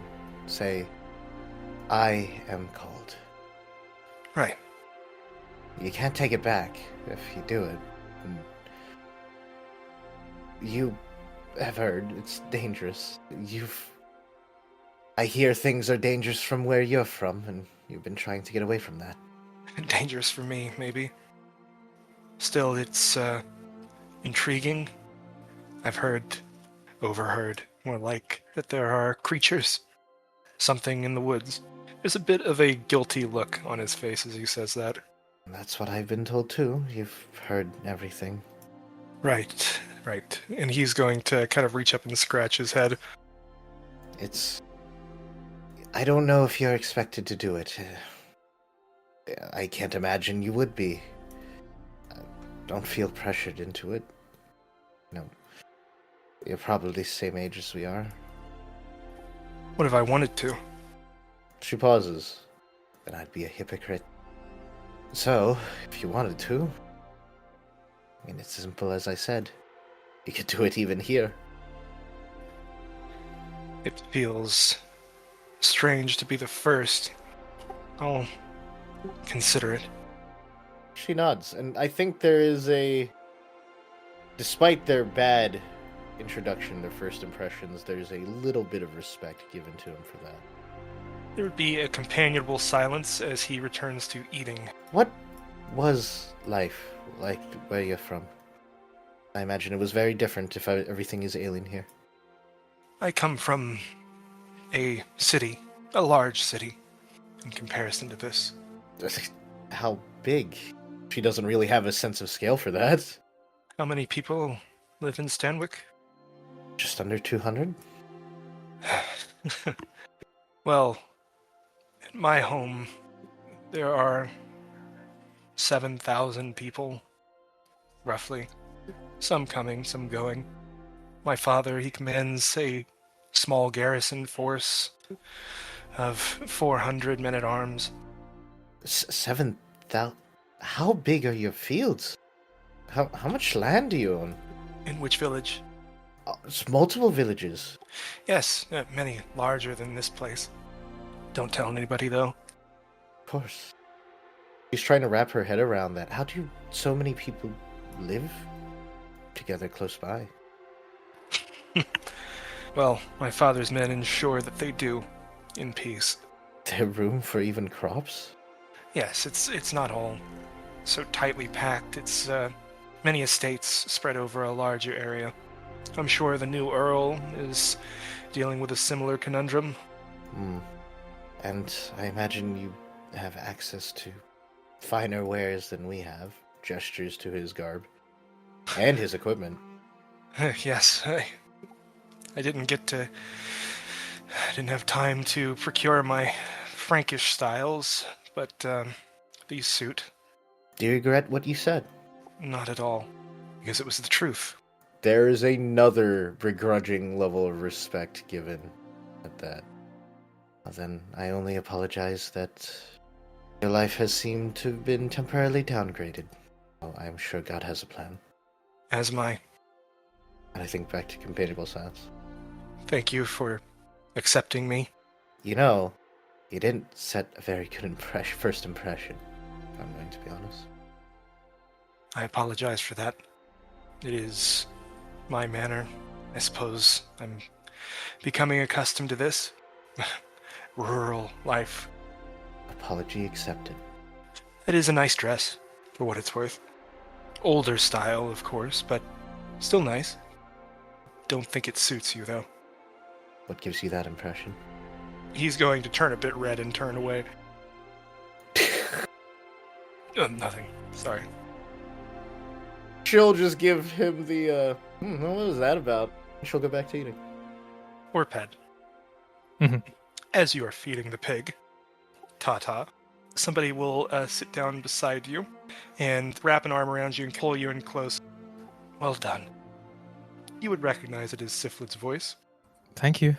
say, I am called. Right. You can't take it back if you do it. And you have heard it's dangerous. I hear things are dangerous from where you're from, and you've been trying to get away from that. Dangerous for me, maybe. Still, it's, intriguing. I've overheard, more like, that there are creatures. Something in the woods. There's a bit of a guilty look on his face as he says that. That's what I've been told too. You've heard everything. Right. And he's going to kind of reach up and scratch his head. I don't know if you're expected to do it. I can't imagine you would be. Don't feel pressured into it. No. You're probably the same age as we are. What if I wanted to? She pauses. Then I'd be a hypocrite. So, if you wanted to... I mean, it's as simple as I said. You could do it even here. It feels strange to be the first. I'll consider it. She nods, and I think there is despite their bad introduction, their first impressions, there's a little bit of respect given to him for that. There would be a companionable silence as he returns to eating. What was life like where you're from? I imagine it was very different if everything is alien here. I come from a city, a large city, in comparison to this. How big? She doesn't really have a sense of scale for that. How many people live in Stanwick? Just under 200? Well, at my home, there are 7,000 people, roughly. Some coming, some going. My father, he commands a small garrison force of 400 men-at-arms. 7,000? How big are your fields? How much land do you own? In which village? It's multiple villages. Yes, many larger than this place. Don't tell anybody, though. Of course. She's trying to wrap her head around that. How do so many people live together close by? Well, my father's men ensure that they do, in peace. There room for even crops? Yes, it's not all so tightly packed. It's many estates spread over a larger area. I'm sure the new Earl is dealing with a similar conundrum. And I imagine you have access to finer wares than we have. Gestures to his garb. And his equipment. Yes, I didn't have time to procure my Frankish styles, but these suit. Do you regret what you said? Not at all, because it was the truth. There is another begrudging level of respect given at that. Well, then I only apologize that Your life has seemed to have been temporarily downgraded. Well, I am sure God has a plan. As my And I think back to companionable silence. thank you for accepting me. You know, you didn't set a very good first impression, if I'm going to be honest. I apologize for that. It is my manner. I suppose I'm becoming accustomed to this. Rural life. Apology accepted. It is a nice dress, for what it's worth. Older style, of course, but still nice. Don't think it suits you, though. What gives you that impression? He's going to turn a bit red and turn away. Nothing. Sorry. She'll just give him the, what was that about? She'll go back to eating. Or pet. Mhm. As you are feeding the pig, ta-ta, somebody will sit down beside you and wrap an arm around you and pull you in close. Well done. You would recognize it as Siflid's voice. Thank you.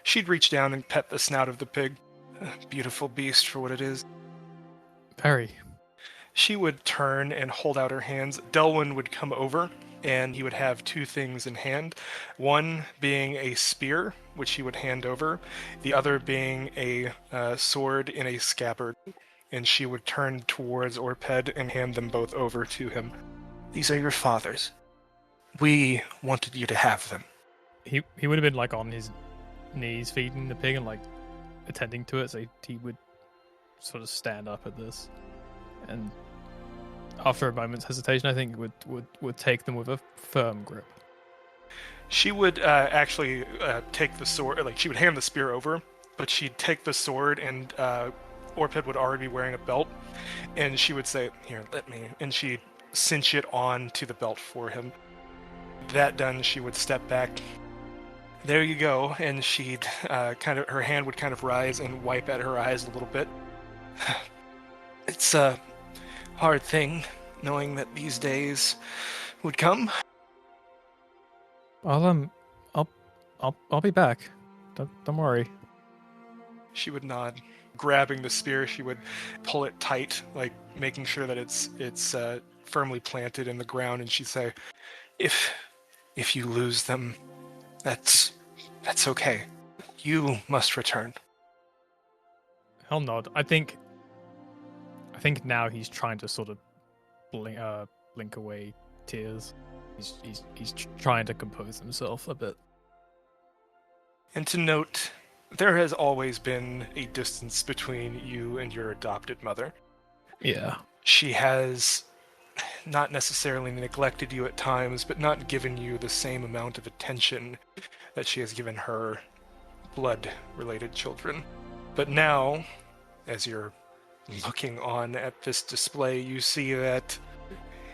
She'd reach down and pet the snout of the pig. A beautiful beast for what it is. Very. She would turn and hold out her hands. Delwyn would come over, and he would have two things in hand. One being a spear, which he would hand over. The other being a sword in a scabbard. And she would turn towards Orped and hand them both over to him. These are your father's. We wanted you to have them. He would have been like on his knees feeding the pig and like attending to it, so he would sort of stand up at this, and after a moment's hesitation, I think would take them with a firm grip. She would actually take the sword, like she would hand the spear over, but she'd take the sword, and Orped would already be wearing a belt, and she would say, "Here, let me," and she'd cinch it on to the belt for him. That done, she would step back. There you go, and she'd her hand would kind of rise and wipe at her eyes a little bit. It's a hard thing, knowing that these days would come. I'll be back. Don't worry. She would nod. Grabbing the spear, she would pull it tight, like making sure that it's firmly planted in the ground, and she'd say, If you lose them, that's okay. You must return." He'll nod. I think now he's trying to sort of blink away tears. He's trying to compose himself a bit. And to note, there has always been a distance between you and your adopted mother. Yeah. She has not necessarily neglected you at times, but not given you the same amount of attention that she has given her blood-related children. But now, as you're looking on at this display, you see that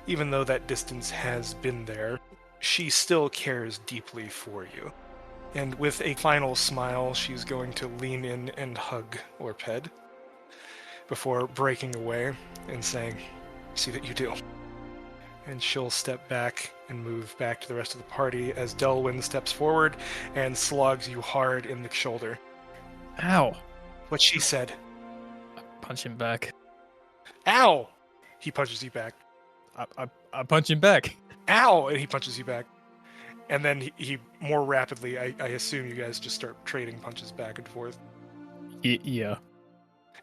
even though that distance has been there, she still cares deeply for you. And with a final smile, she's going to lean in and hug Orped before breaking away and saying, "See that you do." And she'll step back and move back to the rest of the party as Delwyn steps forward and slogs you hard in the shoulder. Ow! What she said. Punch him back. Ow! He punches you back. I punch him back. Ow! And he punches you back. And then he more rapidly, I assume you guys just start trading punches back and forth. Yeah.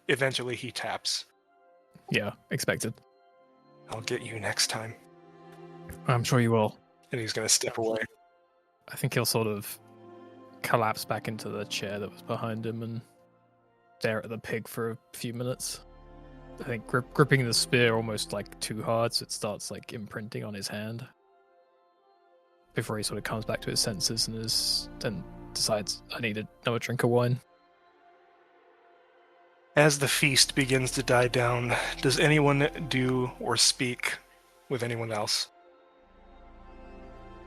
Eventually he taps. Yeah, expected. "I'll get you next time." I'm sure you will. And he's going to step away. I think he'll sort of collapse back into the chair that was behind him and stare at the pig for a few minutes. I think gripping the spear almost like too hard, so it starts like imprinting on his hand. Before he sort of comes back to his senses and decides, I need another drink of wine. As the feast begins to die down, does anyone do or speak with anyone else?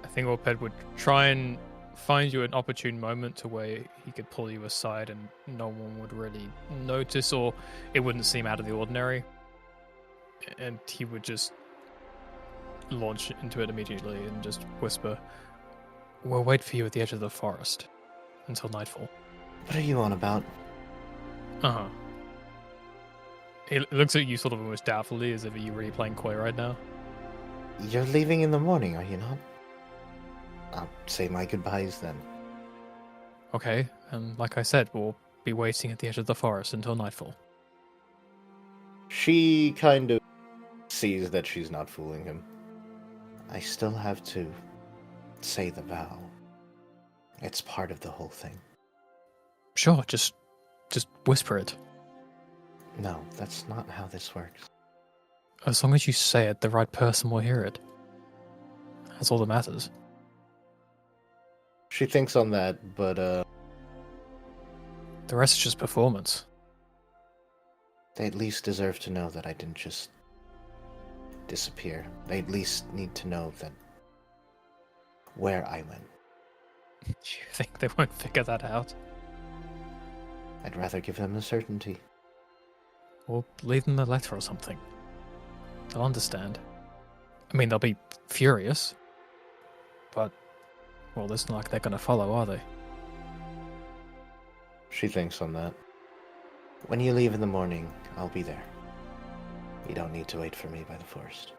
I think Orped would try and find you an opportune moment to where he could pull you aside and no one would really notice, or it wouldn't seem out of the ordinary. And he would just launch into it immediately and just whisper, "We'll wait for you at the edge of the forest until nightfall." What are you on about? Uh-huh. He looks at you sort of almost doubtfully, as if you really playing coy right now. You're leaving in the morning, are you not? I'll say my goodbyes then. Okay, and like I said, we'll be waiting at the edge of the forest until nightfall. She kind of sees that she's not fooling him. I still have to say the vow. It's part of the whole thing. Sure, just whisper it. No, that's not how this works. As long as you say it, the right person will hear it. That's all that matters. She thinks on that, but The rest is just performance. They at least deserve to know that I didn't just disappear. They at least need to know that where I went. Do you think they won't figure that out? I'd rather give them the certainty. Or leave them a letter or something. They'll understand. I mean, they'll be furious. But, well, it's not like they're going to follow, are they? she thinks on that. When you leave in the morning, I'll be there. You don't need to wait for me by the forest.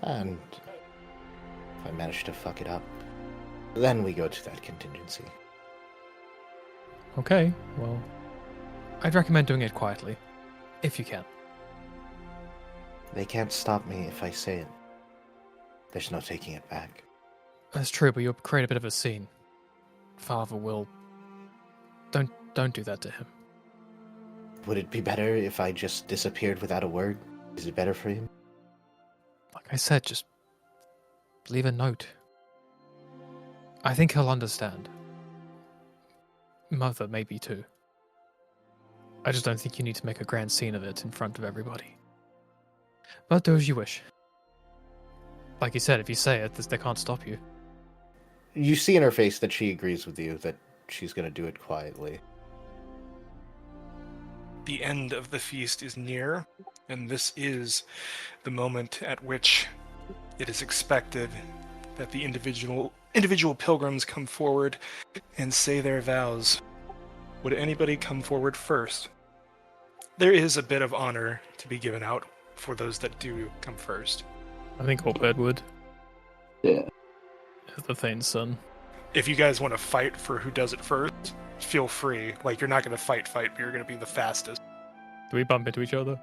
And if I manage to fuck it up, then we go to that contingency. Okay, well, I'd recommend doing it quietly. If you can. They can't stop me if I say it. There's no taking it back. That's true, but you'll create a bit of a scene. Father will... Don't do that to him. Would it be better if I just disappeared without a word? Is it better for him? Like I said, just leave a note. I think he'll understand. Mother, maybe too. I just don't think you need to make a grand scene of it in front of everybody. But do as you wish. Like you said, if you say it, they can't stop you. You see in her face that she agrees with you, that she's going to do it quietly. The end of the feast is near, and this is the moment at which it is expected that the individual pilgrims come forward and say their vows. Would anybody come forward first? There is a bit of honor to be given out for those that do come first. I think Orbed would. Yeah. As the Thane's son. If you guys want to fight for who does it first, feel free. Like, you're not going to fight, but you're going to be the fastest. Do we bump into each other?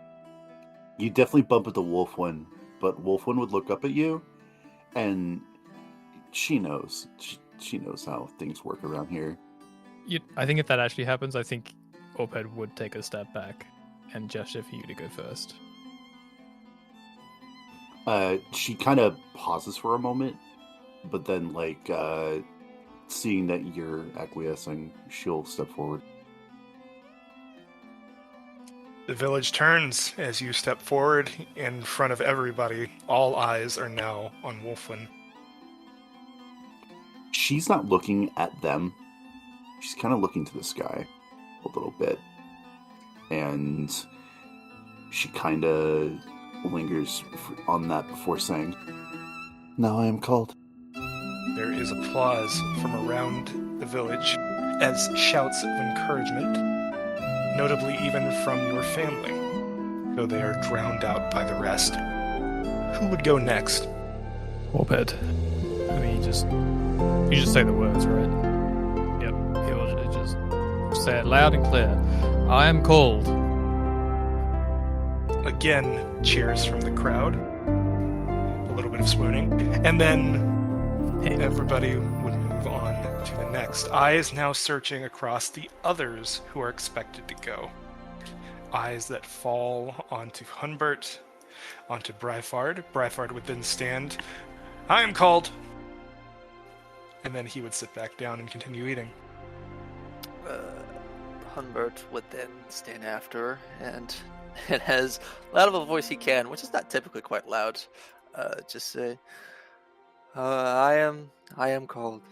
You definitely bump into Wolfwin, but Wolfwin would look up at you, and she knows. She knows how things work around here. I think if that actually happens, I think Orbed would take a step back and gesture for you to go first. She kind of pauses for a moment, but then, seeing that you're acquiescing, she'll step forward. The village turns as you step forward in front of everybody. All eyes are now on Wolfwin. She's not looking at them. She's kind of looking to the sky a little bit. And she kind of lingers on that before saying, "Now I am called." There is applause from around the village as shouts of encouragement, notably even from your family, though they are drowned out by the rest. Who would go next? Orbed. I mean, you just say the words, right? Yep. He'll just say it loud and clear. I am called. Again, cheers from the crowd. A little bit of swooning. And then everybody would move on to the next. Eyes now searching across the others who are expected to go. Eyes that fall onto Hunbert, onto Bryfard. Bryfard would then stand. I am called. And then he would sit back down and continue eating. Hunbert would then stand after, and it has loud of a voice he can, which is not typically quite loud. Just say, I am called.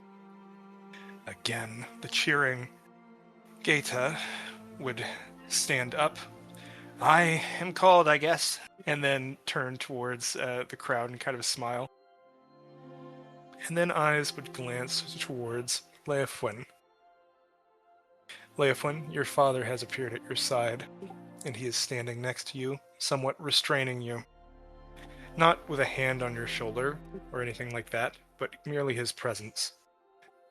Again, the cheering. Gaeta would stand up. I am called, I guess. And then turn towards the crowd and kind of smile. And then eyes would glance towards Leofwin. Leofwin, your father has appeared at your side, and he is standing next to you, somewhat restraining you. Not with a hand on your shoulder or anything like that, but merely his presence.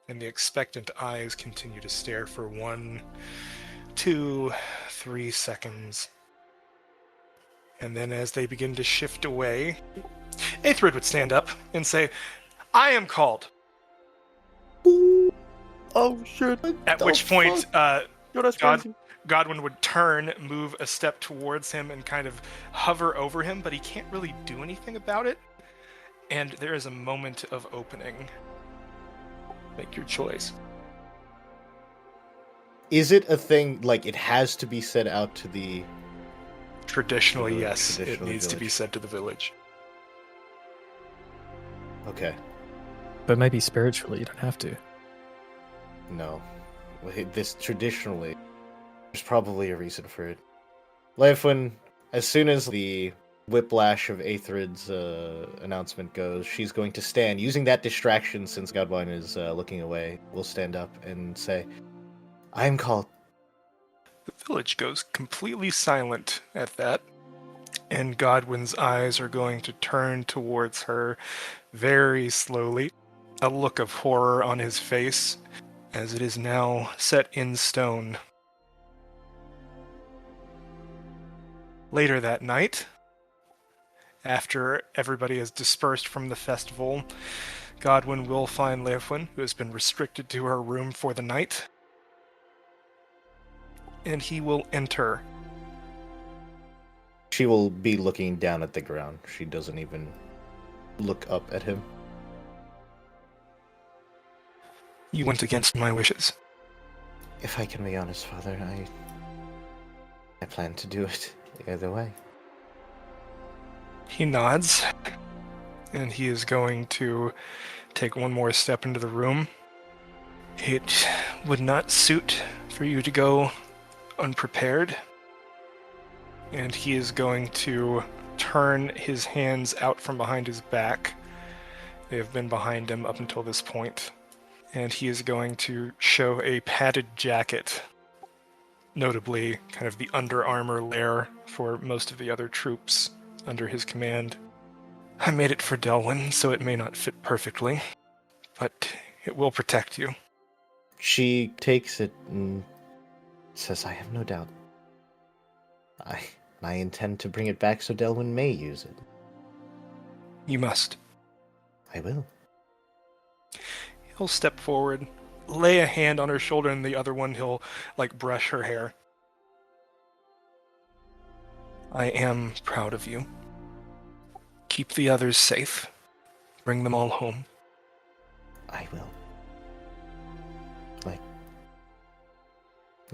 And the expectant eyes continue to stare for 1, 2, 3 seconds. And then as they begin to shift away, Aethrid would stand up and say, "I am called." Oh shit! At which point, Yo, that's crazy. Godwin would turn, move a step towards him, and kind of hover over him, but he can't really do anything about it. And there is a moment of opening. Make your choice. Is it a thing, like, it has to be said out to the... Traditionally, yes. It Traditionally needs to be village. said to the village. Okay. But maybe spiritually, you don't have to. No. This traditionally, there's probably a reason for it. Leifwin, as soon as the whiplash of Aethrid's announcement goes, she's going to stand, using that distraction since Godwine is looking away, will stand up and say, "I am called." The village goes completely silent at that, and Godwin's eyes are going to turn towards her very slowly, a look of horror on his face, as it is now set in stone. Later that night, after everybody has dispersed from the festival, Godwin will find Leofwin, who has been restricted to her room for the night, and he will enter. She will be looking down at the ground. She doesn't even look up at him. You went against my wishes. If I can be honest, Father, I plan to do it either way. He nods, and he is going to take one more step into the room. It would not suit for you to go unprepared, and he is going to turn his hands out from behind his back. They have been behind him up until this point, and he is going to show a padded jacket, notably kind of the Under Armour lair for most of the other troops under his command. I made it for Delwyn, so it may not fit perfectly, but it will protect you. She takes it and says, "I have no doubt. I intend to bring it back so Delwyn may use it. You must. I will." He'll step forward, lay a hand on her shoulder, and the other one he'll, brush her hair. I am proud of you. Keep the others safe. Bring them all home. I will.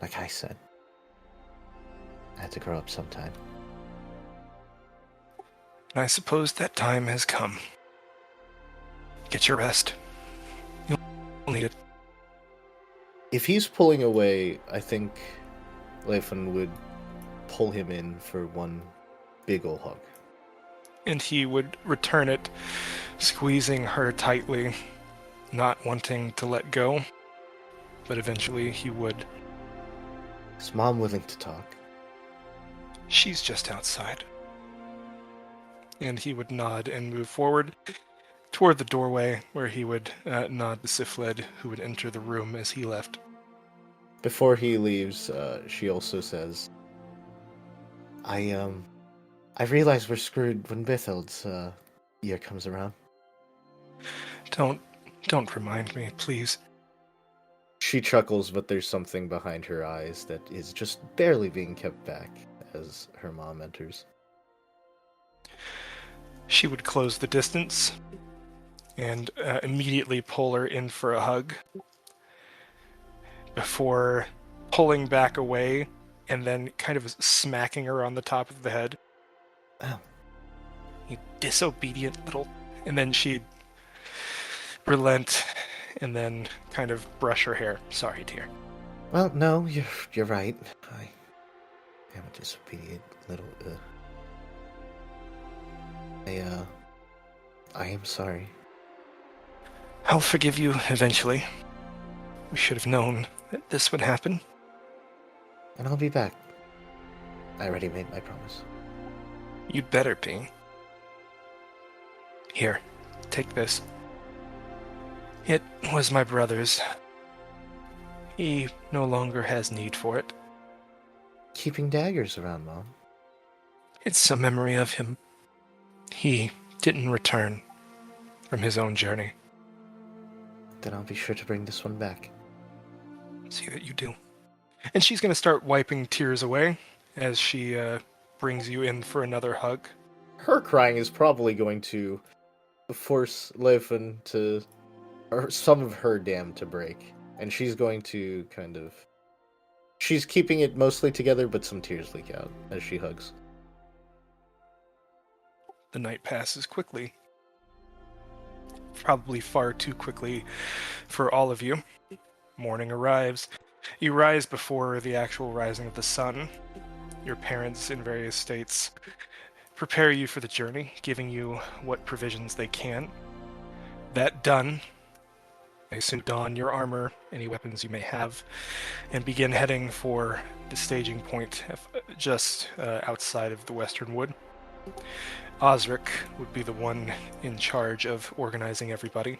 Like I said, I had to grow up sometime. And I suppose that time has come. Get your rest. You'll need it. If he's pulling away, I think Leifwin would pull him in for one big ol' hug. And he would return it, squeezing her tightly, not wanting to let go, but eventually he would. Is Mom willing to talk? She's just outside. And he would nod and move forward toward the doorway, where he would nod to Sifled, who would enter the room as he left. Before he leaves, she also says, I realize we're screwed when Bithold's year comes around. Don't remind me, please. She chuckles, but there's something behind her eyes that is just barely being kept back as her mom enters. She would close the distance and immediately pull her in for a hug before pulling back away and then kind of smacking her on the top of the head. Oh. You disobedient little... And then she'd relent and then kind of brush her hair. Sorry, dear. Well, no, you're right. I am a disobedient little. I am sorry. I'll forgive you eventually. We should have known that this would happen. And I'll be back. I already made my promise. You'd better be. Here, take this. It was my brother's. He no longer has need for it. Keeping daggers around, Mom. It's a memory of him. He didn't return from his own journey. Then I'll be sure to bring this one back. See that you do. And she's going to start wiping tears away as she brings you in for another hug. Her crying is probably going to force Leifun to, or some of her dam to break. And she's going to kind of... She's keeping it mostly together, but some tears leak out as she hugs. The night passes quickly. Probably far too quickly for all of you. Morning arrives. You rise before the actual rising of the sun. Your parents in various states prepare you for the journey, giving you what provisions they can. That done, they soon don your armor, any weapons you may have, and begin heading for the staging point just outside of the Western Wood. Osric would be the one in charge of organizing everybody.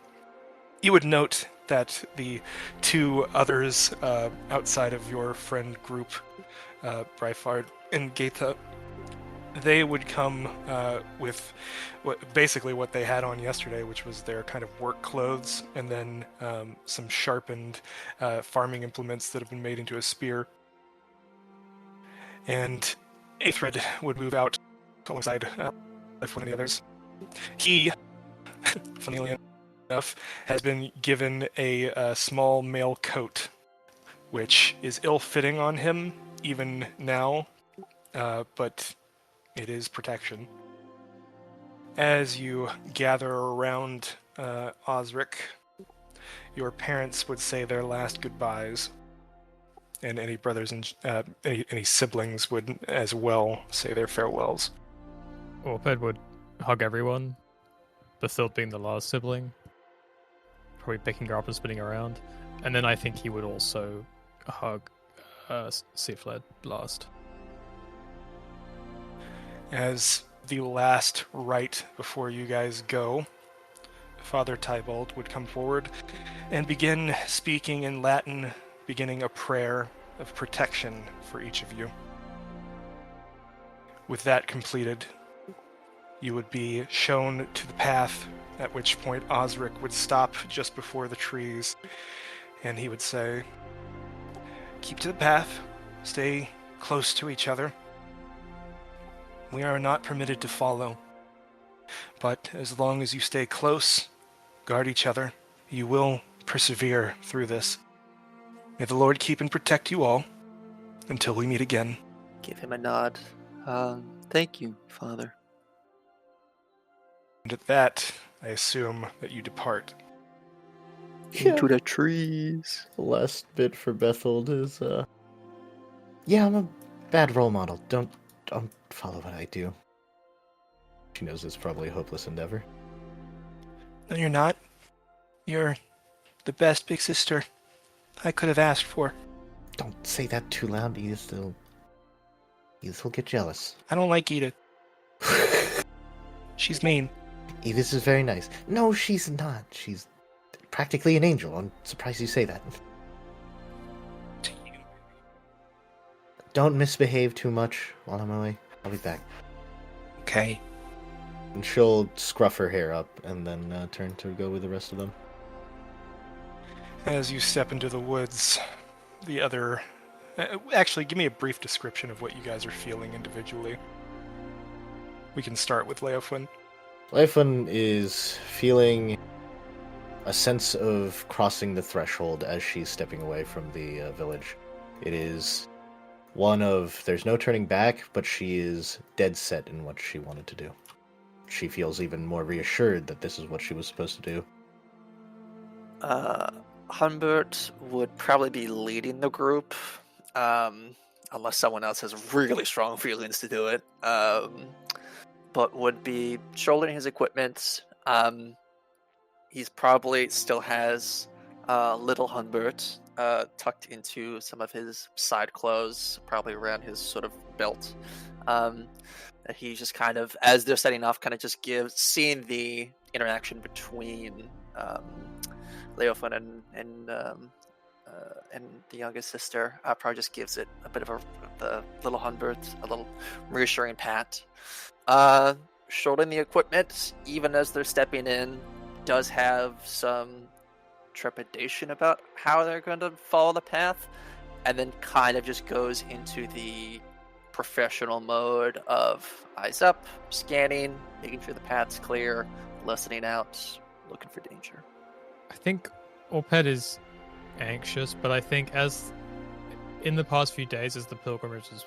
You would note that the two others outside of your friend group, Bryfard and Gaetha, they would come with basically what they had on yesterday, which was their kind of work clothes, and then some sharpened farming implements that have been made into a spear. And Aethred would move out alongside one of the others. He, funnily enough, has been given a small mail coat, which is ill-fitting on him even now, but it is protection. As you gather around Osric, your parents would say their last goodbyes, and any brothers and any siblings would as well say their farewells. Orped would hug everyone, Bathild being the last sibling, probably picking her up and spinning around, and then I think he would also hug Seafled last. As the last rite before you guys go, Father Tybalt would come forward and begin speaking in Latin, beginning a prayer of protection for each of you. With that completed, you would be shown to the path, at which point Osric would stop just before the trees, and he would say, "Keep to the path, stay close to each other. We are not permitted to follow, but as long as you stay close, guard each other, you will persevere through this. May the Lord keep and protect you all until we meet again." Give him a nod. Thank you, Father. And at that, I assume that you depart. Into the trees. The last bit for Bethold is, Yeah, I'm a bad role model. Don't follow what I do. she knows it's probably a hopeless endeavor. No, you're not. You're the best big sister I could have asked for. Don't say that too loud. Edith will get jealous. I don't like Edith. She's mean. Edith is very nice. No, she's not. She's practically an angel. I'm surprised you say that. To you. Don't misbehave too much while I'm away. I'll be back. Okay. And she'll scruff her hair up and then turn to go with the rest of them. As you step into the woods, the other... actually, give me a brief description of what you guys are feeling individually. We can start with Leofwin. Leifun is feeling a sense of crossing the threshold as she's stepping away from the village. It is one of, there's no turning back, but she is dead set in what she wanted to do. She feels even more reassured that this is what she was supposed to do. Humbert would probably be leading the group, unless someone else has really strong feelings to do it. But would be shouldering his equipment. He's probably still has little Humbert tucked into some of his side clothes, probably around his sort of belt. That he just kind of, as they're setting off, kind of just gives, seeing the interaction between Leofun and the youngest sister, probably just gives it a bit of the little Humbert a little reassuring pat. Shouldering the equipment, even as they're stepping in, does have some trepidation about how they're going to follow the path, and then kind of just goes into the professional mode of eyes up, scanning, making sure the path's clear, listening out, looking for danger. I think Orped is anxious, but I think as in the past few days, as the pilgrimage has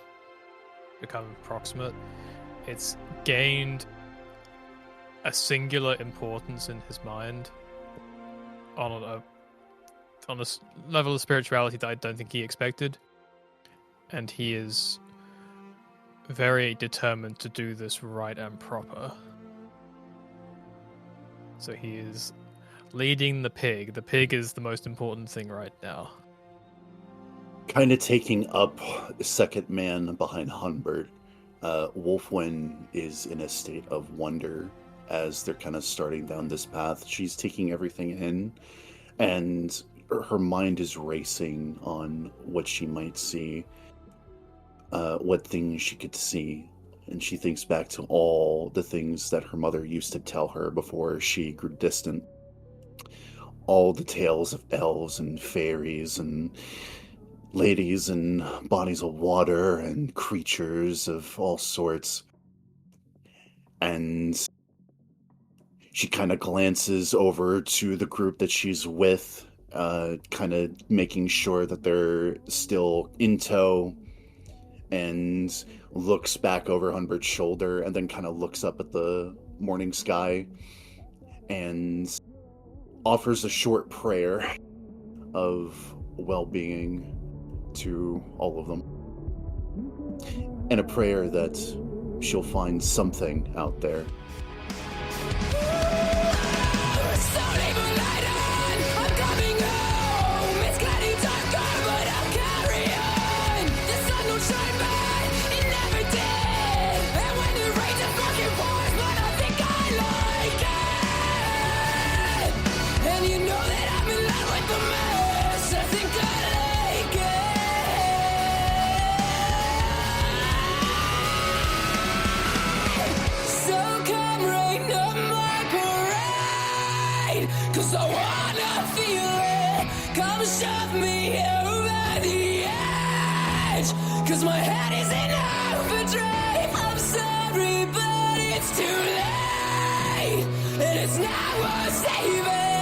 become proximate, it's gained a singular importance in his mind on a level of spirituality that I don't think he expected, and he is very determined to do this right and proper. So he is leading the pig. The pig is the most important thing right now. Kind of taking up second man behind Humbert, Wolfwin is in a state of wonder as they're kind of starting down this path. She's taking everything in, and her mind is racing on what she might see, what things she could see. And she thinks back to all the things that her mother used to tell her before she grew distant. All the tales of elves and fairies and ladies and bodies of water and creatures of all sorts. And she kind of glances over to the group that she's with, kind of making sure that they're still in tow, and looks back over Humbert's shoulder, and then kind of looks up at the morning sky and offers a short prayer of well-being to all of them. And a prayer that she'll find something out there. Shove me over the edge, 'cause my head is in overdrive. I'm sorry, but it's too late, and it's not worth saving.